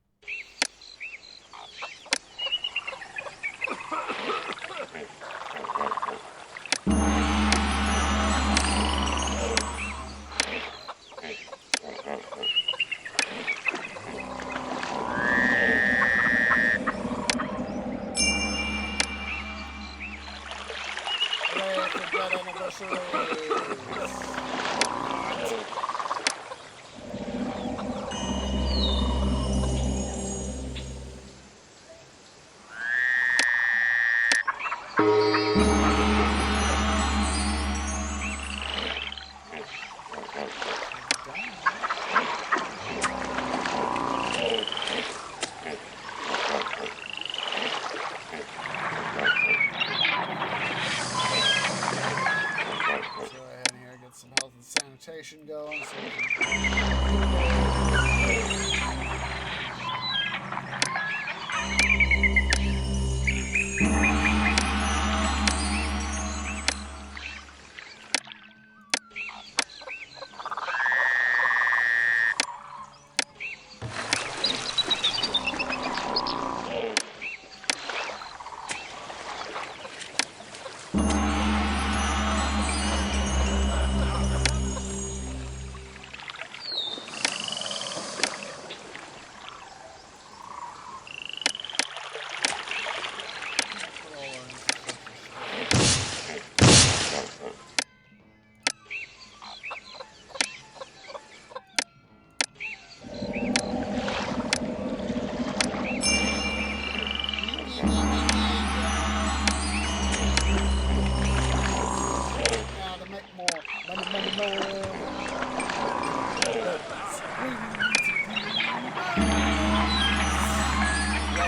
Sanitation going.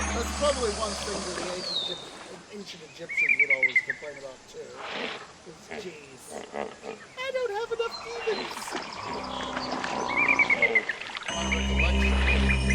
So probably one thing that the ancient Egyptians would always complain about too. Jeez, I don't have enough demons. My recollection is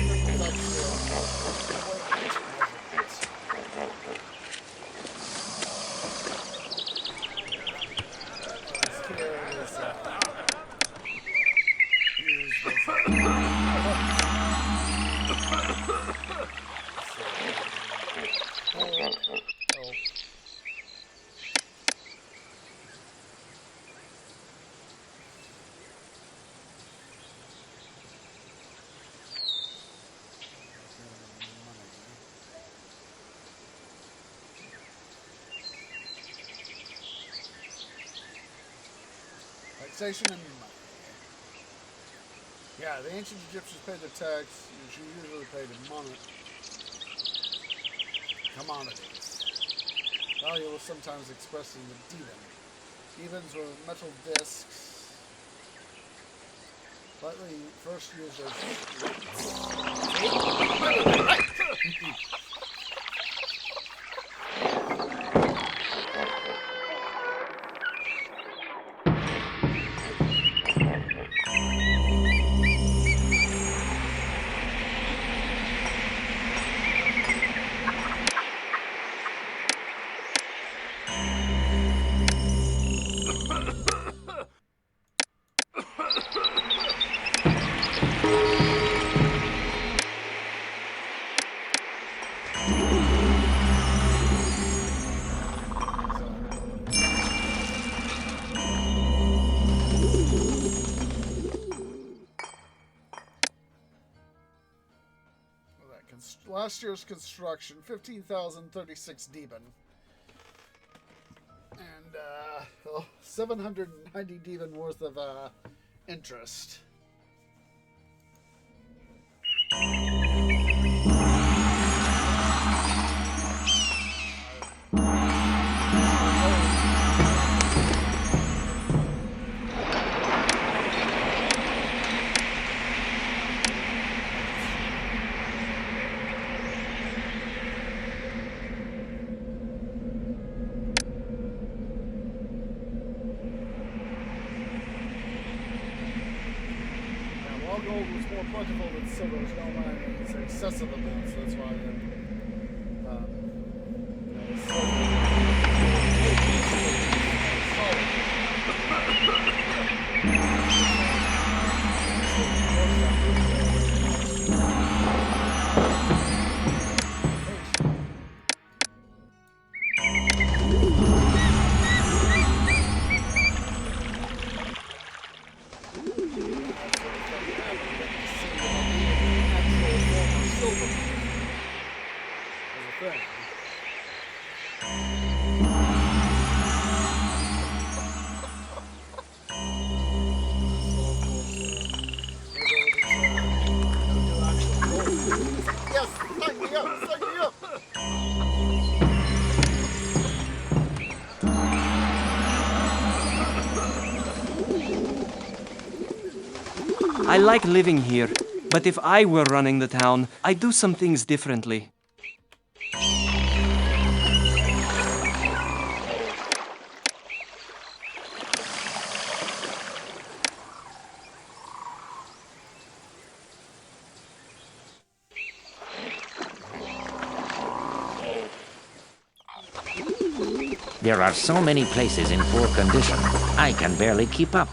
taxation and money. Yeah, the ancient Egyptians paid their tax, which usually paid in money. Commodities. Value was sometimes expressed in the divan. Divans were metal discs, slightly first used as last year's construction, 15,036 Deben. And 790 Deben worth of interest. Gold was more plentiful than silver. There's no money. It's excessive amounts, so that's why I like living here, but if I were running the town, I'd do some things differently. There are so many places in poor condition, I can barely keep up.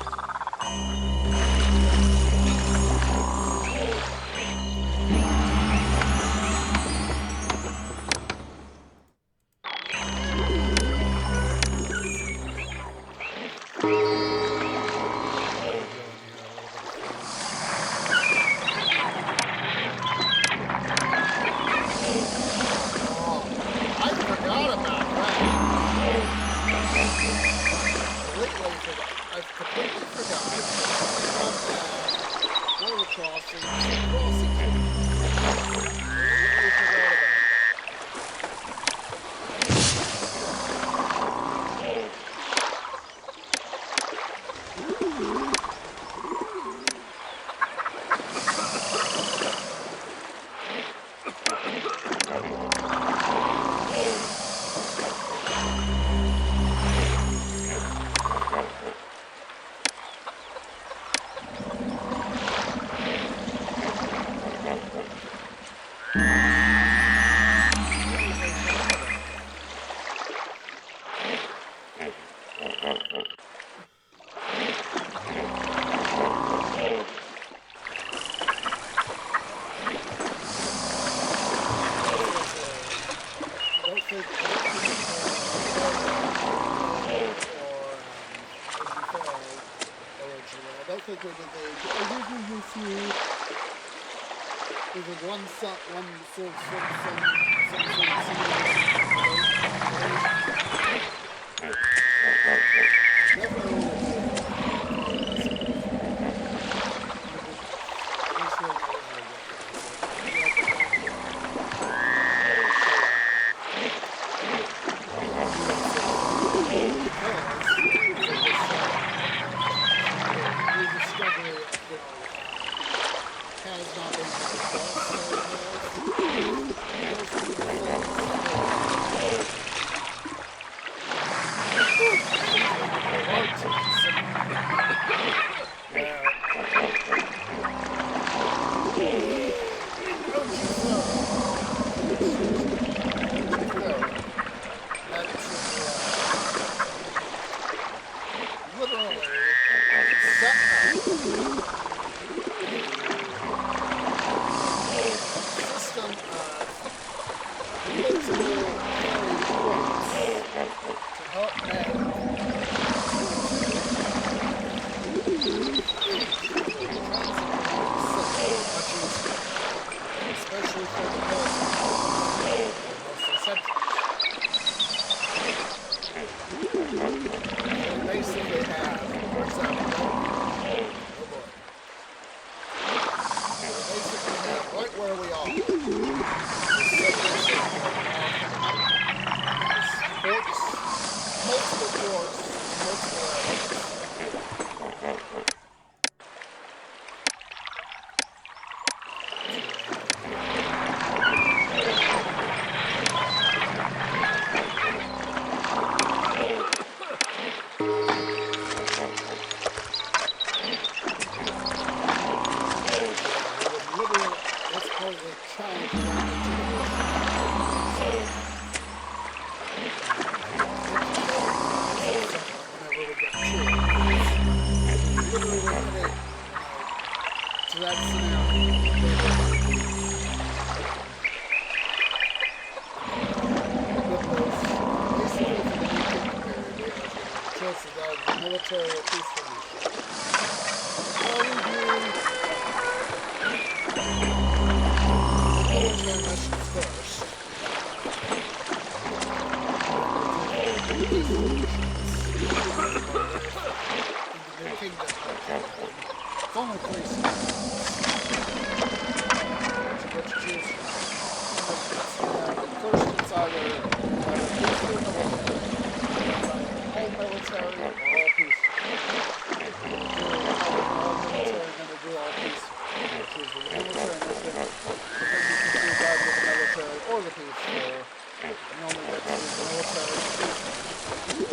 military or peaceful mission. Before we do military missions first, in the new kingdom, it's only 3 seasons. What you choose first, it's either peaceful military, all military, or all peaceful. All military, and then they do all peaceful. You choose the military mission, but then you can choose either the military or the peaceful. And you only get to choose the military or the peaceful.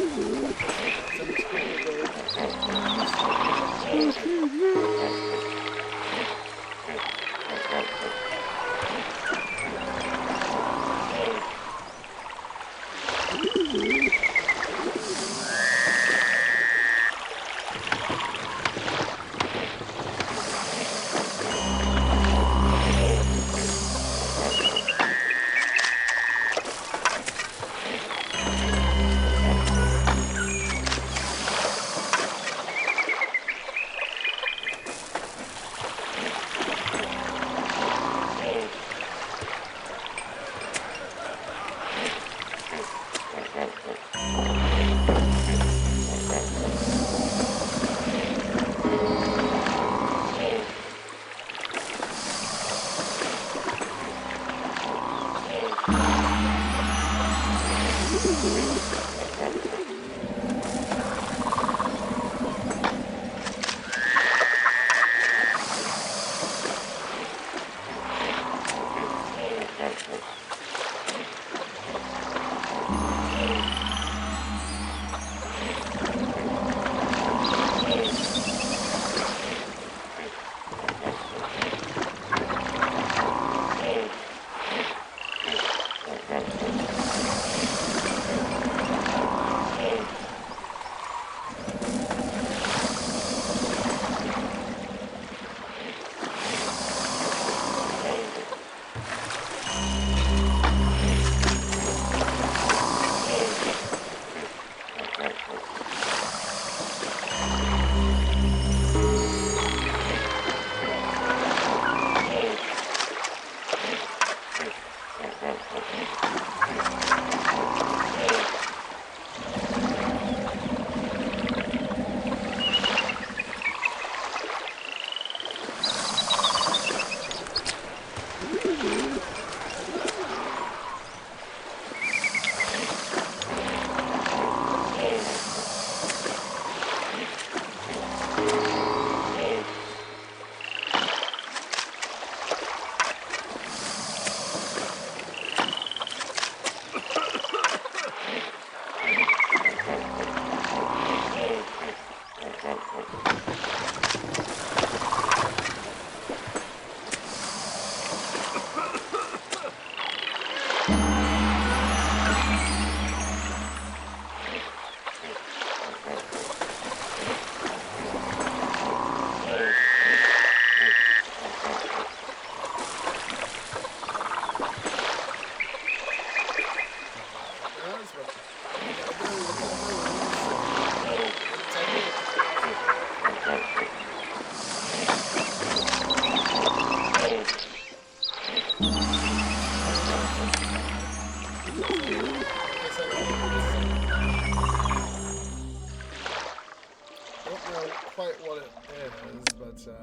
So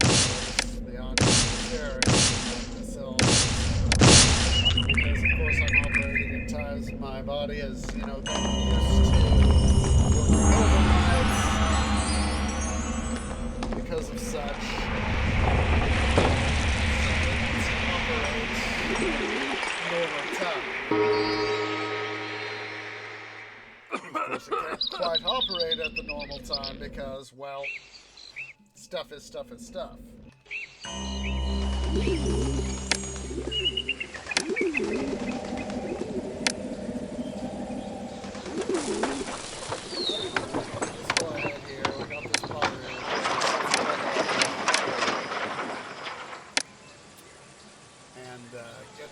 it's the Archaic Period. So, because of course I'm operating in times my body is, gotten used to working overnight because of such. Normal time. Of course, it can't quite operate at the normal time because, well, stuff is stuff is stuff. Let's go ahead here. We got this part here. And get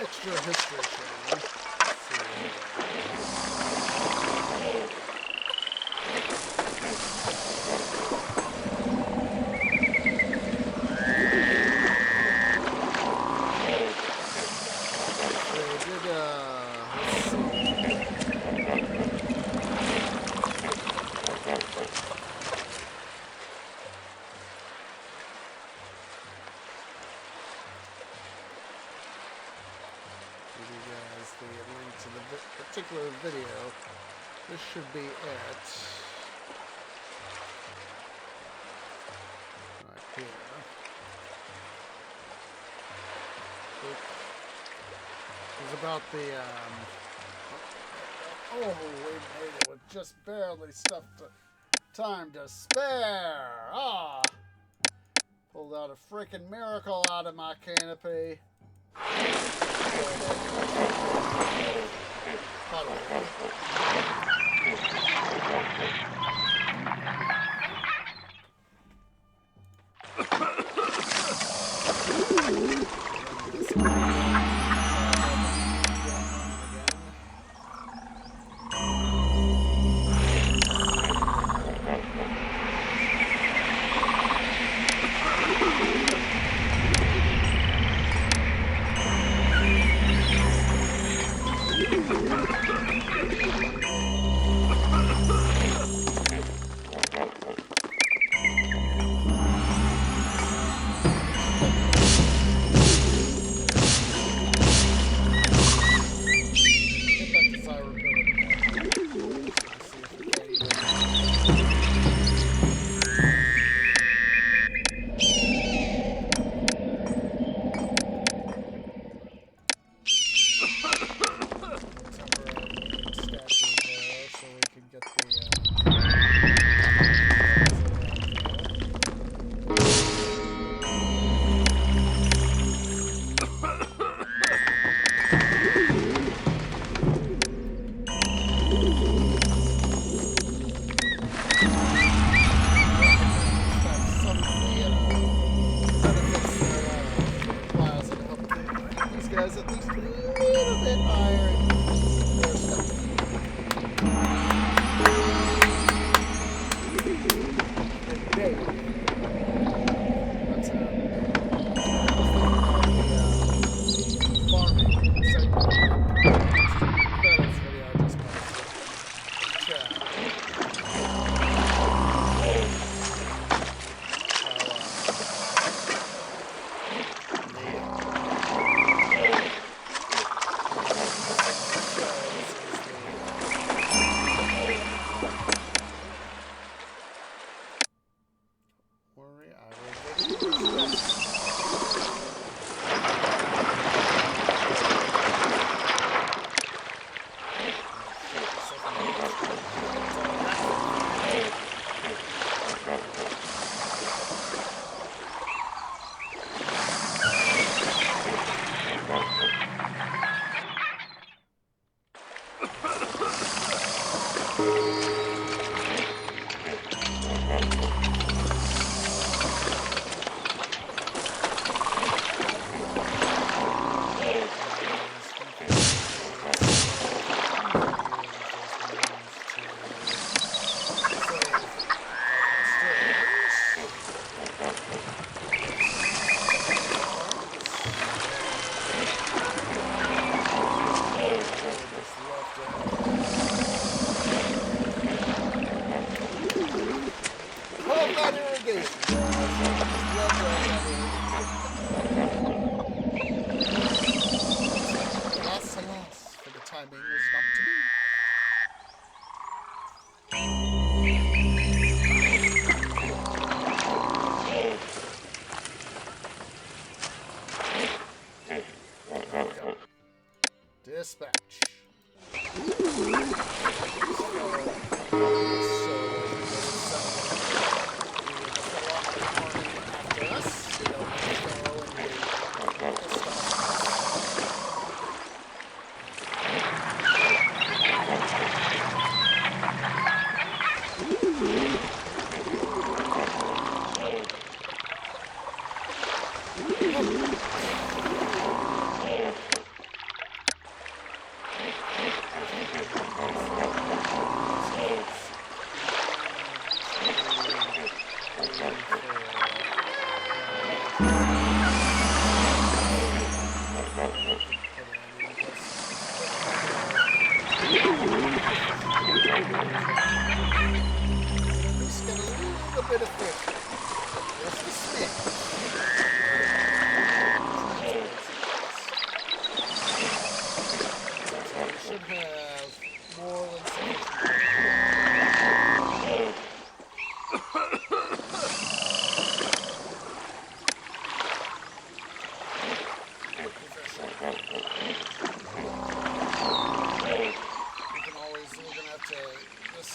Extra history training. Particular video. This should be it. Right here. It's about the oh, we made it with just barely time to spare. Ah, pulled out a freaking miracle out of my canopy. Dispatch.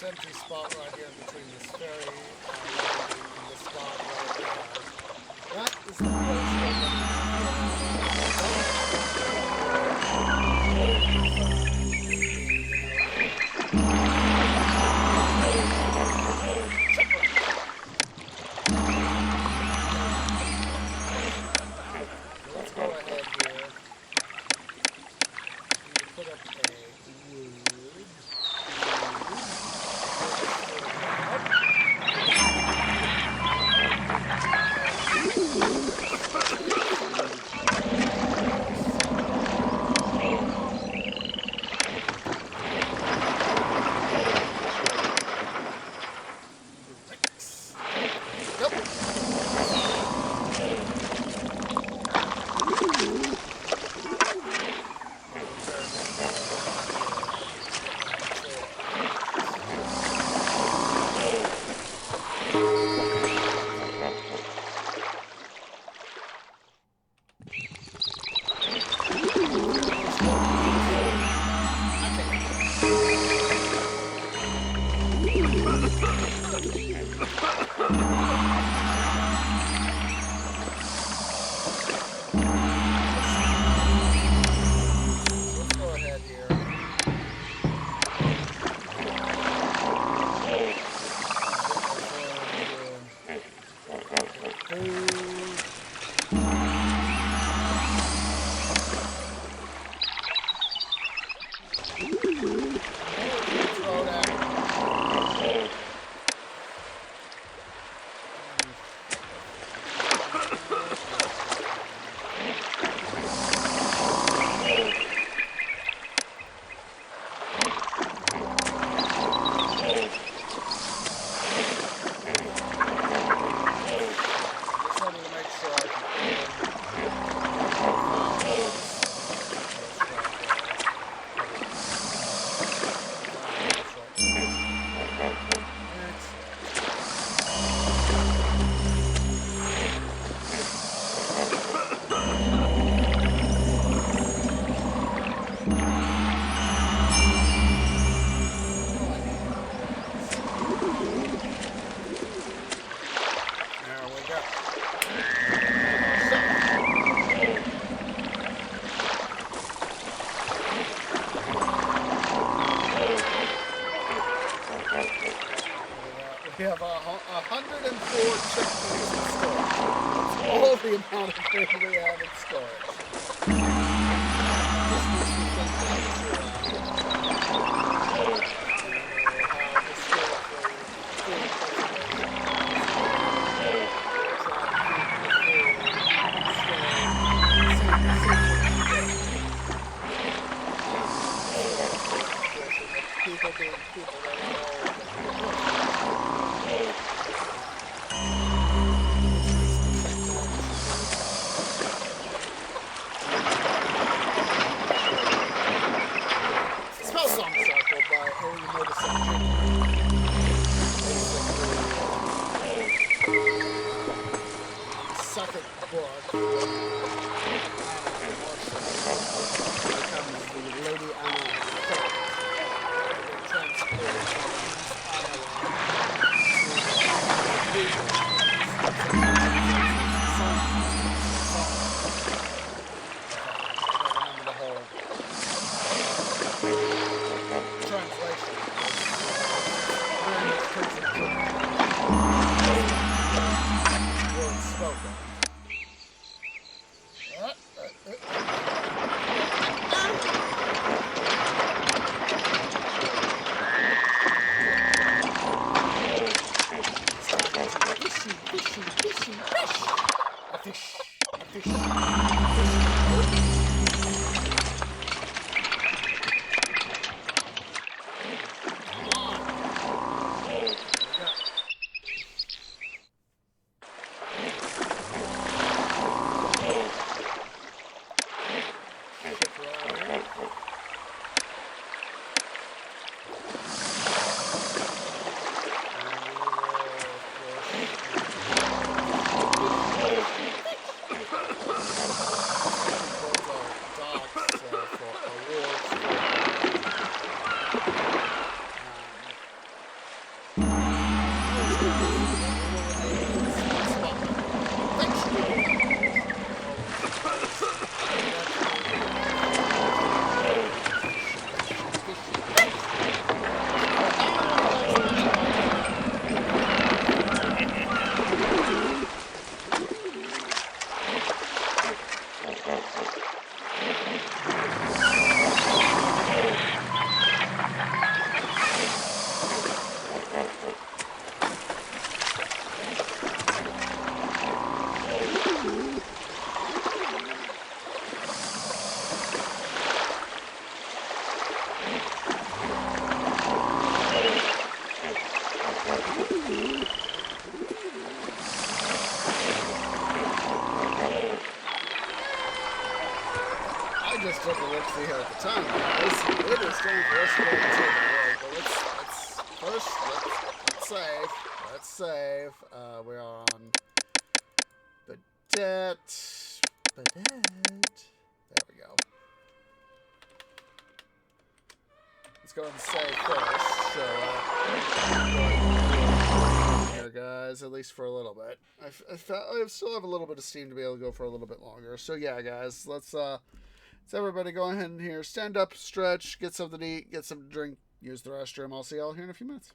Empty spot right here between this ferry and this spot right there. That is the let's go ahead here. Put up a wood. have 104 chickpeas in storage. That's all the amount of food we have in storage. This makes me think back to, how historically food people being people that are all spell song cycle by Harry Notice second book becomes the Lady Anna just took a look see here at the time, guys. It is time for us to go and take a break. But let's save. Let's save. We are on Bedet. There we go. Let's go and save first. So, here, guys, at least for a little bit. I still have a little bit of steam to be able to go for a little bit longer. So, yeah, guys, let's everybody go ahead and here, stand up, stretch, get something to eat, get something to drink, use the restroom. I'll see y'all here in a few minutes.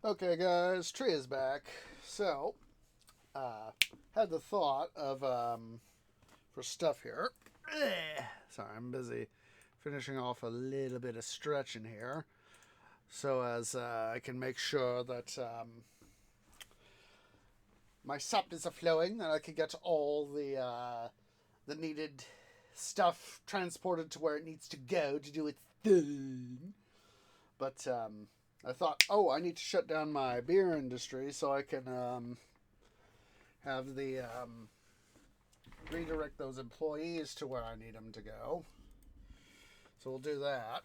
Okay, guys, Tree is back. So, had the thought of, for stuff here. Sorry, I'm busy finishing off a little bit of stretching here. So as I can make sure that my sapness are flowing, and I can get all the needed stuff transported to where it needs to go to do its thing. But I thought, I need to shut down my beer industry so I can have the redirect those employees to where I need them to go. So we'll do that.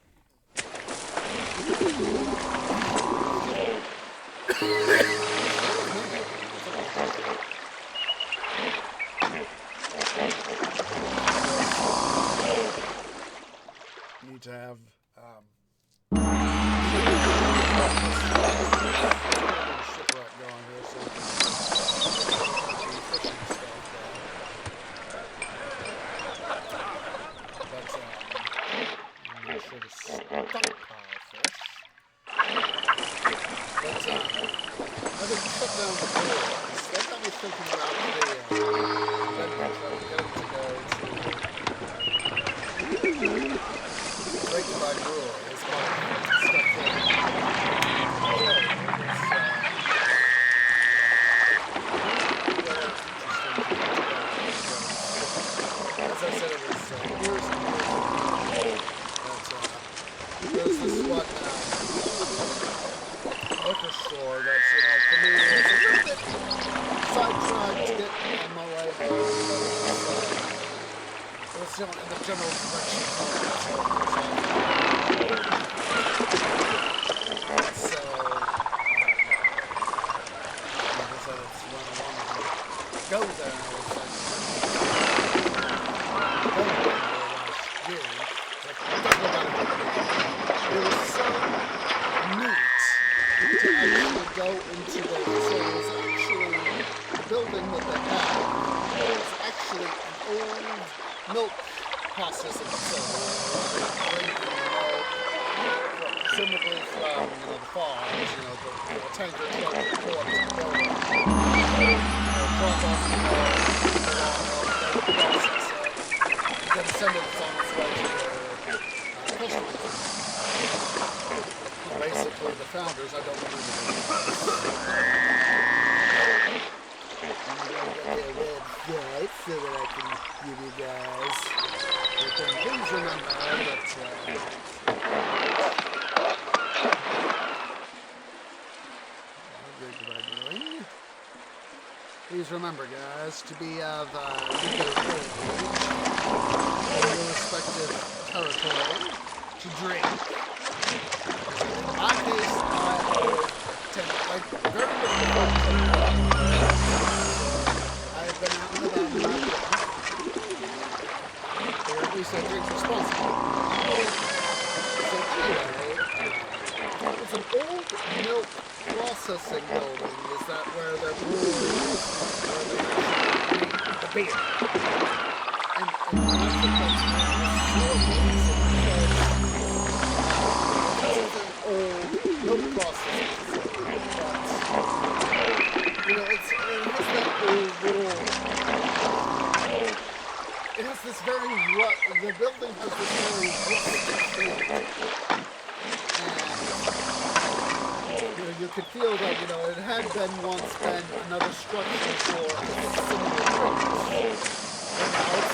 Need to have shipwreck going here, so I'm not sure to stockpile fish. But I think shut down the doors. That got me thinking about the red ones that we're going to go to break by brewery as part of stuff that as I said, it was years and years ago. There's this one liquor store that's, for me, it's a little bit sidetracked to get on my way home. But it's in the general direction of so, like I said, it's when I wanted to go there, and I was like, it was so neat to actually go into the, so it was actually, the building that they had was actually an old milk processing facility where they bring in milk, presumably from, the farms, the tanker truck that pull up to the building, drop off the milk, the raw milk, they process it, then send it on its way to their customers. Basically, the founders, I don't remember the names. I'm going to get their website so that I can give you guys. But then please remember that please remember, guys, to be of legal age in your respective territory to drink. In my case, I tend very little I have been out and about in my life. Or at least I drink responsibly. So anyway, it's an old milk processing building. Is that where they're brewing, where they make the beer? And I think that's so amazing because it's an old milk processing facility, but it has that old little. It has this very the building has this very rustic feel. And you could feel that it had once been another structure for a similar purpose. And now it's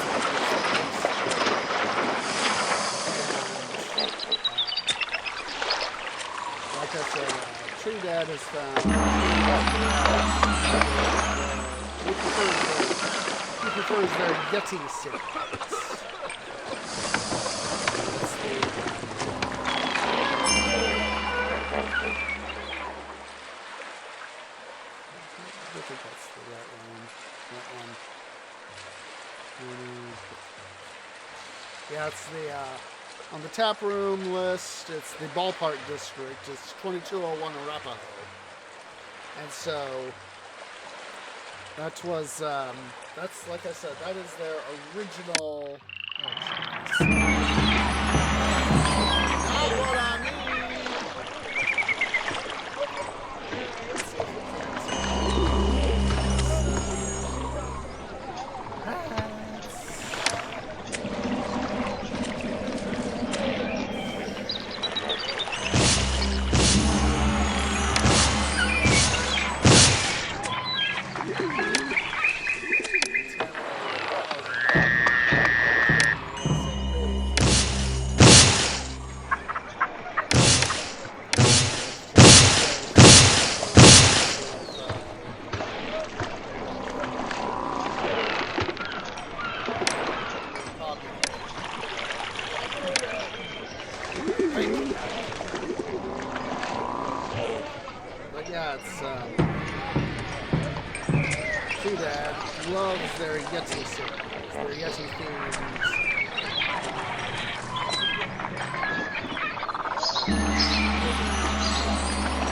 like I said, Tree Dad has found he prefers their Yeti cigarettes. I think that's the right one. That one. Yeah, it's the on the tap room list. It's the ballpark district. It's 2201 Arapahoe, and so that was that's like I said. That is their original. Oh, not what I need. that's Dad loves their Yeti series, their Yeti themes.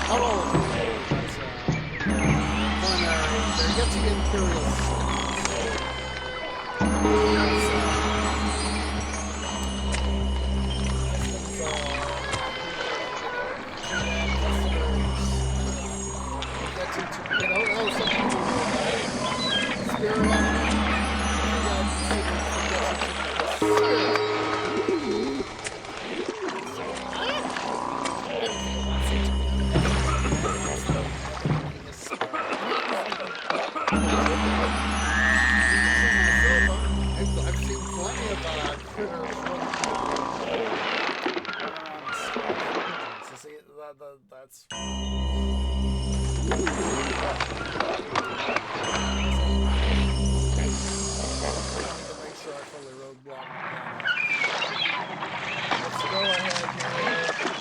Not all of them, but their Yeti Imperial I've seen plenty of critters see, that's... make sure I fully roadblock. Let's go ahead here.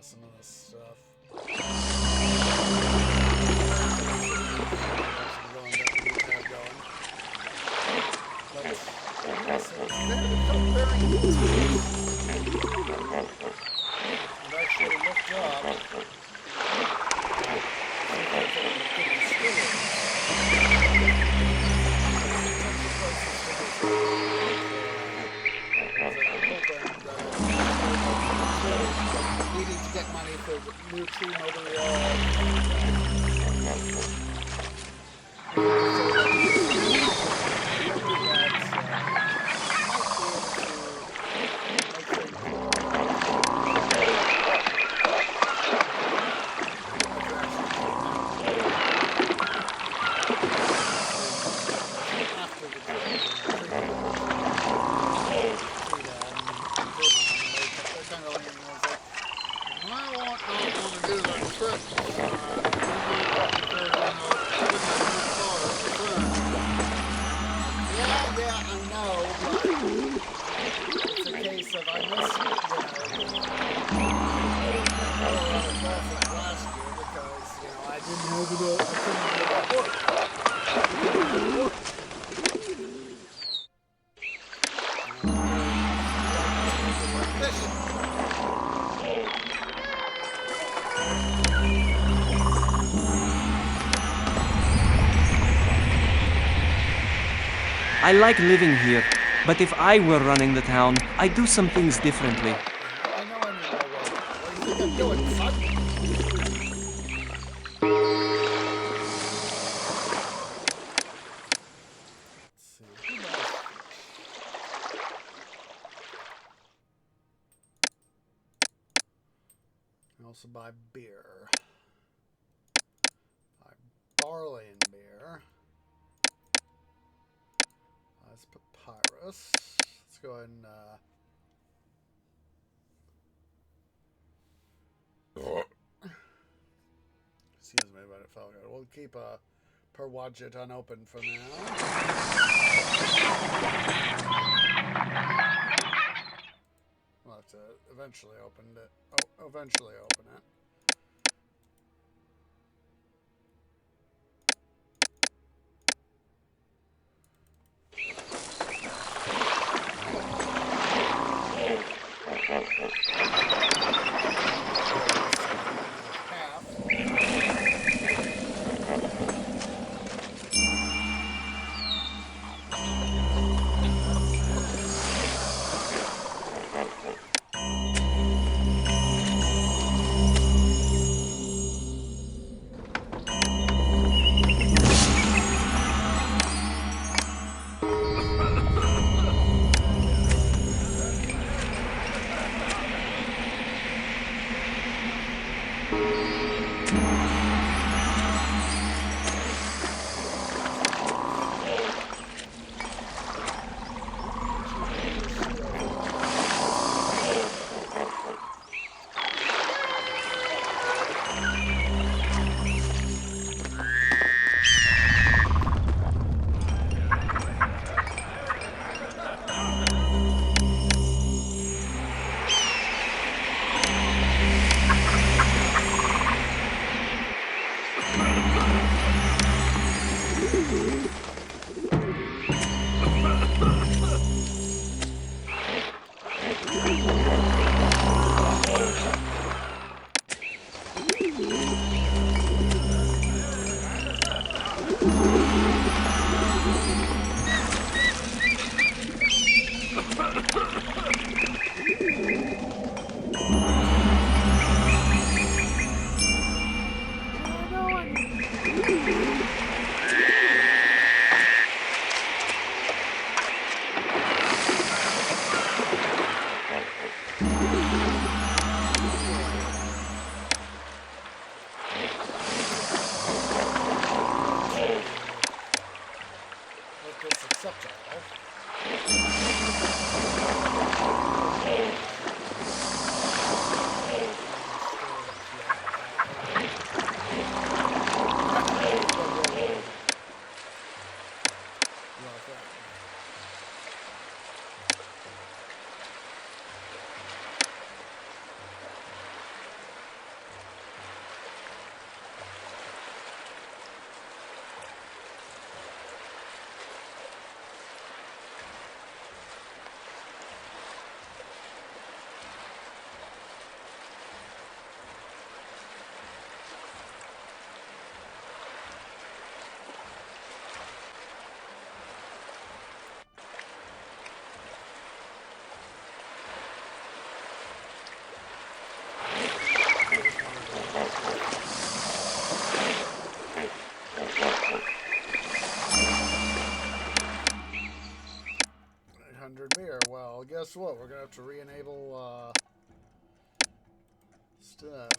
Some of this stuff. I've actually looked up. Needing to get money for the new tree motor. I like living here. But if I were running the town, I'd do some things differently. I know I need more work. What do you think I'm doing, son? Let's see. Who knows? I also buy beer. Buy barley and beer. That's papyrus. Let's go ahead and excuse me, but it felt good. We'll keep per widget unopened for now. We'll have to eventually open it. Oh, eventually open it. Well, guess what? We're gonna have to re-enable stuff.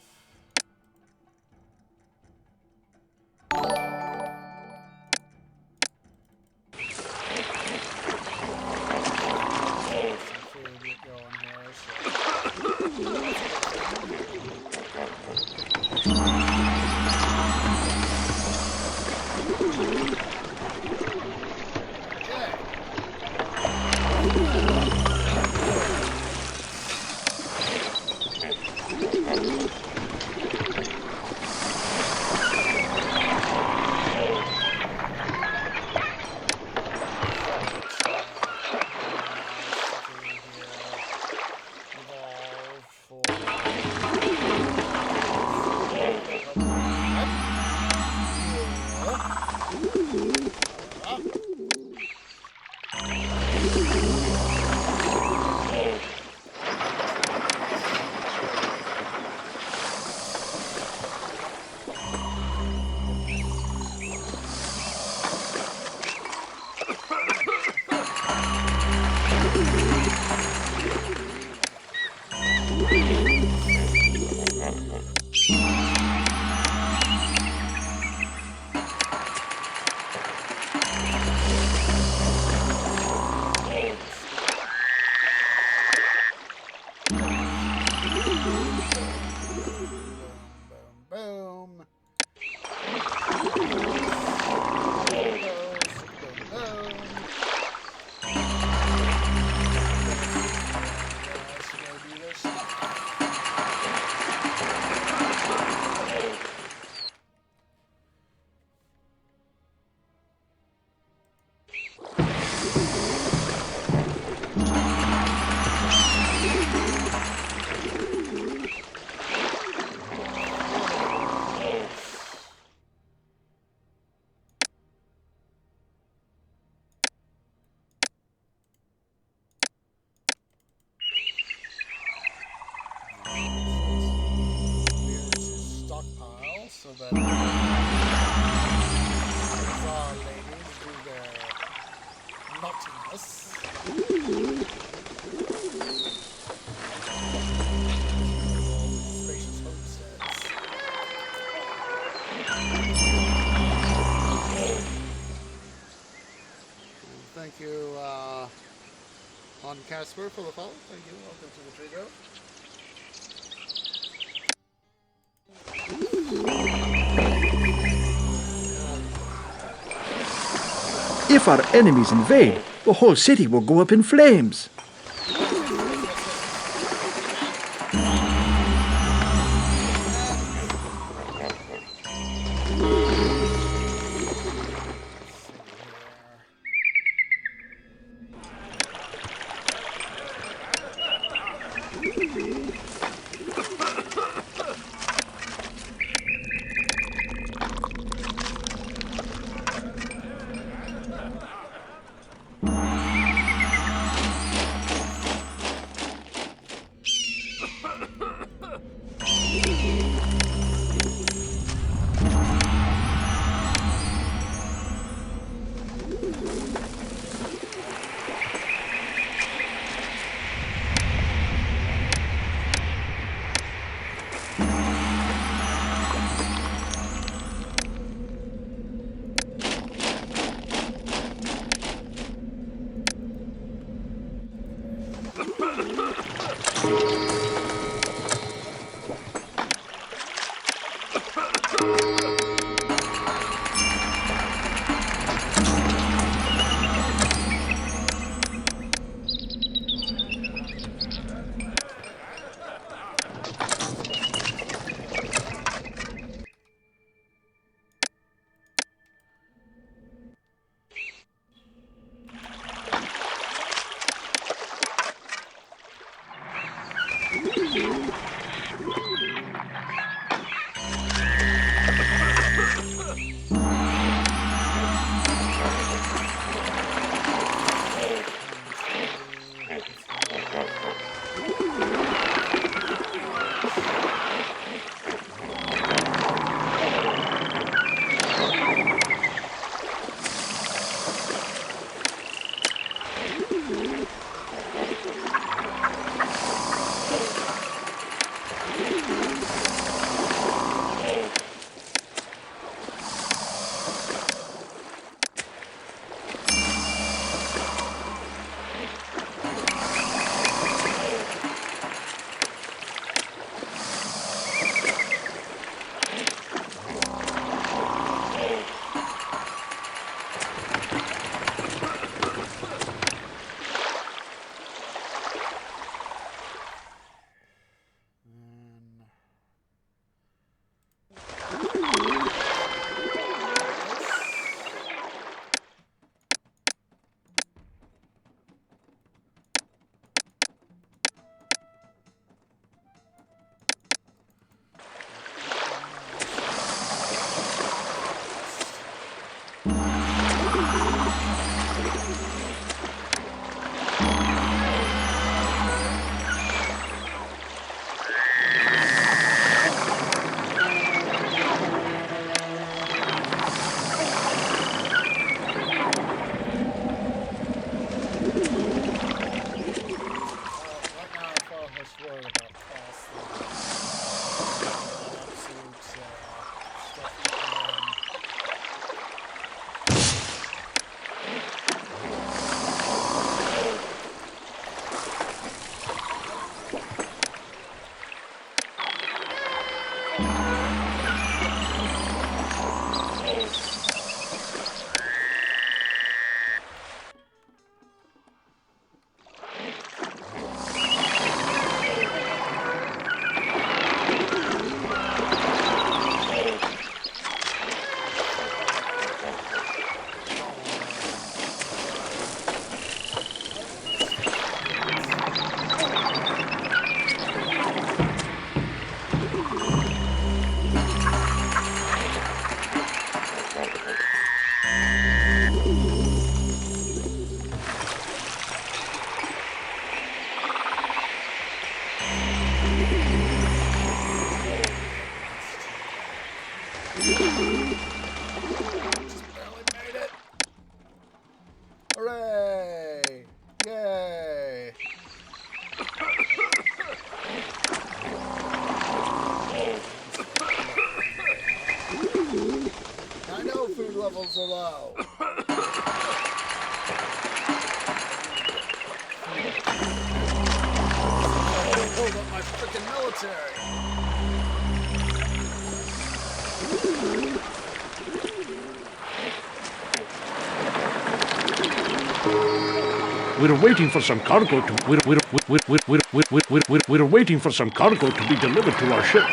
so that these ladies do their naughtiness. Spacious homesteads. Thank you, on Casper for the follow. Thank you. Welcome to the tree grove. If our enemies invade, the whole city will go up in flames. barely made it. Hooray! Yay! I know food levels are low. Hold up my freaking military. We're waiting for some cargo to. We're waiting for some cargo to be delivered to our ship.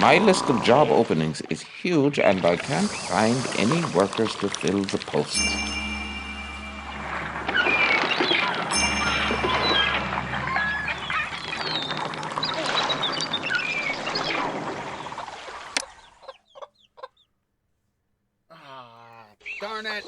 My list of job openings is huge, and I can't find any workers to fill the posts. Ah, darn it.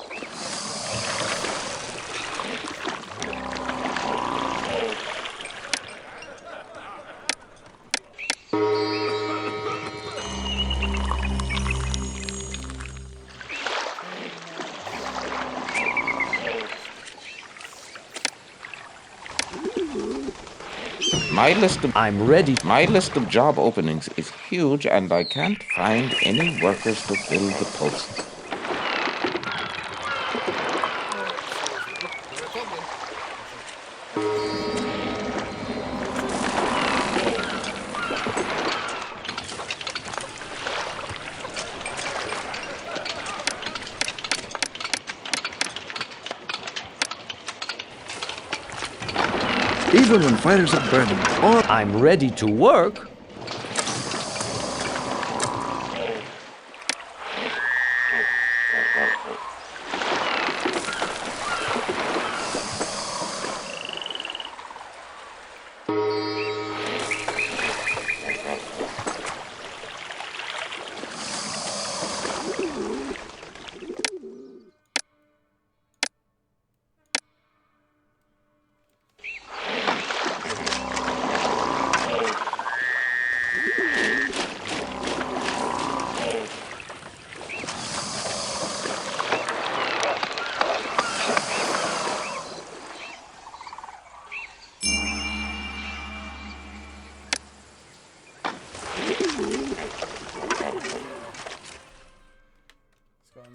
My list of job openings is huge, and I can't find any workers to fill the posts. Even when fires are burning, or I'm ready to work.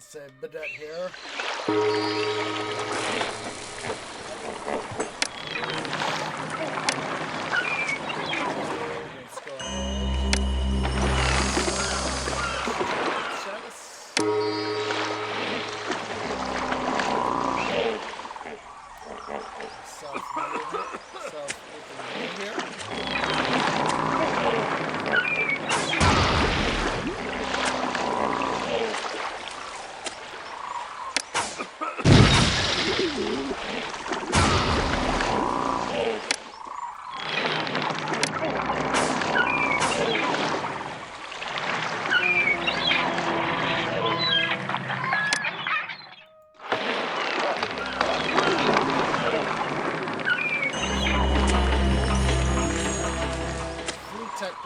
Save Bidet here. Let's go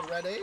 ready.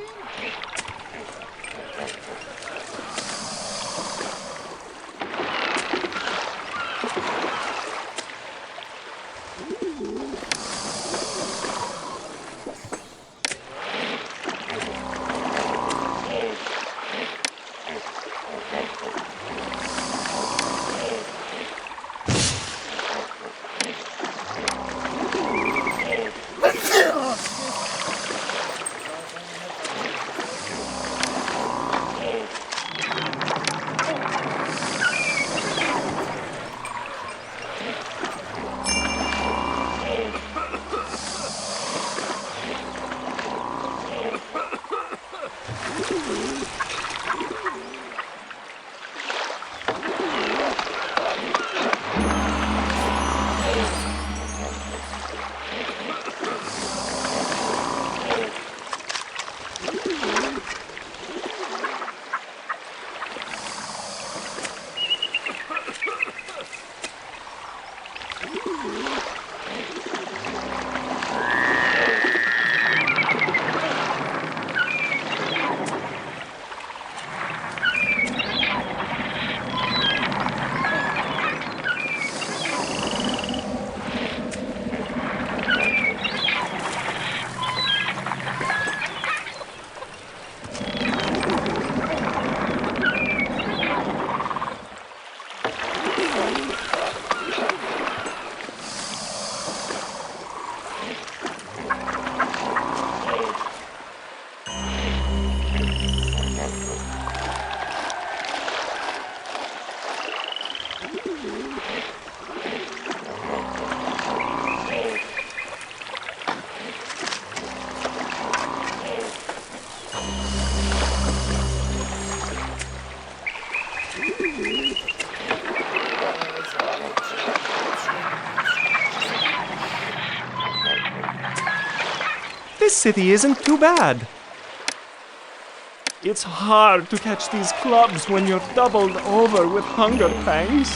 This city isn't too bad. It's hard to catch these clubs when you're doubled over with hunger pangs.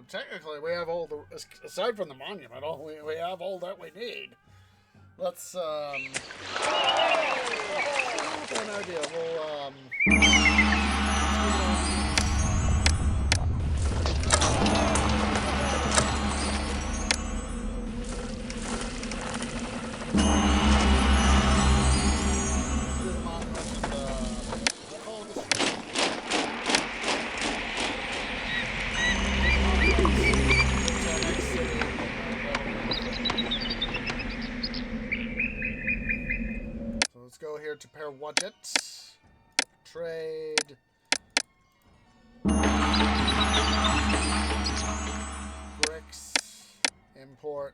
Technically, we have all the, aside from the monument, we have all that we need. Let's, an idea. Let's go here to pair widgets. Trade. Bricks. Import.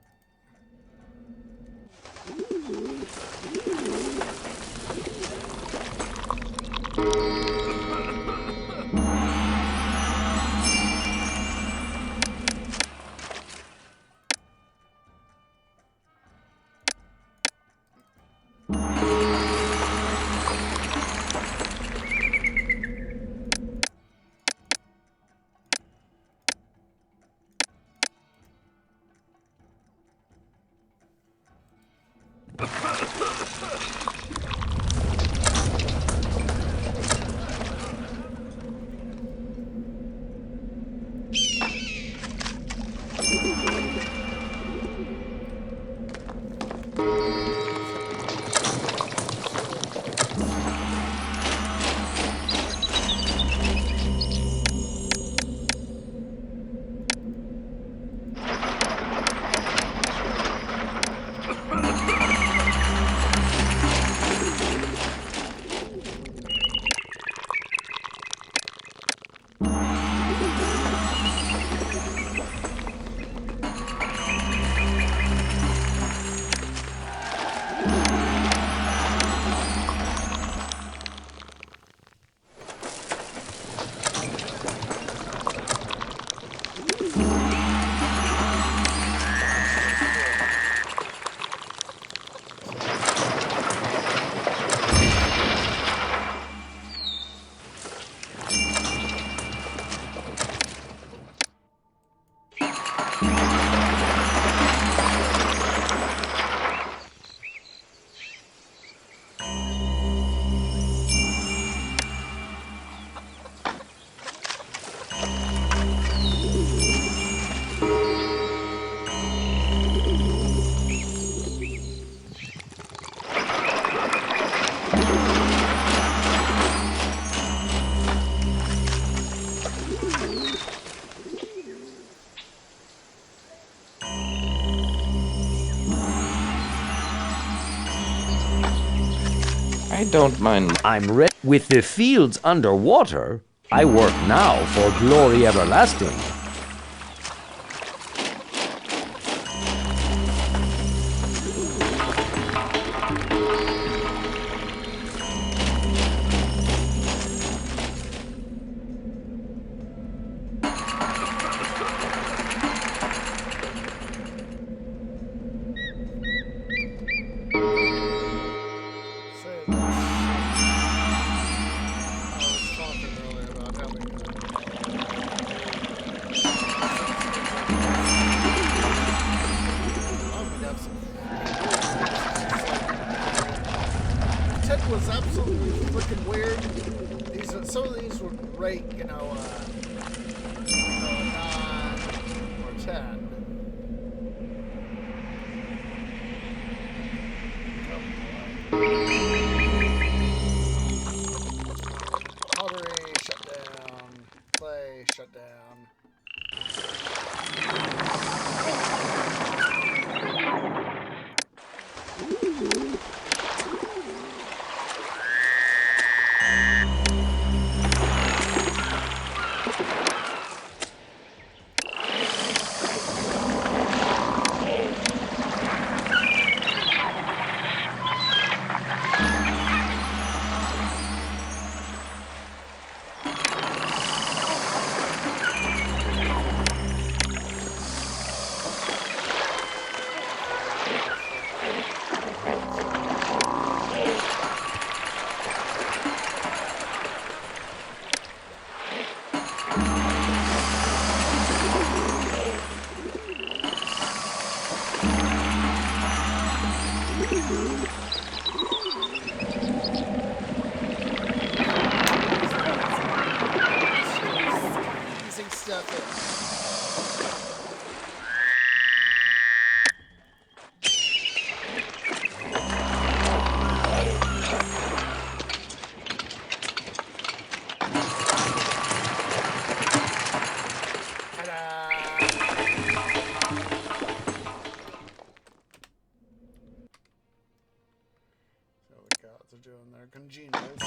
I don't mind. I'm ready. With the fields underwater, I work now for glory everlasting. Was absolutely freaking weird. Some of these were great, you know, 9 or 10. Pottery shut down. Play shut down. Doing their congenials.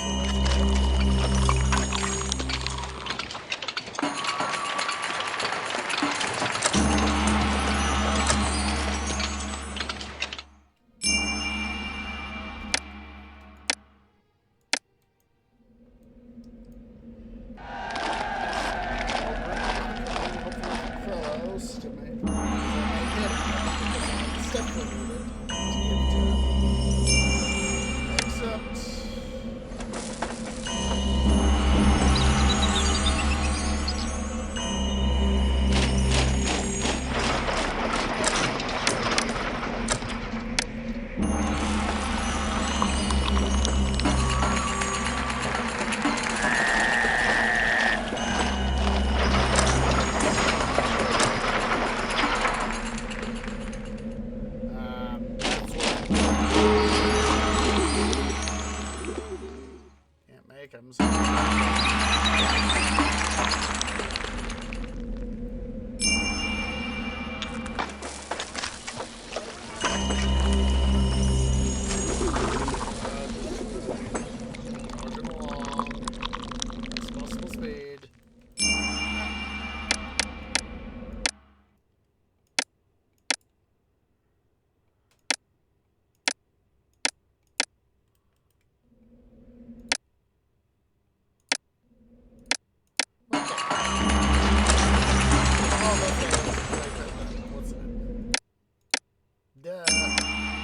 Duh.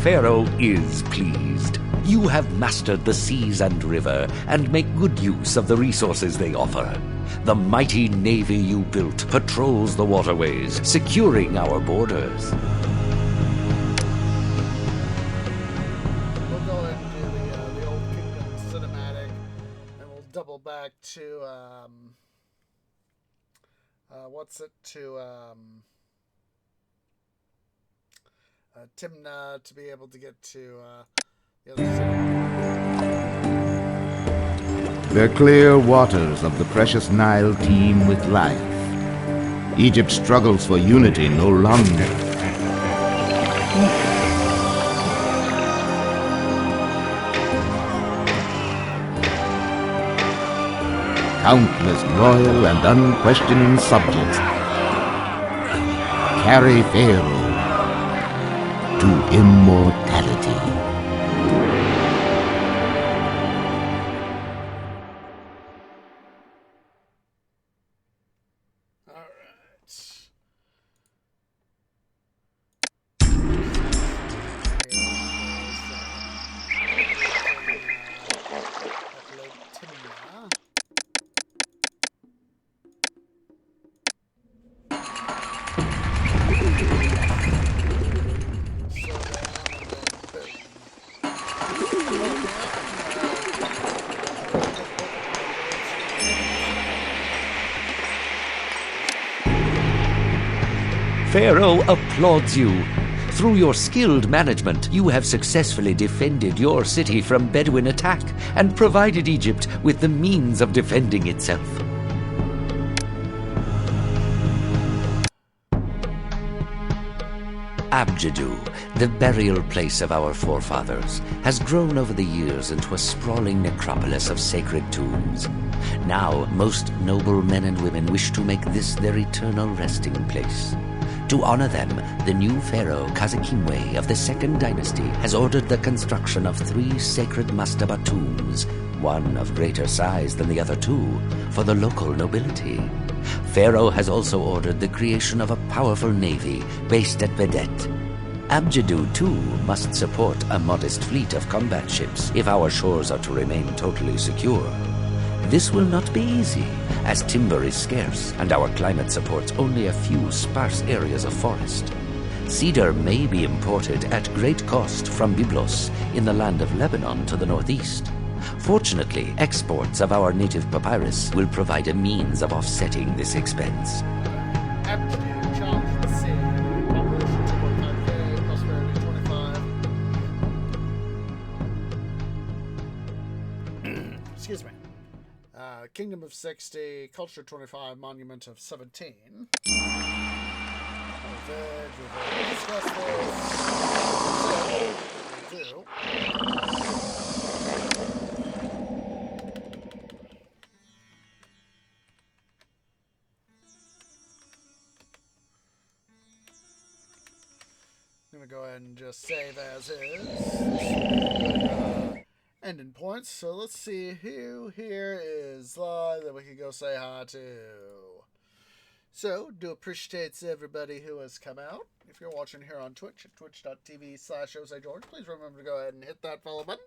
Pharaoh is pleased. You have mastered the seas and river and make good use of the resources they offer. The mighty navy you built patrols the waterways, securing our borders. We'll go ahead and do the Old Kingdom cinematic, and we'll double back to Timna to be able to get to the other city. The clear waters of the precious Nile teem with life. Egypt struggles for unity no longer. Countless loyal and unquestioning subjects carry Pharaoh to immortality. Pharaoh applauds you. Through your skilled management, you have successfully defended your city from Bedouin attack and provided Egypt with the means of defending itself. Abjadu, the burial place of our forefathers, has grown over the years into a sprawling necropolis of sacred tombs. Now, most noble men and women wish to make this their eternal resting place. To honor them, the new pharaoh Kazakimwe of the Second Dynasty has ordered the construction of 3 sacred mastaba tombs, one of greater size than the other 2, for the local nobility. Pharaoh has also ordered the creation of a powerful navy based at Bedet. Abjadu, too, must support a modest fleet of combat ships if our shores are to remain totally secure. This will not be easy, as timber is scarce and our climate supports only a few sparse areas of forest. Cedar may be imported at great cost from Byblos in the land of Lebanon to the northeast. Fortunately, exports of our native papyrus will provide a means of offsetting this expense. Aptitude, challenge the sea. Population 2.5K, prosperity 25. Excuse me. Kingdom of 60, culture 25, monument of 17. We've already discussed this. So, I'm going to go ahead and just save as is. Ending points. So let's see who here is live that we can go say hi to. So, do appreciate everybody who has come out. If you're watching here on Twitch at twitch.tv/OseGeorge, please remember to go ahead and hit that follow button.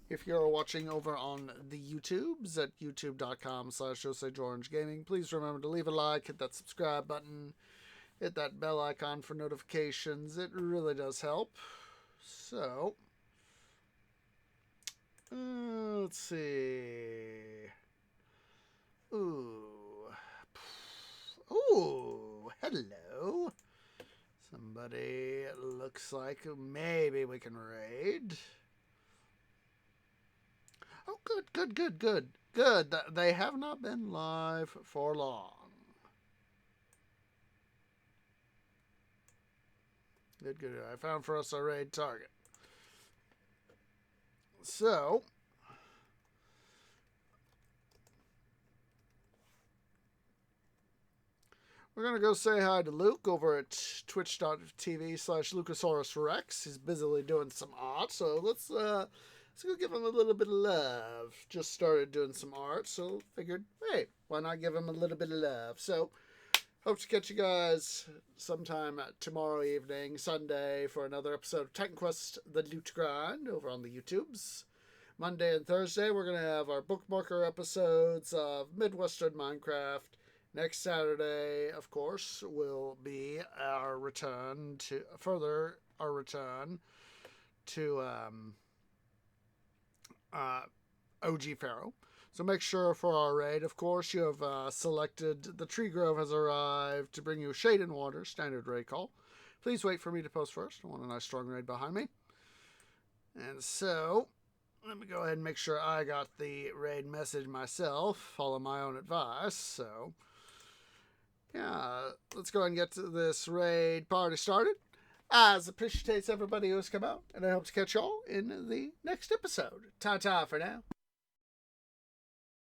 If you're watching over on the YouTubes at youtube.com/OseGeorgeGaming, please remember to leave a like, hit that subscribe button, hit that bell icon for notifications. It really does help. So, let's see. Ooh, hello. Somebody looks like maybe we can raid. Oh, good. They have not been live for long. Good. I found for us a raid target. So, we're going to go say hi to Luke over at twitch.tv/LucasaurusRex. He's busily doing some art, so let's go give him a little bit of love. Just started doing some art, so figured, hey, why not give him a little bit of love? So, Hope to catch you guys sometime tomorrow evening, Sunday, for another episode of Titan Quest: The Loot Grind over on the YouTubes. Monday and Thursday, we're going to have our bookmarker episodes of Midwestern Minecraft. Next Saturday, of course, will be our return to OG Pharaoh. So make sure for our raid, of course, you have selected the Tree Grove has arrived to bring you Shade and Water, standard raid call. Please wait for me to post first. I want a nice strong raid behind me. And so, let me go ahead and make sure I got the raid message myself, follow my own advice. So, yeah, let's go ahead and get to this raid party started. As appreciates everybody who's come out, and I hope to catch y'all in the next episode. Ta-ta for now.